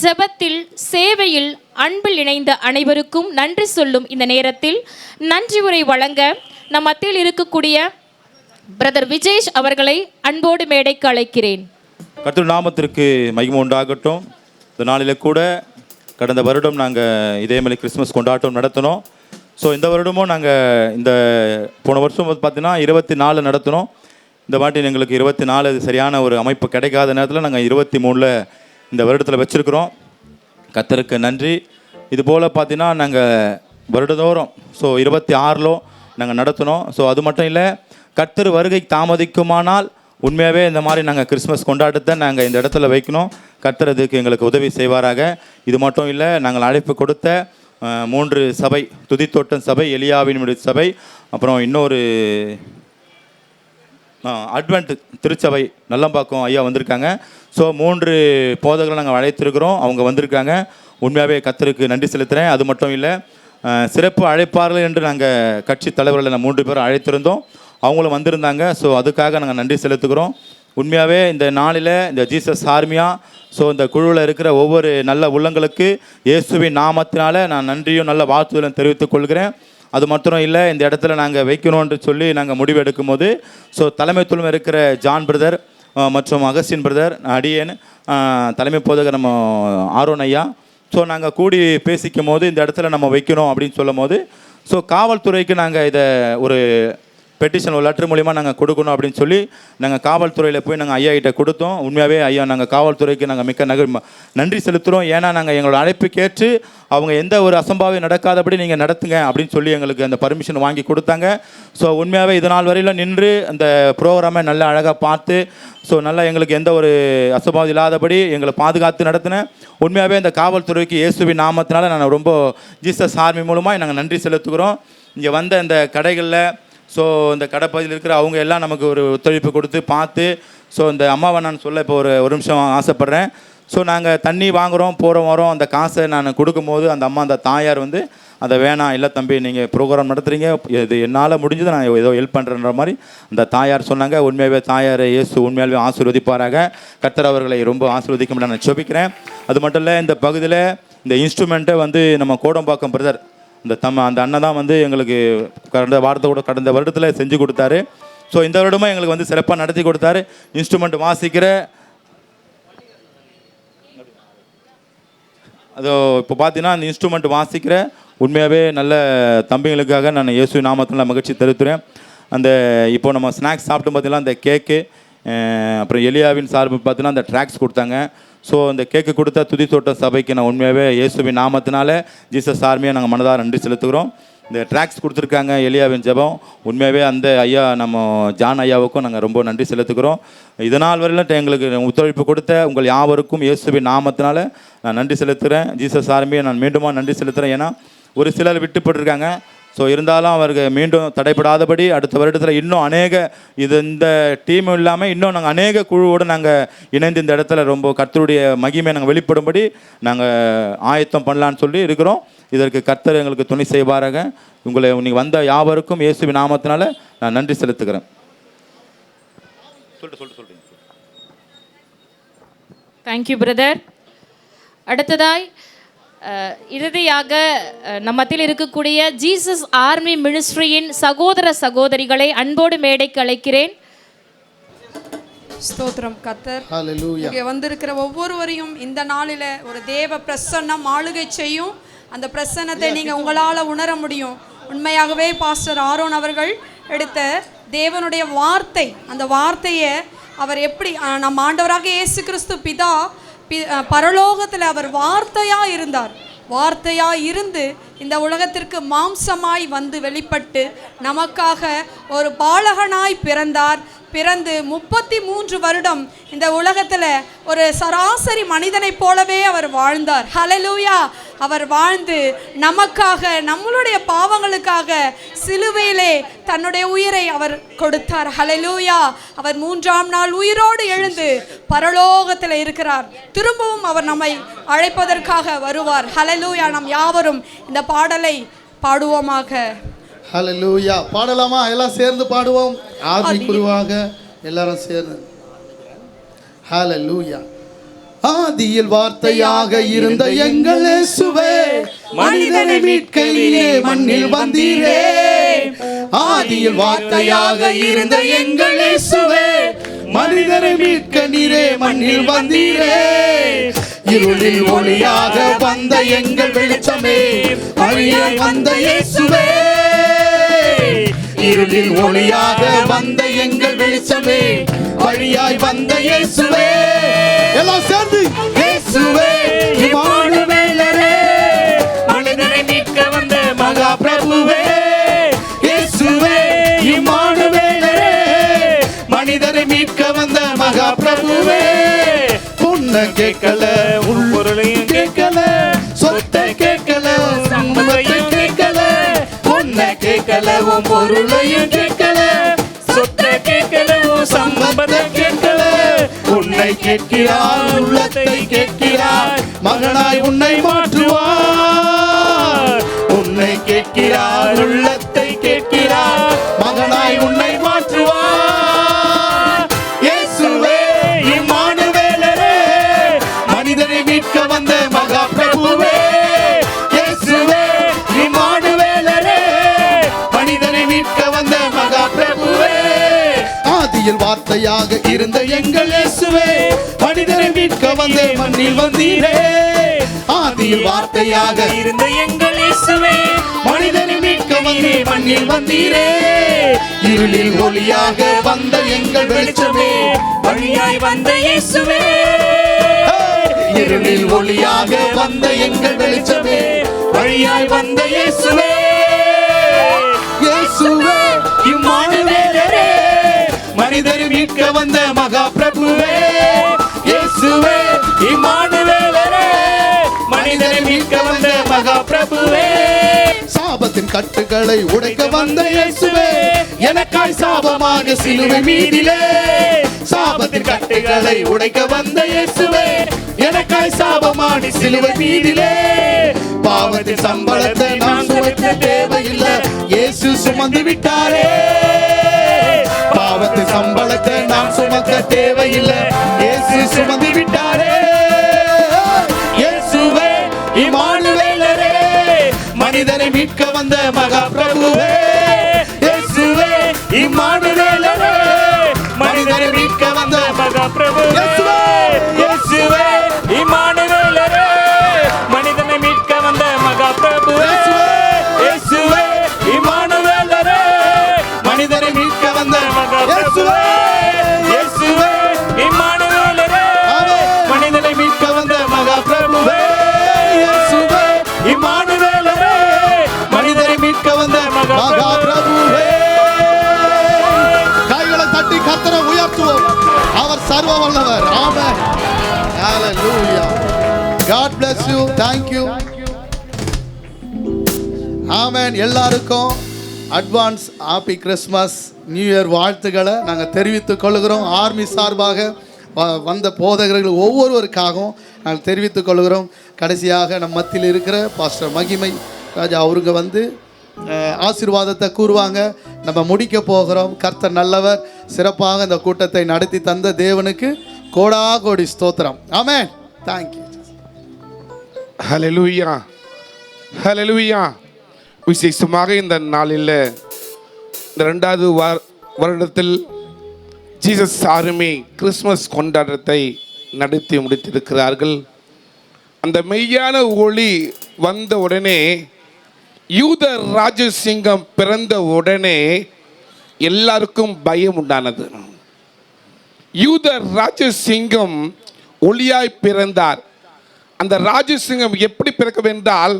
ஜெபத்தில், சேவையில், அன்பில் இணைந்த அனைவருக்கும் நன்றி சொல்லும் இந்த நேரத்தில் நன்றி உரை வழங்க நம் மத்தியில் இருக்கக்கூடிய பிரதர் விஜேஷ் அவர்களை அன்போடு மேடைக்கு அழைக்கிறேன். கர்த்தர் நாமத்திற்கு மகிமை உண்டாகட்டும். இந்த நாளில் கூட கடந்த வருடம் நாங்கள் இதே மாதிரி கிறிஸ்மஸ் கொண்டாட்டம் நடத்தினோம். ஸோ இந்த வருடமும் நாங்கள் இந்த போன வருஷம் பார்த்தீங்கன்னா 24 நடத்தினோம். இந்த வாட்டி எங்களுக்கு 24 சரியான ஒரு அமைப்பு கிடைக்காத நேரத்தில் நாங்கள் 23 இந்த வருடத்தில் வச்சுருக்கிறோம். கர்த்தருக்கு நன்றி. இதுபோல் பார்த்தீங்கன்னா நாங்கள் வருடந்தோறும் 26 நாங்கள் நடத்தினோம். ஸோ அது மட்டும் இல்லை, கர்த்தர் வருகை தாமதிக்குமானால் உண்மையாகவே இந்த மாதிரி நாங்கள் கிறிஸ்மஸ் கொண்டாட்டத்தை நாங்கள் இந்த இடத்துல வைக்கணும். கர்த்தர் அதுக்கு எங்களுக்கு உதவி செய்வாராக. இது மட்டும் இல்லை, நாங்கள் அழைப்பு கொடுத்த 3 சபை, துதித்தோட்டம் சபை, எலியாவின் சபை, அப்புறம் இன்னொரு அட்வென்ட் திருச்சபை நல்லம்பாக்கம் ஐயா வந்திருக்காங்க. ஸோ 3 போதகர்களை நாங்கள் அழைத்திருக்கிறோம். அவங்க வந்திருக்காங்க. உண்மையாகவே கர்த்தருக்கு நன்றி செலுத்துகிறேன். அது மட்டும் இல்லை, சிறப்பு அழைப்பார்கள் என்று நாங்கள் கட்சி தலைவர்களை 3 பேரும் அழைத்திருந்தோம். அவங்களும் வந்திருந்தாங்க. ஸோ அதுக்காக நாங்கள் நன்றி செலுத்துகிறோம். உண்மையாகவே இந்த நாளில் இந்த ஜீசஸ் ஆர்மியா இந்த குழுவில் இருக்கிற ஒவ்வொரு நல்ல உள்ளங்களுக்கு இயேசுவின் நாமத்தினால நான் நன்றியும் நல்ல வாழ்த்துதலும் தெரிவித்துக் கொள்கிறேன். அது மாத்திரம் இல்லை, இந்த இடத்துல நாங்கள் வைக்கணும்னு சொல்லி நாங்கள் முடிவு எடுக்கும் போது தலைமைத்துவம் இருக்கிற ஜான் பிரதர் மற்றும் அகஸ்டின் பிரதர், அடியேன், தலைமை போதகர் நம்ம ஆரோன் ஐயா, நாங்கள் கூடி பேசிக்கும் போது இந்த இடத்துல நம்ம வைக்கணும் அப்படின்னு சொல்லும் போது காவல்துறைக்கு நாங்கள் இதை ஒரு பெட்டிஷன், ஒரு லெட்டர் மூலிமா நாங்கள் கொடுக்கணும் அப்படின்னு சொல்லி நாங்கள் காவல்துறையில் போய் நாங்கள் ஐயா கிட்ட கொடுத்தோம். உண்மையாகவே ஐயா நாங்கள் காவல்துறைக்கு நாங்கள் மிக்க நன்றி செலுத்துகிறோம். ஏன்னா நாங்கள் எங்களோட அழைப்புக்கு ஏற்று அவங்க எந்த ஒரு அசம்பாவியம் நடக்காதபடி நீங்கள் நடத்துங்க அப்படின்னு சொல்லி எங்களுக்கு அந்த பர்மிஷன் வாங்கி கொடுத்தாங்க. உண்மையாகவே இது நாள் வரையில் நின்று அந்த ப்ரோக்ராமை நல்லா அழகாக பார்த்து நல்லா எங்களுக்கு எந்த ஒரு அசம்பாவியம் இல்லாதபடி எங்களை பாதுகாத்து நடத்தினேன். உண்மையாகவே இந்த காவல்துறைக்கு இயேசுவின் நாமத்தினால நான் ரொம்ப ஜீசஸ் ஆர்மி மூலமாக நாங்கள் நன்றி செலுத்துகிறோம். இங்கே வந்த இந்த கடைகளில் இந்த கடைப்பகுதியில் இருக்கிற அவங்க எல்லாம் நமக்கு ஒரு ஒத்துழைப்பு கொடுத்து பார்த்து இந்த அம்மாவை நான் சொல்ல இப்போ ஒரு நிமிஷம் ஆசைப்பட்றேன். நாங்கள் தண்ணி வாங்குகிறோம், போகிறோம், வரோம். அந்த காசை நான் கொடுக்கும்போது அந்த அம்மா, அந்த தாயார் அதை வேணாம், இல்லை தம்பி நீங்கள் ப்ரோக்ராம் நடத்துகிறீங்க, இது என்னால் முடிஞ்சது நான் ஏதோ ஹெல்ப் பண்ணுறேன்ற மாதிரி அந்த தாயார் சொன்னாங்க. உண்மையாகவே தாயார் இயேசு உண்மையாகவே ஆசீர்வதிப்பாராக. கர்த்தர் அவர்களை ரொம்ப ஆசீர்வதிக்க முடியாது நான் ஜெபிக்கிறேன். அது மட்டும் இல்லை, இந்த பகுதியில் இந்த இன்ஸ்ட்ருமெண்ட்டை நம்ம கோடம்பாக்கம் பிரதர் அந்த அண்ணன் தான் எங்களுக்கு கடந்த வருடத்தில் செஞ்சு கொடுத்தாரு. இந்த வருடமும் எங்களுக்கு சிறப்பாக நடத்தி கொடுத்தாரு. இன்ஸ்ட்ருமெண்ட் வாசிக்கிற அதோ இப்போ பார்த்தீங்கன்னா அந்த இன்ஸ்ட்ருமெண்ட் வாசிக்கிற உண்மையாகவே நல்ல தம்பிங்களுக்காக நான் இயேசு நாமத்தில் மகிழ்ச்சி தெரிவித்துறேன். அந்த இப்போ நம்ம ஸ்நாக்ஸ் சாப்பிட்டு பார்த்தீங்கன்னா அந்த கேக்கு, அப்புறம் எலியாவின் சார்பு பார்த்தீங்கன்னா அந்த ட்ராக்ஸ் கொடுத்தாங்க. ஸோ அந்த கேக்கு கொடுத்த துதி தோட்ட சபைக்கு நான் உண்மையாகவே இயேசுவின் நாமத்தினால ஜீசஸ் ஆர்மியாக நாங்கள் மனதார நன்றி செலுத்துகிறோம். இந்த ட்ராக்ஸ் கொடுத்துருக்காங்க எலியாவின் ஜெபம், உண்மையாகவே அந்த ஐயா நம்ம ஜான் ஐயாவுக்கும் நாங்கள் ரொம்ப நன்றி செலுத்துக்கிறோம். இதனால் வரையிலும் எங்களுக்கு ஒத்துழைப்பு கொடுத்த உங்கள் யாவருக்கும் இயேசுவின் நாமத்தினால நான் நன்றி செலுத்துகிறேன். ஜீசஸ் ஆர்மியை நான் மீண்டுமா நன்றி செலுத்துகிறேன். ஏன்னா ஒரு சிலர் விட்டுப்பட்டிருக்காங்க. ஸோ இருந்தாலும் அவருக்கு மீண்டும் தடைப்படாதபடி அடுத்த வருடத்தில் இன்னும் அநேக இந்த டீமும் இல்லாமல் இன்னும் நாங்கள் அநேக குழுவோடு நாங்கள் இணைந்து இந்த இடத்துல ரொம்ப கர்த்தருடைய மகிமை நாங்கள் வெளிப்படும்படி நாங்கள் ஆயத்தம் பண்ணலான்னு சொல்லி இருக்கிறோம். இதற்கு கர்த்தர் எங்களுக்கு துணை செய்வாராக. உங்களை நீங்கள் வந்த யாவருக்கும் இயேசுவின் நாமத்தினால நான் நன்றி செலுத்துகிறேன். சொல்லுங்க. Thank you brother. அடுத்ததாய் இறுதியாக நம்மத்தில் இருக்கக்கூடிய ஜீசஸ் ஆர்மி மினிஸ்ட்ரியின் சகோதர சகோதரிகளை அன்போடு மேடைக்கு அழைக்கிறேன். ஸ்தோத்திரம் கர்த்தர். இங்கே வந்திருக்கிற ஒவ்வொருவரையும் இந்த நாளில் ஒரு தேவ பிரசன்னம் ஆளுகை செய்யும். அந்த பிரசன்னத்தை நீங்கள் உங்களால் உணர முடியும். உண்மையாகவே பாஸ்டர் ஆரோன் அவர்கள் எடுத்த தேவனுடைய வார்த்தை, அந்த வார்த்தையை அவர் எப்படி நம் ஆண்டவராக இயேசு கிறிஸ்து பிதா பரலோகத்தில் அவர் வார்த்தையாக இருந்தார். வார்த்தையாக இருந்து இந்த உலகத்திற்கு மாம்சமாய் வந்து வெளிப்பட்டு நமக்காக ஒரு பாலகனாய் பிறந்தார். பிறந்து 33 வருடம் இந்த உலகத்தில் ஒரு சராசரி மனிதனைப் போலவே அவர் வாழ்ந்தார். ஹல்லேலூயா. அவர் வாழ்ந்து நமக்காக, நம்மளுடைய பாவங்களுக்காக சிலுவையிலே தன்னுடைய உயிரை அவர் கொடுத்தார். ஹல்லேலூயா. அவர் 3ஆம் நாள் உயிரோடு எழுந்து பரலோகத்தில் இருக்கிறார். திரும்பவும் அவர் நம்மை அழைப்பதற்காக வருவார். ஹல்லேலூயா. நாம் யாவரும் இந்த பாடலை பாடுவோமாக. ஹல்லேலூயா. பாடலாமா? எல்லாம் சேர்ந்து பாடுவோம். ஆதி குருவாக எல்லாரும் சேர்ந்து. ஹல்லேலூயா. ஆதியில் வார்த்தையாக இருந்த எங்கள் இயேசுவே, மனிதனை மீட்கையிலே மண்ணில் வந்தீரே. ஆதியில் வார்த்தையாக இருந்த எங்கள் இயேசுவே, மனிதனை மீட்க நீரே மண்ணில் வந்தீரே. இருளில் ஒளியாக வந்த எங்கள் வெளிச்சமே, வழியாய் வந்த இயேசுவே. இருளில் ஒளியாக வந்த எங்கள் வெளிச்சமே, வழியாய் வந்த இயேசுவே. எல்லாம் சேர்ந்து இயேசுவே இம்மானுவேலரே, மனிதனை மீட்க வந்த மகா பிரபுவே. இயேசுவே இம்மானுவேலரே, மனிதனை மீட்க வந்த மகா பிரபுவே. பொண்ண கேட்கல, உள்பொருளையும் கேட்கல, சொத்தை கேட்கல, சம்பத்தையும் கேட்கல. பொண்ண கேட்கல, உன் பொருளையும் கேட்கல, சொத்தை கேட்கல, உன் சம்பத்தை கேட்கல. உன்னை கேட்கிறார், உள்ளத்தை கேட்கிறார், மகனாய் உன்னை மாற்றுவார். உன்னை கேட்கிறார், உள்ளத்தை கேட்கிறார், மகனாய் உன்னை மாற்றுவார். இயேசுவே இம்மானுவேலரே, மனிதனை மீட்க வந்த மகா பிரபுவே. இயேசுவே இம்மானுவேலரே, மனிதனை மீட்க வந்த மகா பிரபுவே. ஆதியில் வார்த்தையாக இருந்த எங்கள் இயேசுவே, மனிதனை மீட்க வந்த மண்ணில் வந்தீரே. ஆதியில் வார்த்தையாக இருந்த எங்கள் இயேசுவே, மனிதனை மீட்க வந்தே மண்ணில் வந்தீரே. இருளில் ஒளியாக வந்த எங்கள் வெளிச்சமே, வழியாய் வந்த இயேசுவே. இருளில் ஒளியாக வந்த எங்கள் வெளிச்சமே, வழியாய் வந்த இயேசுவே. இயேசுவே இம்மானுவேலரே, மனிதரை மீட்க வந்த மகா பிரபுவே. இயேசுவே இம்மானுவேலரே, மனிதரை மீட்க வந்த மகா பிரபுவே. சாபத்தின் கட்டுகளை உடைக்க வந்த இயேசுவே, எனக்காய் சாபமாக சிலுவை மீதிலே. சாபத்தின் கட்டுகளை உடைக்க வந்த இயேசுவே, எனக்காய் சாபமான சிலுவை மீதிலே. பாவத்தின் சம்பளத்தை நான் சுமக்க தேவையில்லை, இயேசு சுமந்து விட்டாரே. பாவத்தின் சம்பளத்தை நான் சுமக்க தேவையில்லை, இயேசு சுமந்து விட்டாரே. இயேசுவே இம்மானுவேலரே, மனிதனை மீட்க வந்த மகா பிரபுவே. இயேசுவே இம்மானுவேலரே, மனிதனை மீட்க வந்த மகா பிரபுவே. இயேசுவே இம்மானுவேலரே, மனிதனை சர்வ வல்லவர். ஆமென். ஹalleluya. God bless you. Thank you. ஆமென். எல்லாருக்கும் advance happy Christmas new year வாழ்த்துக்களை நாங்கள் தெரிவித்துக் கொள்கிறோம். ஆர்மி சார்பாக வந்த போதகர்கள் ஒவ்வொருவருக்காகவும் நாங்கள் தெரிவித்துக் கொள்கிறோம். கடைசியாக நம் மத்தியில் இருக்கிற பாஸ்டர் மகிமை ராஜா அவருங்க வந்து ஆசீர்வாதத்தை கூறுவாங்க. நம்ம முடிக்க போகிறோம். கர்த்தர் நல்லவர். சிறப்பாக இந்த கூட்டத்தை நடத்தி தந்த தேவனுக்கு கோடா கோடி ஸ்தோத்திரம். ஆமென். தேங்க்யூ. ஹல்லேலூயா, ஹல்லேலூயா. விசேஷமாக இந்த நாளில் இந்த 2வது வருடத்தில் ஜீசஸ் ஆர்மி கிறிஸ்மஸ் கொண்டாட்டத்தை நடத்தி முடித்திருக்கிறார்கள். அந்த மெய்யான ஒளி வந்த உடனே, யூத ராஜசிங்கம் பிறந்த உடனே எல்லாருக்கும் பயம் உண்டானது. யூத ராஜசிங்கம் ஒளியாய் பிறந்தார். அந்த ராஜசிங்கம் எப்படி பிறக்க வேண்டால்,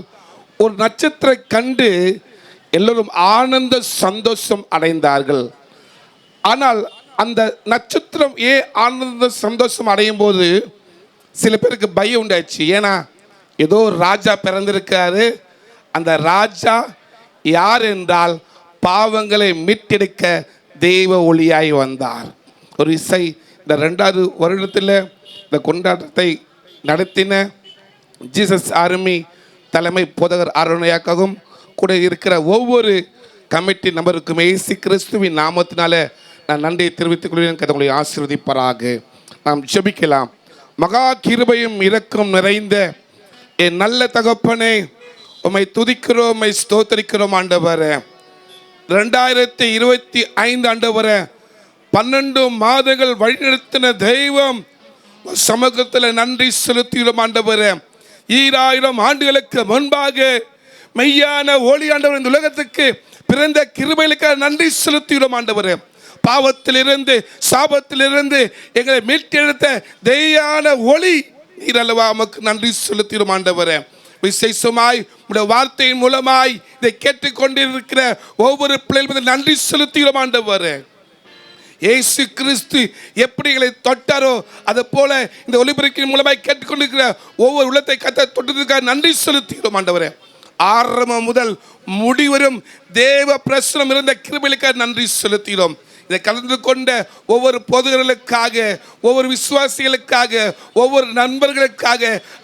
ஒரு நட்சத்திர கண்டு எல்லோரும் ஆனந்த சந்தோஷம் அடைந்தார்கள். ஆனால் அந்த நட்சத்திரம் ஆனந்த சந்தோஷம் அடையும் போது சில பேருக்கு பயம் உண்டாச்சு. ஏன்னா ஏதோ ராஜா பிறந்திருக்காரு. அந்த ராஜா யார் என்றால் பாவங்களை மீட்டெடுக்க தெய்வ ஒளியாய் வந்தார். ஒரு இசை இந்த 2வது வருடத்தில் இந்த கொண்டாட்டத்தை நடத்தின ஜீசஸ் ஆர்மி தலைமை போதகர் அருணையாக்கவும் கூட இருக்கிற ஒவ்வொரு கமிட்டி நபருக்கும் இயேசு கிறிஸ்துவின் நாமத்தினால நான் நன்றியை தெரிவித்துக் கொள்கிறேன். கர்த்தர் ஆசீர்வதிப்பாராக. நாம் ஜெபிக்கலாம். மகா கிருபையும் இரக்கம் நிறைந்த என் நல்ல தகப்பனே, உம்மை துதிக்கிறோம், உம்மை ஸ்தோத்திரிக்கிறோம் ஆண்டவரே. 2025 ஆண்டவரே, 12 மாதங்கள் வழிநடத்தின தெய்வம் சமூகத்தில் நன்றி செலுத்துகிறோம் ஆண்டவரே. 2000 ஆண்டுகளுக்கு முன்பாக மெய்யான ஒளி ஆண்டவர் இந்த உலகத்துக்கு பிறந்த கிருபைகளுக்கு நன்றி செலுத்துகிறோம் ஆண்டவரே. பாவத்திலிருந்து சாபத்திலிருந்து எங்களை மீட்டெடுத்த தெய்வான ஒளி நீர் அல்லவா, நமக்கு நன்றி செலுத்துகிறோம் ஆண்டவரே. விசேஷமாய் உடைய வார்த்தையின் மூலமாய் இதை கேட்டுக்கொண்டிருக்கிற ஒவ்வொரு பிள்ளைகளும் நன்றி செலுத்துகிறோம் ஆண்டவரே. இயேசு கிறிஸ்து எப்படி எங்களை தொட்டாரோ அது போல இந்த ஒலிபரப்பின் மூலமாய் கேட்டுக்கொண்டிருக்கிற ஒவ்வொரு உள்ளத்தை கத்த தொட்டதுக்காக நன்றி செலுத்துகிறோம் ஆண்டவரே. ஆரம்பம் முதல் முடிவரும் தேவ பிரசனம் இருந்த கிருபைகளுக்காக நன்றி செலுத்துகிறோம். இதை கலந்து கொண்ட ஒவ்வொரு பொதுகளுக்காக, ஒவ்வொரு விசுவாசிகளுக்காக, ஒவ்வொரு நண்பர்களுக்காக,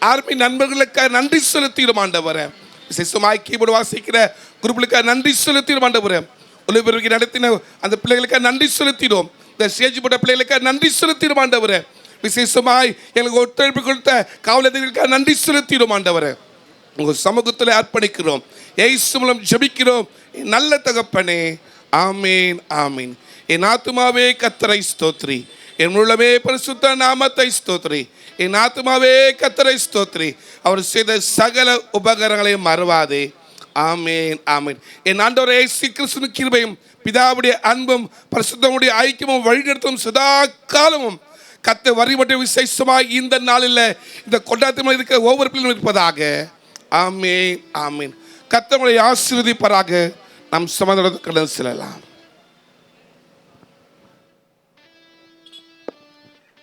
ஆர்மி நண்பர்களுக்காக நன்றி செலுத்துகிறோம் ஆண்டவரே. விசேஷமாய் கீபோர்டு வாசிக்கிற குரூப்புகளுக்காக நன்றி செலுத்துகிறோம் ஆண்டவரே. ஒலிபரப்பை நடத்தின அந்த பிள்ளைகளுக்காக நன்றி செலுத்தினோம். இந்த ஸ்டேஜ் போட்ட பிள்ளைகளுக்காக நன்றி செலுத்திடும் ஆண்டவரே. விசேஷமாய் எங்களுக்கு ஒத்துழைப்பு கொடுத்த காவலர்களுக்காக நன்றி செலுத்திடும் ஆண்டவரே. உங்கள் சமூகத்தில் அர்ப்பணிக்கிறோம். இயேசு மூலம் ஜெபிக்கிறோம் நல்ல தகப்பனே. ஆமீன், ஆமீன். என் ஆத்துமாவே கர்த்தரை ஸ்தோத்ரி, என் உள்ளமே பரிசுத்த நாமத்தை ஸ்தோத்ரி. என் ஆத்துமாவே கர்த்தரை ஸ்தோத்ரி, அவர் செய்த சகல உபகாரங்களையும் மறவாதே. ஆமேன், ஆமேன். என் ஆண்டவரே இயேசு கிறிஸ்துவின் கிருபையும் பிதாவுடைய அன்பும் பரிசுத்தமுடைய ஐக்கியமும் வழிநடத்தும் சதா காலமும் கர்த்தர் வழிபட்ட விசேஷமாய் இந்த நாளில் இந்த கொண்டாட்டத்தில் இருக்கிற ஒவ்வொரு பிள்ளைகளும் இருப்பதாக. ஆமேன், ஆமேன். கர்த்தரை ஆசீர்வதிப்பாராக. நாம் சமாதானத்துக்கு கடந்து செல்லலாம்.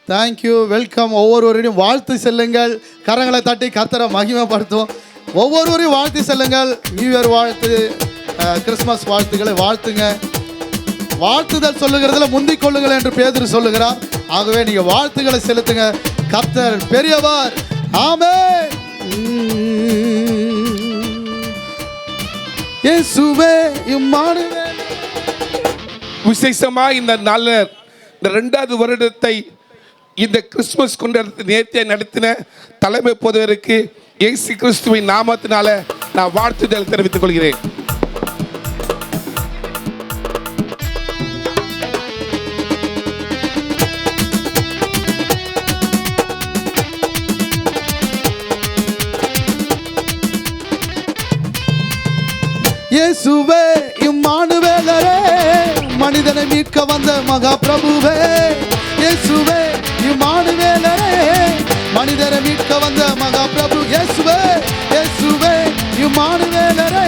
Thank you, welcome. ஒவ்வொருவரையும் வாழ்த்து செல்லுங்கள். கரங்களை தட்டி கர்த்தரை மகிமைப்படுத்தும். ஒவ்வொருவரையும் வாழ்த்து செல்லுங்கள். நியூ இயர் வாழ்த்து, கிறிஸ்மஸ் வாழ்த்துக்களை வாழ்த்துங்க. வாழ்த்துதல் சொல்லுகிறதுல முந்திக் கொள்ளுங்கள் என்று பேதுரு சொல்லுகிறார். ஆகவே நீங்கள் வாழ்த்துக்களை செலுத்துங்க. கர்த்தர் பெரியவர். ஆமென். இயேசுவே இம்மானுவேல். விசேஷமாக இந்த நாள் இந்த 2வது வருடத்தை இந்த கிறிஸ்துமஸ் கொண்டாட்டத்தை நேர்த்தியாக நடத்தின தலைமை போதகருக்கு இயேசு கிறிஸ்துவின் நாமத்தினால நான் வாழ்த்துதல் தெரிவித்துக் கொள்கிறேன். இயேசுவே இம்மானுவேலரே, மனிதனை மீட்க வந்த மகா பிரபுவே. இயேசுவே இம்மானுவேலரே, மனிதனை மீட்க வந்த மகா பிரபு. இயேசுவே, இயேசுவே இம்மானுவேலரே,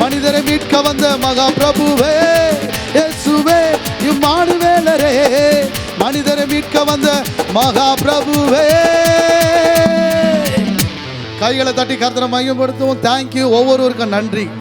மனிதனை மீட்க வந்த மகா பிரபுவே. இயேசுவே இம்மானுவேலரே, மனிதரை மீட்க வந்த மகா பிரபுவே. கைகளை தட்டி கர்த்தரை மையப்படுத்துவோம். தேங்க்யூ. ஒவ்வொருவருக்கும் நன்றி.